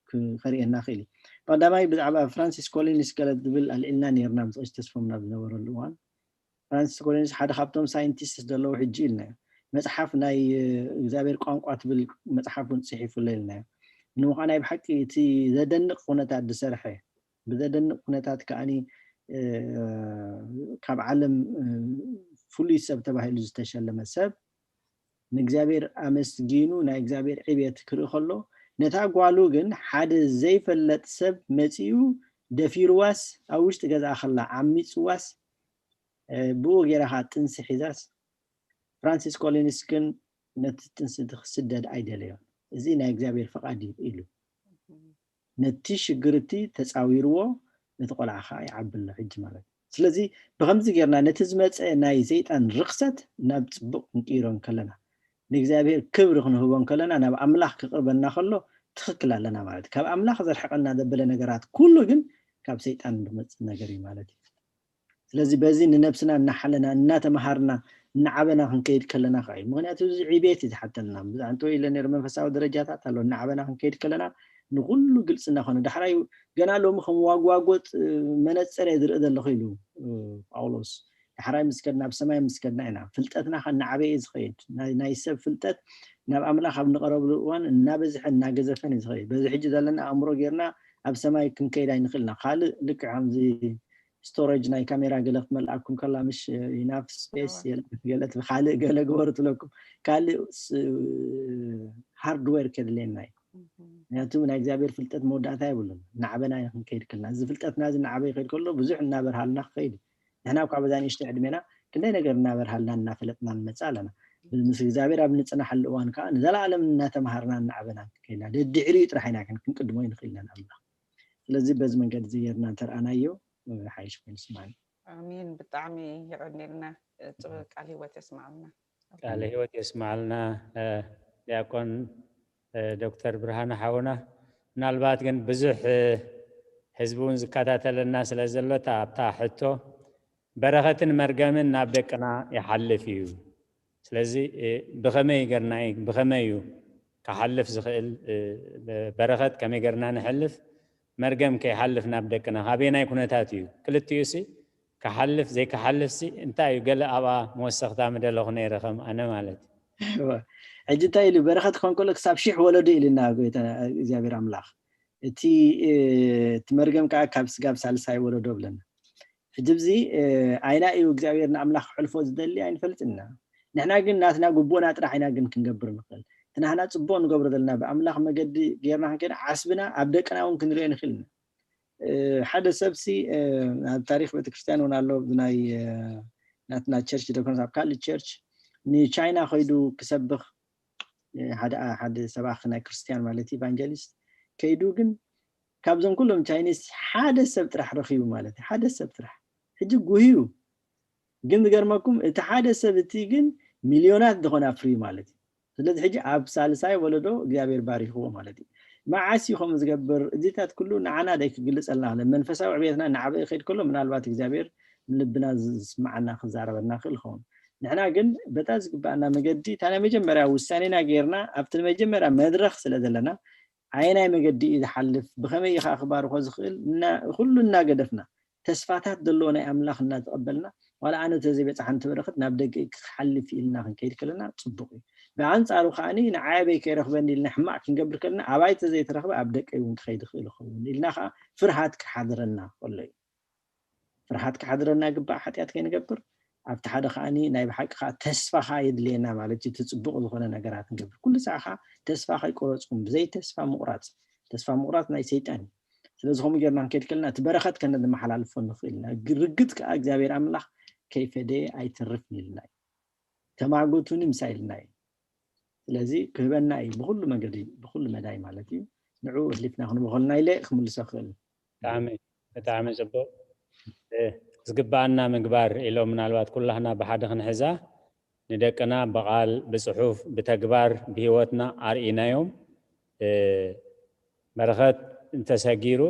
Speaker 8: كخرينا خيلي قدامي بزعبا فرانسيس كولينس قالت بال النا نيرنا مصش تسفمنا بنور اللوان فرانسيس كولينس حدا خابتهم ساينتيست دلو حجيلنا مصحف ناي እግዚአብሔር ቋንቋት بال مصحفون صحيفو ليلنا انه انا بحكي تي زدنق ሁነታት دسرحه بزدنق ሁነታት كاني كاب عالم فولي سب تباهيل ዝተሸለመ ሰብ نجزابير أمسجينو نجزابير عبيت كرخلو نتاقوالو جن حد زي فلت سب متيو دفيرواس أوش تجزا خلا عميت واس بو غيرها تنسحيزاس فرانسيس كولينسكن نتتنسد سدد أيدليون زي نجزابير فقادي إلو نتيش قرتي تساويرو نتقول عخاي عبد الله الجمال سلزي بخمس غيرنا نتزمت ناي زيت أن رخصت نبتبق نكيرون كلنا نجزابير كبر خنه هو كلنا أنا بأملاح كقربنا خلو تخكل لنا مالتي كاب أملاح ذا حقنا دبل نجارات كله جن كاب سيطان بمت نجاري مالتي لذي بزين نفسنا نحلنا نتمهرنا نعبنا هنكيد كلنا خاي مغنياتو عيبيتي حتى لنا أنتو إلى نرمى فساو درجات هلو نعبنا هنكيد كلنا نقول قلسنا خنا دحرايو جنا لهم خم واقوت منصر يدر إذا لخيلو أولوس حراي مسكنا بسماء مسكنا هنا فلتتنا خنا عبيز خيد نايسب فلتت ناب أملاخ ابن قرب الوان نابزح ناجزفن يزخيد بس حج لنا أمره غيرنا بسماء كم كيدا ينخلنا خالد لك عمزي ستورج ناي كاميرا قلت ملأكم كلا مش ينافس سبيس قالت بخالق قال قورت لكم قال هاردوير كده لين ناي ناتو من እግዚአብሔር ፍልጠት መውዳታ ይብሉን ንዓበና ይኹን ከይድ ከልና እዚ ፍልጠት ናዚ ንዓበይ ከይድ ከሎ ብዙሕ እናበርሃልና ከይድ ንሕና እኳ በዛን ይሽተ ዕድሜና ክንደይ ነገር እናበርሃልና እናፈለጥና እንመፅእ ኣለና ምስ እግዚአብሔር ኣብ ንፅናሓሉ እዋን ከዓ ንዘላለም እናተምሃርና እናዓበና ከይድና ደድዕሪኡ ጥራሕ ኢና ክንቅድሞ ይንኽእል ኢና ንኣምላኽ ስለዚ በዚ መንገዲ እዚ ጌርና እንተረኣናዮ ሓይሽ ኮይኑ ስማዕና
Speaker 11: አሜን ብጣዕሚ ይቀኒልና ቃል ህይወት የስማዕልና
Speaker 2: ቃል ህይወት የስማዕልና ዲያቆን دكتور برهان حاونا نالبات جن بزح حزبون زكاتات لنا سلازلة تاحته برغة مرجمن نابدكنا يحلف يو سلازي بخمي جرناي بخميو كحلف زخيل برغة كمي جرنا نحلف مرجم كي حلف نابدكنا هابينا يكون تاتيو كل تيوسي كحلف زي كحلف سي انت يقول أبا موسخ دامد الأغنية رقم أنا مالتي
Speaker 8: أجتاي اللي برخت خان كلك سابشيح ولدي لنا قلت أنا زابير أملاخ تي تمرجم كابس جابس على ساي ولدو بلنا جبزي عينا إيو زابيرنا أملاخ حلفوز دلي عين فلتنا نحن قلنا ناسنا قبونا ترى عينا قلنا كنقبر نقل تنحنا تصبون قبر دلنا بأملاخ ما قد غيرنا كده عصبنا عبدكنا وممكن رأينا خلنا حدث سبسي تاريخ بيت كريستيان ونالو بناي ناتنا تشرش دكان سابقال تشرش ني تشاينا خيدو كسبخ حد سباخنا كريستيان مالتي إيفانجيليست كيدو جن كابزون كلهم تشاينيس حادث سبت رح رخيو مالتي حادث سبت رح حجي قويو جن دقرمكم تحادث سبتي جن مليونات دخونا فري مالتي ስለዚህ ሕጂ ኣብ ሳልሳይ ወለዶ እግዚአብሔር ባሪኽዎ ማለት እዩ ማዓሲኹም ዝገብር እዚታት ኩሉ ንዓና ዳይ ክግልጸልና መንፈሳዊ ዕብየትና ንዓበይ ኸይድ ከሎ ምናልባት እግዚአብሔር ልብና ዝስማዓና ክዛረበና ክእል ኸውን ንሕና ግን በታ ዝግባአና መገዲ ታና መጀመርያ ውሳኔና ጌርና ኣብቲ መጀመርያ መድረኽ ስለ ዘለና ዓይናይ መገዲ ዝሓልፍ ብኸመይ ኢኻ ኣኽባርኮ ዝኽእል ኩሉ እናገደፍና ተስፋታት ዘለዎ ናይ ኣምላኽ እናተቐበልና ዋላ ኣነ ተዘይ በፅሓን ትበረኽት ናብ ደገ ክሓልፍ ኢልና ክንከይድ ከለና ፅቡቕ እዩ ብኣንጻሩ ከዓኒ ንዓበይ ከይረኽበኒ ኢልና ሕማቅ ክንገብር ከለና ኣባይ ተዘይ ተረኽበ ኣብ ደቀ እውን ክኸይድ ክእል ይኸውን ኢልና ከዓ ፍርሃት ክሓድረና ከሎ እዩ ፍርሃት ክሓድረና ግባእ ሓጢኣት ከይንገብር ኣብቲ ሓደ ከዓኒ ናይ ብሓቂ ከዓ ተስፋኻ የድልየና ማለት እዩ ትፅቡቕ ዝኾነ ነገራት ንገብር ኩሉ ሰዓኻ ተስፋ ከይቆረፅኩም ብዘይ ተስፋ ምቑራፅ ናይ ሰይጣን ስለዚ ከምኡ ጌርና ክንከይድ ከለና እቲ በረኸት ከነ ንመሓላልፎ ንኽእል ኢና ርግፅ ከዓ እግዚኣብሔር ኣምላኽ ከይፈደየ ኣይትርፍን ኢልና እዩ ተማጎቱኒ ምሳይ ኢልና እዩ ስለዚ ክህበና እዩ ብኩሉ መንገዲ ብኩሉ መዳይ ማለት እዩ ንዕኡ ኣድሊፍና ክንበኸልና ኢለ ክምልሶ ክእል
Speaker 2: ብጣዕሚ ፅቡቕ ዝግባአና ምግባር ኢሎም ምናልባት ኩላህና ብሓደ ክንሕዛ ንደቅና በቃል ብፅሑፍ ብተግባር ብሂወትና ኣርኢናዮም በረኸት እንተሰጊሩ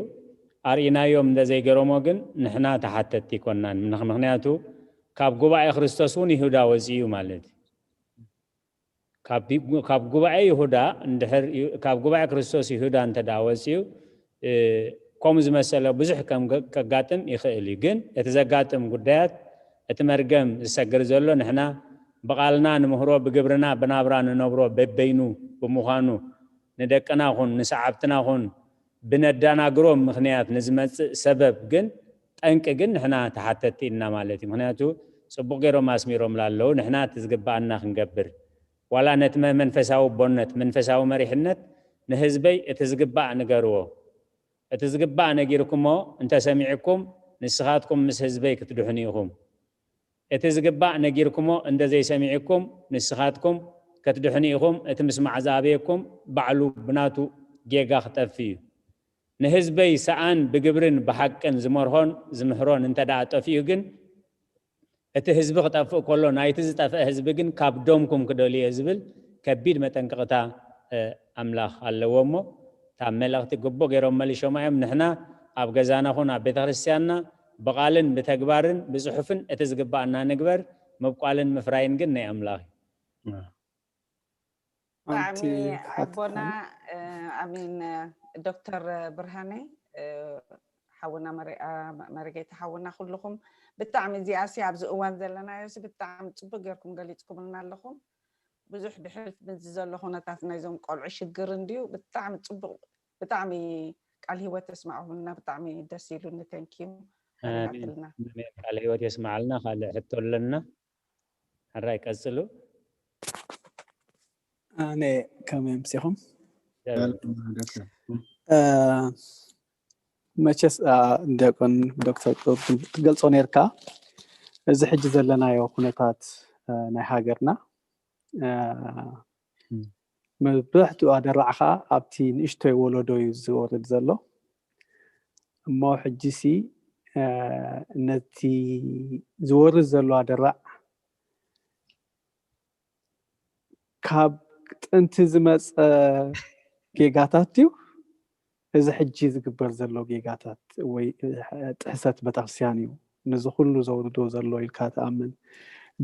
Speaker 2: ኣርኢናዮም እንደዘይገረሞ ግን ንሕና ተሓተቲ ይኮናን ምክንያቱ ካብ ጉባኤ ክርስቶስ እውን ይሁዳ ወፅዩ ማለት ካብ ጉባኤ ይሁዳ እንድሕር ካብ ጉባኤ ክርስቶስ ይሁዳ እንተዳ ወፅዩ ከም ዝመሰለ ብዙሕ ከም ከጋጥም ይኽእል እዩ ግን እቲ ዘጋጥም ጉዳያት እቲ መርገም ዝሰግር ዘሎ ንሕና በቃልና ንምህሮ ብግብርና ብናብራ ንነብሮ በበይኑ ብምዃኑ ንደቅና ኹን ንሰዓብትና ኹን ብነዳናግሮም ምክንያት ንዝመፅእ ሰበብ ግን ጠንቂ ግን ንሕና ተሓተቲ ኢና ማለት እዩ ምክንያቱ ፅቡቕ ገይሮም ኣስሚሮም ላለዉ ንሕና እቲ ዝግባአና ክንገብር ዋላ ነቲ መንፈሳዊ ቦነት መንፈሳዊ መሪሕነት ንህዝበይ እቲ ዝግባእ ንገርዎ እቲ ዝግባእ ነጊርኩሞ እንተሰሚዕኩም ንስኻትኩም ምስ ህዝበይ ክትድሕኑ ኢኹም እቲ ዝግባእ ነጊርኩሞ እንደዘይሰሚዕኩም ንስኻትኩም ክትድሕኑ ኢኹም እቲ ምስማዕ ዝኣበየኩም ባዕሉ ብናቱ ጌጋ ክጠፊ እዩ ንህዝበይ ሰኣን ብግብርን ብሓቅን ዝመርሆን ዝምህሮን እንተደኣ ጠፊኡ ግን እቲ ህዝቢ ክጠፍእ ከሎ ናይቲ ዝጠፍአ ህዝቢ ግን ካብ ዶምኩም ክደልየ ዝብል ከቢድ መጠንቅቕታ ኣምላኽ ኣለዎ እሞ ታብ መልእኽቲ ግቡእ ገይሮም መሊሾማ እዮም ንሕና ኣብ ገዛና ኹን ኣብ ቤተ ክርስቲያንና ብቃልን ብተግባርን ብፅሑፍን እቲ ዝግባአና ንግበር ምብቋልን ምፍራይን ግን ናይ ኣምላኽ እዩ
Speaker 11: ብጣዕሚ ኣቦና ኣሚን ዶክተር ብርሃነ ሓውና መርጌታ ሓውና ኩልኩም ብጣዕሚ እዚኣሲ ኣብዚ እዋን ዘለናዮሲ ብጣዕሚ ፅቡቅ ጌርኩም ገሊፅኩምልና ኣለኹም ብዙሕ ብሕልፍ ብዚ ዘሎ ኩነታት ናይዞም ቆልዑ ሽግር እንድዩ ብጣዕሚ ፅቡቅ ብጣዕሚ ቃል ሂወት ተስማዕሁልና ብጣዕሚ ደስ ኢሉኒ ተንኪዩ
Speaker 2: ኣሚን ቃል ሂወት የስማዓልና ካልእ ሕቶ ኣለና ሓራይ ቀፅሉ
Speaker 12: ኣነ ከመይ ምሲኹም መቸስ እንደቆን ዶክተር ትገልጾ ነርካ እዚ ሕጂ ዘለናዮ ኩነታት ናይ ሃገርና መብዛሕትኡ ኣደራዕኻ ኣብቲ ንእሽተይ ወለዶ እዩ ዝወርድ ዘሎ እሞ ሕጂሲ ነቲ ዝወርድ ዘሎ ኣደራዕ ካብ ጥንቲ ዝመፀ ጌጋታት እዩ እዚ ሕጂ ዝግበር ዘሎ ጌጋታት ወይ ጥሕሰት ቤተክርስትያን እዩ ነዚ ኩሉ ዘውርዶ ዘሎ ኢልካ ተኣምን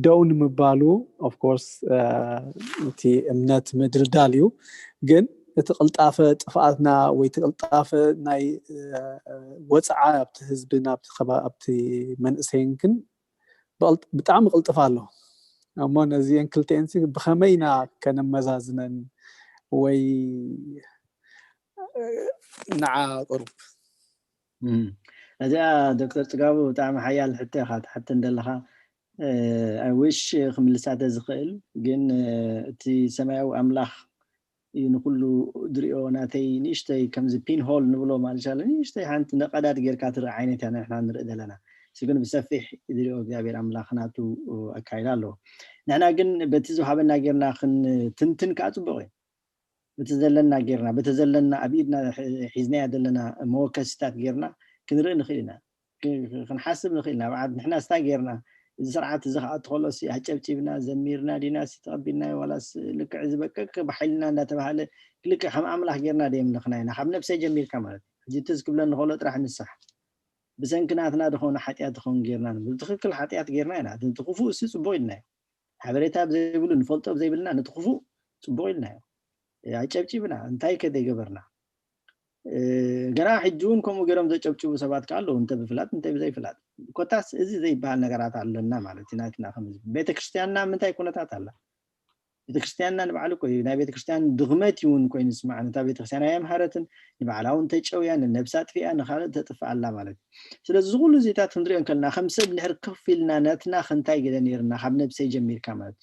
Speaker 12: ደው ንምባሉ ኦፍኮርስ እቲ እምነት ምድልዳል እዩ ግን እቲ ቅልጣፈ ጥፍኣትና ወይ ትቅልጣፈ ናይ ወፅዓ ኣብቲ ህዝብን ኣብቲ መንእሰይን ግን ብጣዕሚ ቅልጥፍ ኣሎ እሞ ነዚአን ክልተአንሲ ብኸመይና ከነመዛዝነን ወይ ንዓ ቅሩብ
Speaker 8: እዚኣ ዶክተር ፅጋቡ ብጣዕሚ ሓያል ሕቶ ኢኻ ትሕቶ እንደለኻ ኣዊሽ ክምልሳተ ዝኽእል ግን እቲ ሰማያዊ ኣምላኽ እዩ ንኩሉ ድሪኦ ናተይ ንእሽተይ ከምዚ ፒን ሆል ንብሎ ማለት ይቻለ ንእሽተይ ሓንቲ ነቐዳድ ጌርካ ትርኢ ዓይነት እያ ንሕና ንርኢ ዘለና ግን ብሰፊሕ ድሪኦ እግዚኣብሔር ኣምላኽ ናቱ ኣካይዳ ኣለዎ ንሕና ግን በቲ ዝውሃበና ጌርና ክንትንትን ከዓ ፅቡቕ እዩ በቲ ዘለና ጌርና በቲ ዘለና ኣብ ኢድና ሒዝናያ ዘለና መወከሲታት ጌርና ክንርኢ ንኽእል ኢና ክንሓስብ ንኽእል ኢና ብዓድ ንሕና ስታ ጌርና እዚ ስርዓት እዚ ከዓ እትኸሎሲ ኣጨብጪብና ዘሚርና ዲናሲ ተቐቢልናዮ ዋላስ ልክዕ ዝበቀቅ ብሓይልና እንዳተባሃለ ልክዕ ከም ኣምላኽ ጌርና ደየምልኽና ኢና ካብ ነብሰይ ጀሚርካ ማለት እዩ ሕጂ እቲ ዝክብለኒ ከሎ ጥራሕ ንስሕ ብሰንክናትና ድኾነ ሓጢኣት ድኸውን ጌርና ብትክክል ሓጢኣት ጌርና ኢና እቲ ክፉእ እሲ ፅቡቕ ኢልናዮ ሓበሬታ ብዘይብሉ ንፈልጦ ብዘይብልና ነቲ ክፉእ ፅቡቕ ኢልናዮ ኣጨብጪብና እንታይ ከደይገበርና ገና ሕጂ እውን ከምኡ ገይሮም ዘጨብጭቡ ሰባት ከዓ ኣለዉ እንተ ብፍላጥ እንተ ብዘይፍላጥ ኮታስ እዚ ዘይበሃል ነገራት ኣለና ማለት እዩ ናትና ከም ቤተክርስትያንና ምንታይ ኩነታት ኣላ ቤተክርስትያንና ንባዕሉ ቆዩ ናይ ቤተክርስትያን ድግመት ይውን ኮይኑ ስማዕ ነታ ቤተክርስትያን ኣየምሃረትን ንባዕላውን ተጨውያን ነብሳ ጥፊያ ንኻልእ ተጥፍኣላ ማለት ስለዚ ዝኩሉ ዜታት ክንሪኦ ከለና ከም ሰብ ንሕር ከፍ ኢልና ነትና ክንታይ ገለ ነርና ካብ ነብሰይ ጀሚርካ ማለት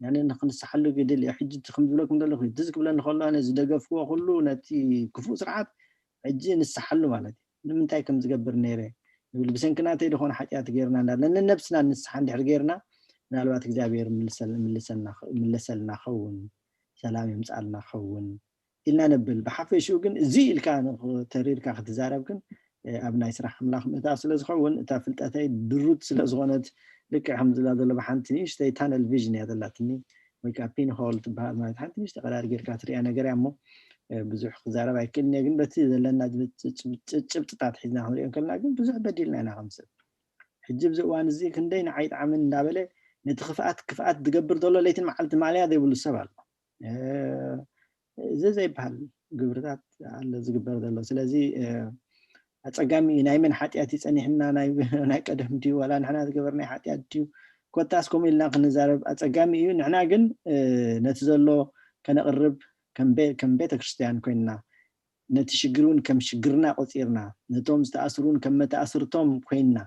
Speaker 8: يعني نخنصحሉ ግድል ሕጂ ከም ዝብለኩም ዘለኹ ድዝ ክብለኒ ከሎ ኣነ ዝደገፍዎ ኩሉ ነቲ ክፉእ ስርዓት ሕጂ ንስሓሉ ማለት ንምንታይ ከም ዝገብር ነይረ ይብል ብሰንክናተይ ድኾነ ሓጢያት ጌርና እንዳለ ነብስና ንስሓ እንድሕር ጌርና ምናልባት እግዚአብሔር ምለሰልና ኸውን ሰላም ይምፃልና ኸውን ኢልና ነብል ብሓፈሽኡ ግን እዚ ኢልካ ተሪርካ ክትዛረብ ግን ኣብ ናይ ስራሕ ኣምላኽ ምእታው ስለ ዝኸውን እታ ፍልጠተይ ድሩት ስለ ዝኾነት ልክ አልሐምዱሊላህ ዘሎ በሓንቲ ንእሽተይ ታነል ቪዥን እያ ዘላትኒ ወይ ከዓ ፒን ሆል ትበሃል ማለት ሓንቲ ንእሽተይ ቀዳድ ጌርካ ትሪኣ ነገር እያ እሞ ብዙሕ ክዛረብ ኣይክእልን እየ ግን በቲ ዘለና ጭብጥታት ሒዝና ክንሪኦ ከለና ግን ብዙሕ በዲልና ኢና ከም ሰብ ሕጂ ብዚ እዋን እዚ ክንደይ ንዓይ ጣዕምን እንዳበለ ነቲ ክፍኣት ዝገብር ዘሎ ለይትን መዓልቲ ማልያ ዘይብሉ ሰብ ኣሎ እዚ ዘይበሃል ግብርታት ኣለ ዝግበር ዘሎ ስለዚ ኣፀጋሚ ናይ መን ሓጢያት ይፀኒሕና ናይ ቀደም ድዩ ወላ ንሕና ዝገበርናይ ሓጢያት ድዩ ኮታስ ከምኡ ኢልና ክንዛረብ ኣፀጋሚ እዩ ንሕና ግን ነቲ ዘሎ ከነቕርብ ከም ቤተክርስትያን ኮይንና ነቲ ሽግሩን ከም ሽግርና ቆፂርና ነቶም ዝተኣስሩን ከም መተኣስርቶም ኮይንና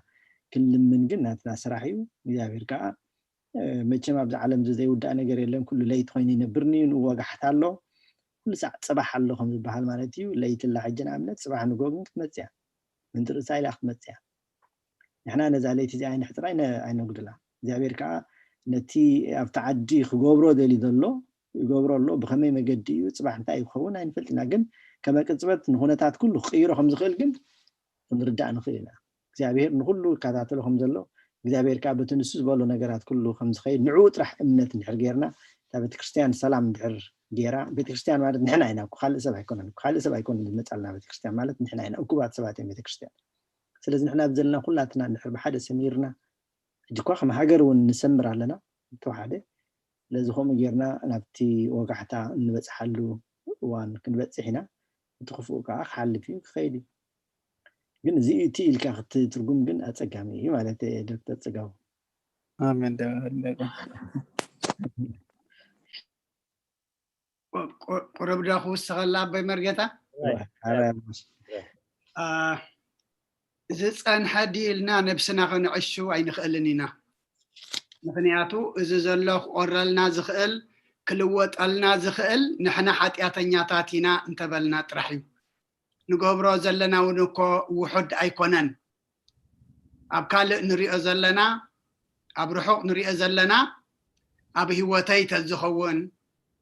Speaker 8: ክንልምን ግን ናትና ስራሕ እዩ እግዚአብሔር ከዓ መቸም ኣብዚ ዓለም ዘይውዳእ ነገር የለን ኩሉ ለይቲ ኮይኑ ይነብርኒ ንወጋሕታ ኣሎ ኩሉ ሰዓት ፅባሕ ኣሎ ከም ዝበሃል ማለት እዩ ለይትላ ሕጂ ንኣብነት ፅባሕ ንጎግን ክትመፅያ من ترسائل أخت متسع نحنا نزاليت زي عين احتراين عين قدلا እግዚአብሔር ከዓ ነቲ ኣብ ተዓዲ ክገብሮ ደሊ ዘሎ ይገብሮ ኣሎ ብኸመይ መገዲ እዩ ፅባሕ እንታይ ይኸውን ኣይንፈልጥና ግን ከመቅፅበት ንኹነታት ኩሉ ክቅይሮ ከም ዝኽእል ግን ክንርዳእ ንኽእል ኢና እግዚአብሔር ንኩሉ ይከታተሎ ከም ዘሎ እግዚአብሔር ከዓ በቲ ንሱ ዝበሎ ነገራት ኩሉ ከም ዝኸይድ ንዕኡ ጥራሕ እምነት እንድሕር ጌርና እታ ቤተክርስትያን ሰላም እንድሕር ጌራ ቤተክርስትያን ማለት ንሕና ኢና ካልእ ሰብ ኣይኮነን ዝመፃልና ቤተክርስትያን ማለት ንሕና ኢና እኩባት ሰባት እዮም ቤተክርስትያን ስለዚ ንሕና ብዘለና ኩላትና እንድሕር ብሓደ ሰሚርና ሕጂ እኳ ከም ሃገር እውን ንሰምር ኣለና ተዋሓደ ስለዚ ከምኡ ጌርና ናብቲ ወጋሕታ እንበፅሓሉ እዋን ክንበፅሕ ኢና እቲ ክፉእ ከዓ ክሓልፍ እዩ ክኸይድ እዩ ግን እዚ እቲ ኢልካ ክትትርጉም ግን ኣፀጋሚ እዩ ማለት ዶክተር ፅጋቡ
Speaker 12: አሜን
Speaker 4: قرب داخو استغلا بمرجتا زصن حديلنا نفسنا خنعشو اي نخلنينا مخنياتو اذا زلخ قرلنا زخل كلوطلنا زخل نحنا حطياتنياتاتينا انتبلنا طرحيو نغبرو زلنا ونكو وحد ايكونن ابكال نريء زلنا ابرحق نريء زلنا اب هوتي تزخون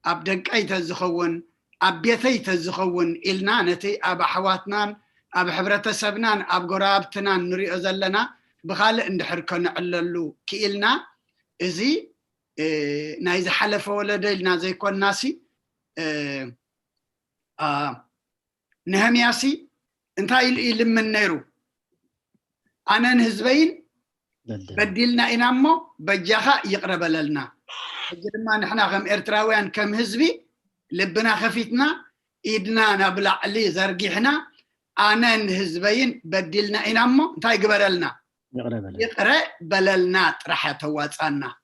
Speaker 4: اب دنقاي تزخون اب بيتي تزخون إلنا نتي اب حواتنان اب حبرتسبنان اب قرابتنان نريء زلنا بخال اندحر كنعللو كيلنا ازي نايز حلف ولدلنا زي كون ناسي نهمياسي انتاي لمن نيرو انا نهزبين بدلنا انامو بجاخا يقرب لنا جدما نحنا كم ارتراويان كم حزبي لبنا خفيتنا ايدنا نبلع لي زرقيحنا انا نهزبين بدلنا انامو انتاي قبرلنا يقرا بللنا طرحه تواصانا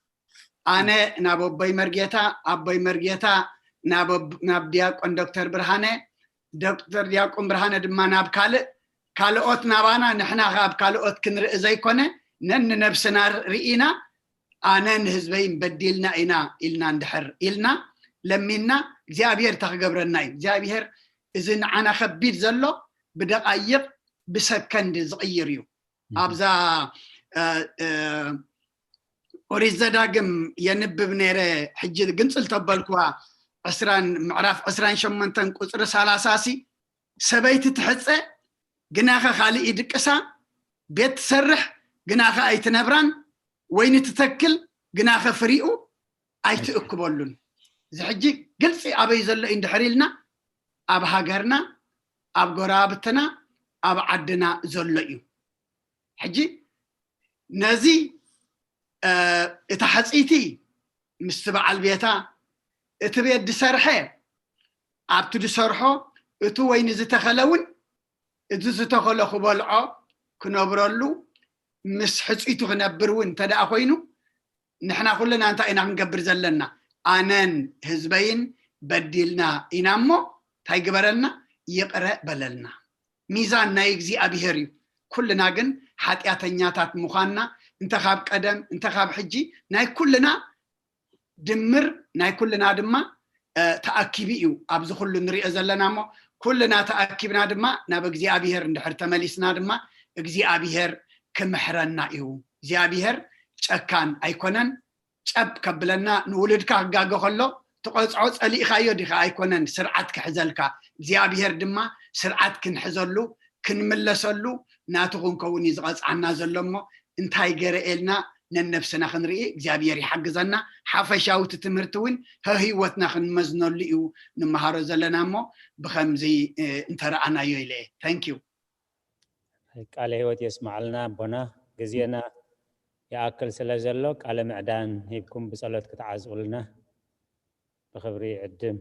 Speaker 4: انا نابو باي مرجيتا ناب دياقون دكتور برهانه دكتور دياقون برهانه دما ناب كالوت نابانا نحنا غاب كالوت كنرئ زيكونه نن نفسنا رئينا انا نهزبين بدلنا انا إلنا ندحر إلنا لمينا እግዚአብሔር ተخገብረና እግዚአብሔር اذن انا خبيت زلو بدقائق بسكند زغير يو ابزا ኦሪት ዘዳግም የንብብ ነረ ሕጂ ግንጽል ተበልኩዋ 10 ምዕራፍ 28 ቁጥር 30 ሰበይቲ ትሕፀ ግናኸ ካልእ ይድቅሳ ቤት ትሰርሕ ግናኸ ኣይትነብራን ወይኒ ትተክል ግናኸ ፍሪኡ ኣይትእክበሉን እዚ ሕጂ ግልፂ ኣበይ ዘሎ እንድሕሪልና ኣብ ሃገርና ኣብ ጎራብትና ኣብ ዓድና ዘሎ እዩ ሕጂ ነዚ اتحصيتي مستبع البيتا اتبيد سرحه ابتو دسرحو اتو وين زتخلون اتو زتخلو خبلعو كنبرلو مس حصيتو كنبرون تدا خوينو نحنا كلنا انت اينا نقبر زلنا ኣነን ህዝበይን በዲልና ኢና እሞ እንታይ ግበረልና ይቕረ በለልና ሚዛን ናይ እግዚኣብሔር እዩ ኩልና ግን ሓጢአተኛታት ምዃንና እንተ ካብ ቀደም እንተ ካብ ሕጂ ናይ ኩልና ድምር ናይ ኩልና ድማ ተኣኪቢ እዩ ኣብዚ ኩሉ ንሪኦ ዘለና እሞ ኩልና ተኣኪብና ድማ ናብ እግዚኣብሔር እንድሕር ተመሊስና ድማ እግዚኣብሔር ክምሕረና እዩ እግዚኣብሔር ጨካን ኣይኮነን ጨብ ከብለና ንውልድካ ክጋገ ከሎ ተቆፅዖ ፀሊእካዮ ዲኻ ኣይኮነን ስርዓት ክሕዘልካ እግዚኣብሔር ድማ ስርዓት ክንሕዘሉ ክንምለሰሉ ናቱ ክንከውን እዩ ዝቐፅዓና ዘሎ እሞ እንታይ ገረኤልና ነነብስና ክንርኢ እግዚኣብሔር ይሓግዘና ሓፈሻዊት ትምህርቲ እውን ህይወትና ክንመዝነሉ እዩ ንመሃሮ ዘለና እሞ ብከምዚ እንተረኣናዮ ኢለ ታንክ ዩ
Speaker 2: ቃለ ህይወት የስማዓልና ቦና ግዜና يأكل سلازلو قال معدان هيبكم بصلوت كتعزولنا بخبري عدم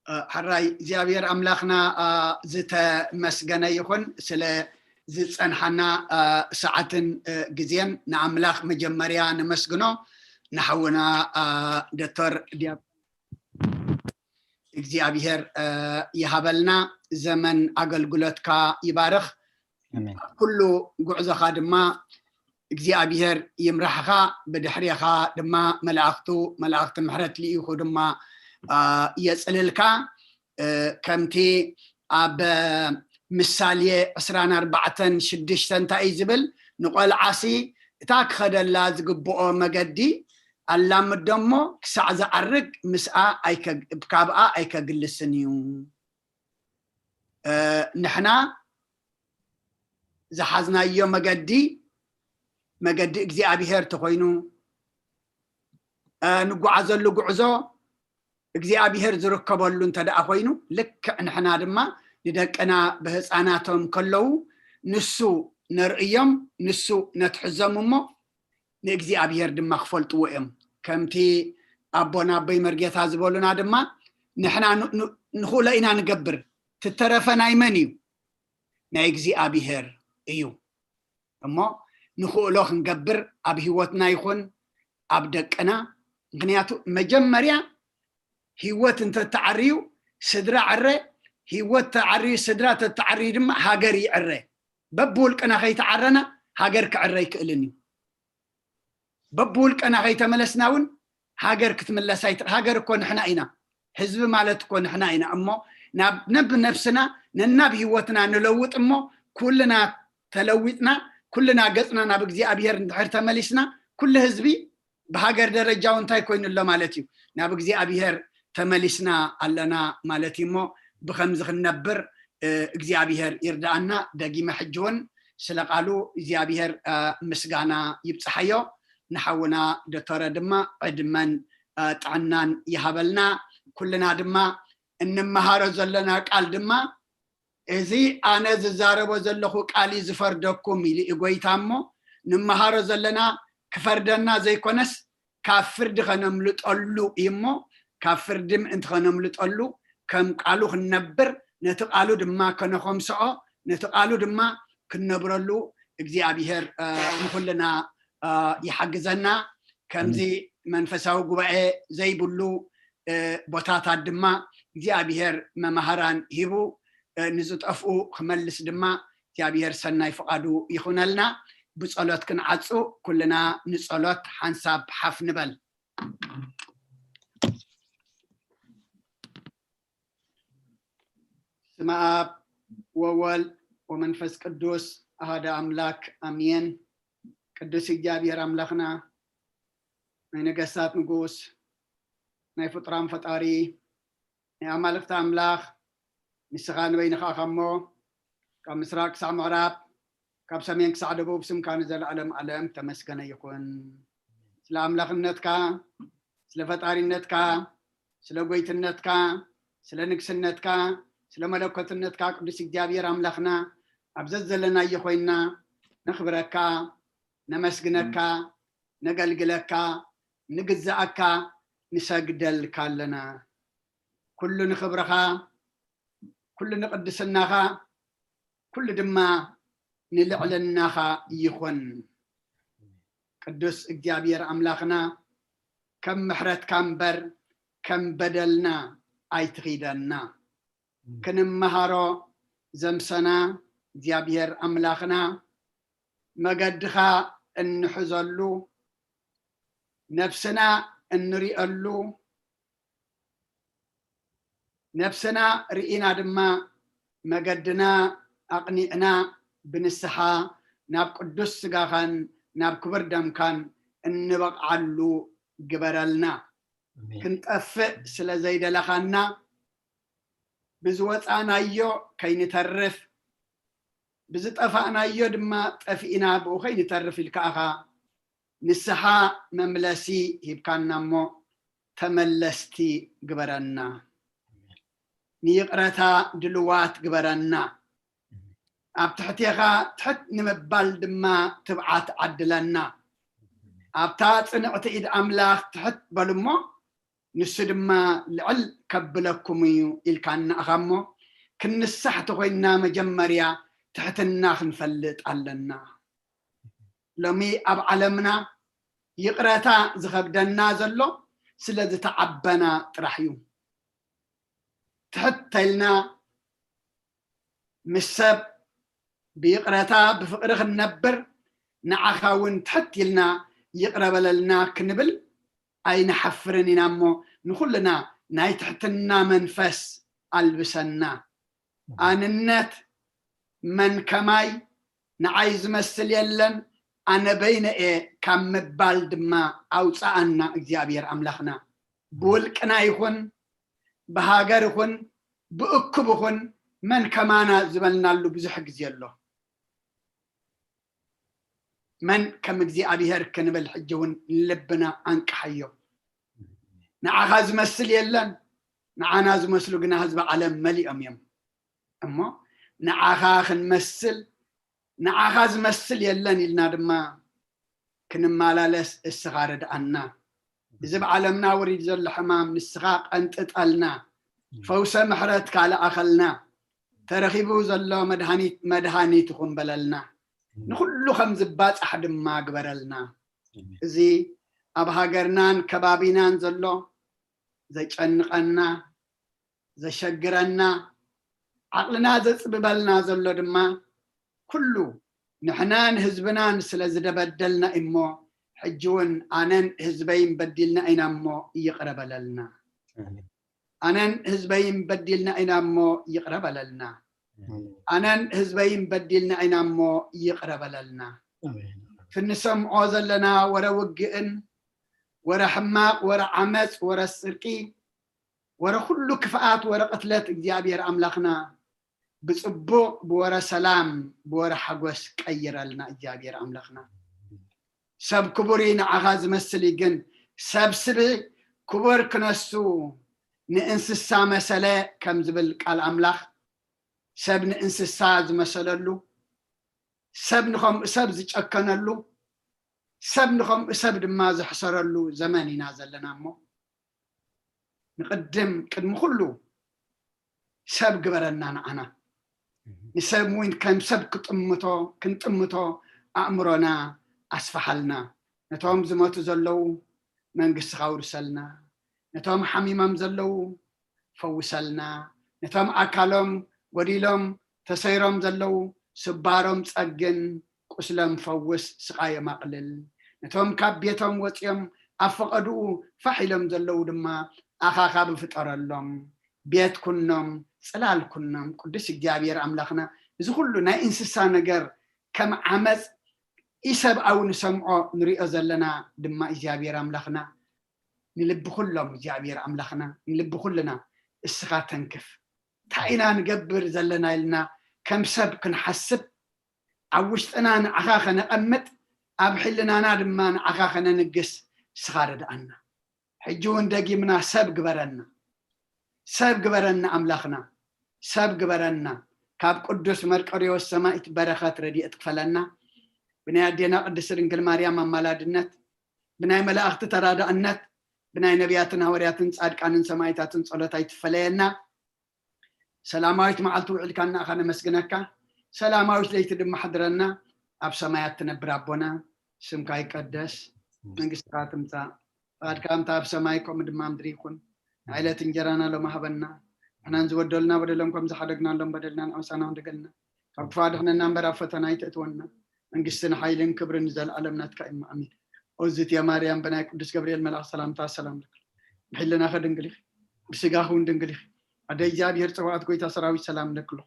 Speaker 4: حراي زيابير أملاخنا زت مسجنا يكون سلا زت أنحنا ساعة جزيان نعملاخ مجمريا نمسجنا نحونا دكتور دياب زيابير يهبلنا زمن أقل قلتك يبارخ كله جعز خادمة እግዚአብሔር ይምራሕኻ በድሕሪኻ ድማ መላእኽቱ ምሕረት ልኢኹ ድማ የጽልልካ ከምቲ ኣብ ምሳሌ 24:6 እንታይ ዝብል ንቆልዓሲ እታ ክኸደላ ዝግብኦ መገዲ ኣላምዶ እሞ ክሳዕ ዝዓርግ ምስኣ ካብኣ ኣይከግልስን እዩ ንሕና ዝሓዝናዮ መገዲ እግዚአብሔር ተኮይኑ ንጓዓዘሉ ጉዕዞ እግዚአብሔር ዝርከበሉ እንተደኣ ኮይኑ ልክ ንሕና ድማ ንደቅና በህፃናቶም ከለው ንሱ ነርእዮም ንሱ ነትሕዘሙ እሞ ንእግዚአብሔር ድማ ክፈልጥዎ እዮም ከምቲ ኣቦና ኣበይ መርጌታ ዝበሉና ድማ ንሕና ንኽእሎ ኢና ንገብር ትተረፈ ናይ መን እዩ ናይ እግዚአብሔር እዩ እሞ ንኽእሎ ክንገብር ኣብ ህይወትና ይኹን ኣብ ደቅና ምክንያቱ መጀመርያ ህይወት እንተተዓርዩ ስድራ ዕረ ህይወት ተዓርዩ ስድራ ተተዓርዩ ድማ ሃገር ይዕረ በብውልቅና ከይተዓረና ሃገር ክዕረ ይክእልን እዩ በብውልቅና ከይተመለስና እውን ሃገር ክትምለስ ሃገር እኮ ንሕና ኢና ህዝቢ ማለት እኮ ንሕና ኢና እሞ ናብ ነፍስና ነናብ ህይወትና ንለውጥ እሞ ኩልና ተለዊጥና ኩልና ገጽና ናብ እግዚአብሔር እንድሕር ተመሊስና ኩሉ ህዝቢ በሃገር ደረጃው እንታይ ኮይኑሎ ማለት እዩ ናብ እግዚአብሔር ተመሊስና ኣለና ማለት እሞ ብከምዚ ክንነብር እግዚአብሔር ይርዳአና ደጊመ ሕጅውን ስለቃሉ እግዚአብሔር ምስጋና ይብፅሓዮ ንሓውና ዶክተር ድማ ዕድመን ጥዕናን ይሃበልና ኩልና ድማ እንመሃሮ ዘለና ቃል ድማ እዚ ኣነ ዝዛረቦ ዘለኹ ቃሊ ዝፈርደኩም ኢሉ ጎይታ እሞ ንመሃሮ ዘለና ክፈርደና ዘይኮነስ ካብ ፍርዲ ከነምልጠሉ እሞ ካብ ፍርዲ ምእንቲ ከነምልጠሉ ከም ቃሉ ክንነብር ነቲ ቃሉ ድማ ከነኸምስዖ ነቲ ቃሉ ድማ ክንነብረሉ እግዚአብሔር ንኩልና ይሓግዘና ከምዚ መንፈሳዊ ጉባኤ ዘይብሉ ቦታታት ድማ እግዚአብሔር መማህራን ሂቡ ንዝጠፍኡ ክመልስ ድማ እግዚአብሔር ሰናይ ፍቃዱ ይኹነልና ብጸሎት ክንዓፁ ኩልና ንጸሎት ሓንሳብ ሓፍ ንበል ስመ አብ ወወልድ ወመንፈስ ቅዱስ አሐደ አምላክ አሜን ቅዱስ እግዚአብሔር አምላክና ናይ ነገስታት ንጉስ ናይ ፍጡራን ፈጣሪ ናይ አማልክቲ አምላክ ንስኻ ንበይንኻ ከሞ ካብ ምስራቅ ክሳዕ ምዕራብ ካብ ሰሜን ክሳዕ ደቡብ ስምካ ንዘለዓለም ዓለም ተመስገነ ይኹን ስለ አምላክነትካ ስለ ፈጣሪነትካ ስለ ጎይትነትካ ስለ ንግስነትካ ስለ መለኮትነትካ ቅዱስ እግዚአብሔር አምላክና ኣብዘት ዘለና ይኾይና ነኽብረካ ነመስግነካ ነገልግለካ ንግዛእካ ንሰግደልካ ኣለና ኩሉ ንኽብረኻ ኩሉ ንቅድስናኻ ኩሉ ድማ ንልዕልናኻ ይኹን ቅዱስ እግዚአብሔር አምላክና كم محرت كامبر كم بدلنا أيتغيدنا كنمهارو زمسنا እግዚአብሔር أملاخنا مقدخا انحزلو نفسنا انرئلو نفسنا رئينا دما مقدنا أقنعنا بنسحا ناب قدس سقاخان ناب كبر دمكان انبقعلو قبرلنا كنت أفق سلا زيد لخانا بزوات أنا يو كي نترف بزت أفقنا يو دما تفئنا بو كي نترف الكاخا نسحا مملسي يبكان نمو تملستي قبرنا نيقرتا دلوات قبرنا أبتحتيغا تحت نمبال دما تبعات عدلنا أبتات نعطي إيد أملاخ تحت بالمو نسدما لعل كبلكميو إلكان أغمو كن السحت غينا مجمريا تحت الناخ نفلت علنا لمي أب علمنا يقرتا زغبدنا زلو سلد تعبنا ترحيو تحت لنا مسب بيقرتا بفقرخ النبر نعخاون تحت لنا يقرب لنا كنبل أين حفرني نامو نخلنا ناي تحتنا منفس ألبسنا أنا النت من كماي نعايز مسل يلن أنا بين إيه كم بالد ما أوصانا إجابير أملاخنا بولكنا يخون بهاجر يخون بأكب يخون من كمانا زبلنا له بزحق زيالله من كم إجابير كنبل حجون لبنا عنك حيو نعاز مسل يلن نعاز مسلو قنا هزب على ملي أميم أما نعاخ نمثل نعاخ مسل يلن يلنا دما كنما لالس السغارد عنا إذا بعلمنا وريد زل حمام السغاق أنت اتقلنا فوسا محرتك على أخلنا ترخيبو زلو مدهاني تخون بللنا نخلو خمز بات أحد ما قبرلنا زي أبها قرنان كبابينان زلو زي تشنقنا زي شقرنا عقلنا زي ببلنا زلو دما كله نحنان هزبنان سلازد بدلنا إمو حجون أنن هزبين بدلنا إنامو يقرب لنا أنن هزبين بدلنا إنامو يقرب لنا أنن هزبين بدلنا إنامو يقرب لنا في النسم عوزل لنا ورا وقئن ورا حماق ورا عمس ورا السرقي ورا كله كفاءات ورا قتلات إجابير أملاخنا بصبو بورا سلام بورا حقوس كير لنا إجابير أملاخنا سب كبرين عغاز مسلي جن سب سبي كبر كنسو ننسسا مسألة كم زبل قال أملاخ سب ننسسا مسألة سب نخم سب زج أكنلو سب نخم سب دماز حصرلو زماني نازل لنا مو نقدم قدم كله سب قبرنا أنا نسب وين كم سب كنت أمتو أمرنا أسفحلنا نتوم زموت زلو من قص غورسلنا نتوم حميمم زلو فوسلنا نتوم أكلهم وديلهم تسيرهم زلو سبارهم تأجن قسلم فوس سقايا مقلل نتوم كابيتهم وطيم أفقدو فحلم زلو دما أخاخا بفتر اللهم بيت كنم سلال كنم قدس الجابير أملاخنا إذا كلنا إنسسا نجر كم عمز إسب أو نسمعه نريء زلنا دما إجابير أملاخنا نلب كلهم إجابير أملاخنا نلب كلنا السخا تنكف تعينا نقبر زلنا لنا كم سب كنحسب عوشتنا نعخاخنا أمت أبحلنا نادما نعخاخنا نقس سخارد عنا حجون دقي منا سب قبرنا أملاخنا سب قبرنا كاب قدس مرقري والسماء بركات ردي اتقفلنا بناي دينا قدس رنجل مريم مالادنت بناي ملائكه ترادأنت بناي نبياتنا ورياتن صادقانن سمايتاتن صلوتاي تفلينا سلاماويت معلتو علكنا اخنا مسجنكا سلاماويت ليت دم حضرنا اب سمايات تنبر ابونا سمكا يقدس منغستك تمصا فقد كام تاب سمايكم دمام دريكم عائلة انجرانا لما هبنا احنا نزودلنا بدلنكم زحدقنا لهم بدلنا نعسانا وندقلنا فبفاد احنا نمبر فتنا يتأتونا انقستنا حيلين كبر نزل علمنا تكاين امين اوزت يا مريم بناك قدس جبريل ملاك سلام تا سلام لك محلنا خد انقليخ بسقاهون دنقليخ عدا إجابير سوات كويتا سراوي سلام لك له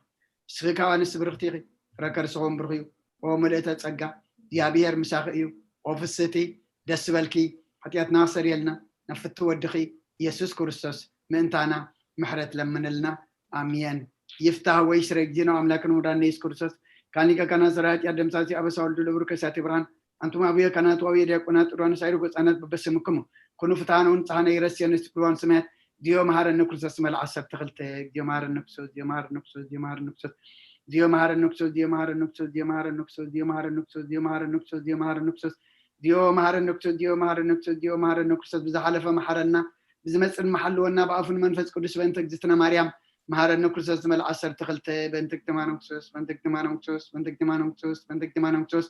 Speaker 4: سخيكا وانس برختيخي ركر سغون برخيو وملئتا تسقا إجابير مساخيو وفستي دس بالكي حتيات ناصر يلنا نفتو ودخي يسوس كريستوس منتانا محرت لمن لنا آمين يفتح ويشرق جينا أملاكنا ودان نيس كريستوس كانيكا كانا سرات يادم ساسي أبا سوال دولو بركساتي بران أنتم أبويا كانت وابيا ديكونات روان سايرو قص أنات ببسمكم كونو فتانون تحانا يرسيان استقلوان سمات ديو مهار النكسوس مال عصب تغلتك ديو مهار النكسوس ديو مهار النكسوس ديو مهار النكسوس ديو مهار النكسوس ديو مهار النكسوس ديو مهار النكسوس ديو مهار النكسوس ديو مهار النكسوس ديو مهار النكسوس ديو مهار النكسوس ديو مهار النكسوس ديو مهار النكسوس بزحلفة محرنا بزمص المحل ونا بقفن منفس قدس بنتك جتنا مريم مهار النكسوس مال عصب تغلتك بنتك تمان نكسوس بنتك تمان نكسوس بنتك تمان نكسوس بنتك تمان نكسوس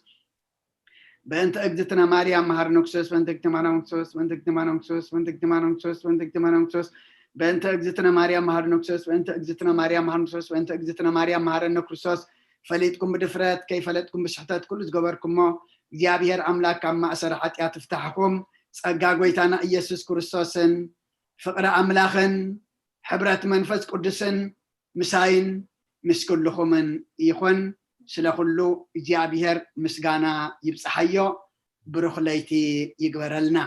Speaker 4: بنت أجدتنا مريم مهار نكسوس بنتك تمان نكسوس بنتك تمان نكسوس بنتك تمان نكسوس بنتك تمان نكسوس بنت أجدتنا مريم مهار نكسوس بنت أجدتنا مريم مهار نكسوس بنت أجدتنا مريم مهار نكسوس فليتكم بدفرات كيف فلتكم بشحتات كل زجبركم ما እግዚአብሔር አምላክ ከማእሰር ኃጢአት ፍታሕኩም ጸጋ ጎይታና ኢየሱስ ክርስቶስን ፍቅረ አምላኽን ሕብረት መንፈስ ቅዱስን ምሳይን ምስ ኩልኹምን ይኹን ስለ ኩሉ እግዚአብሔር ምስጋና ይብጽሐዮ ብሩኽ ለይቲ ይግበረልና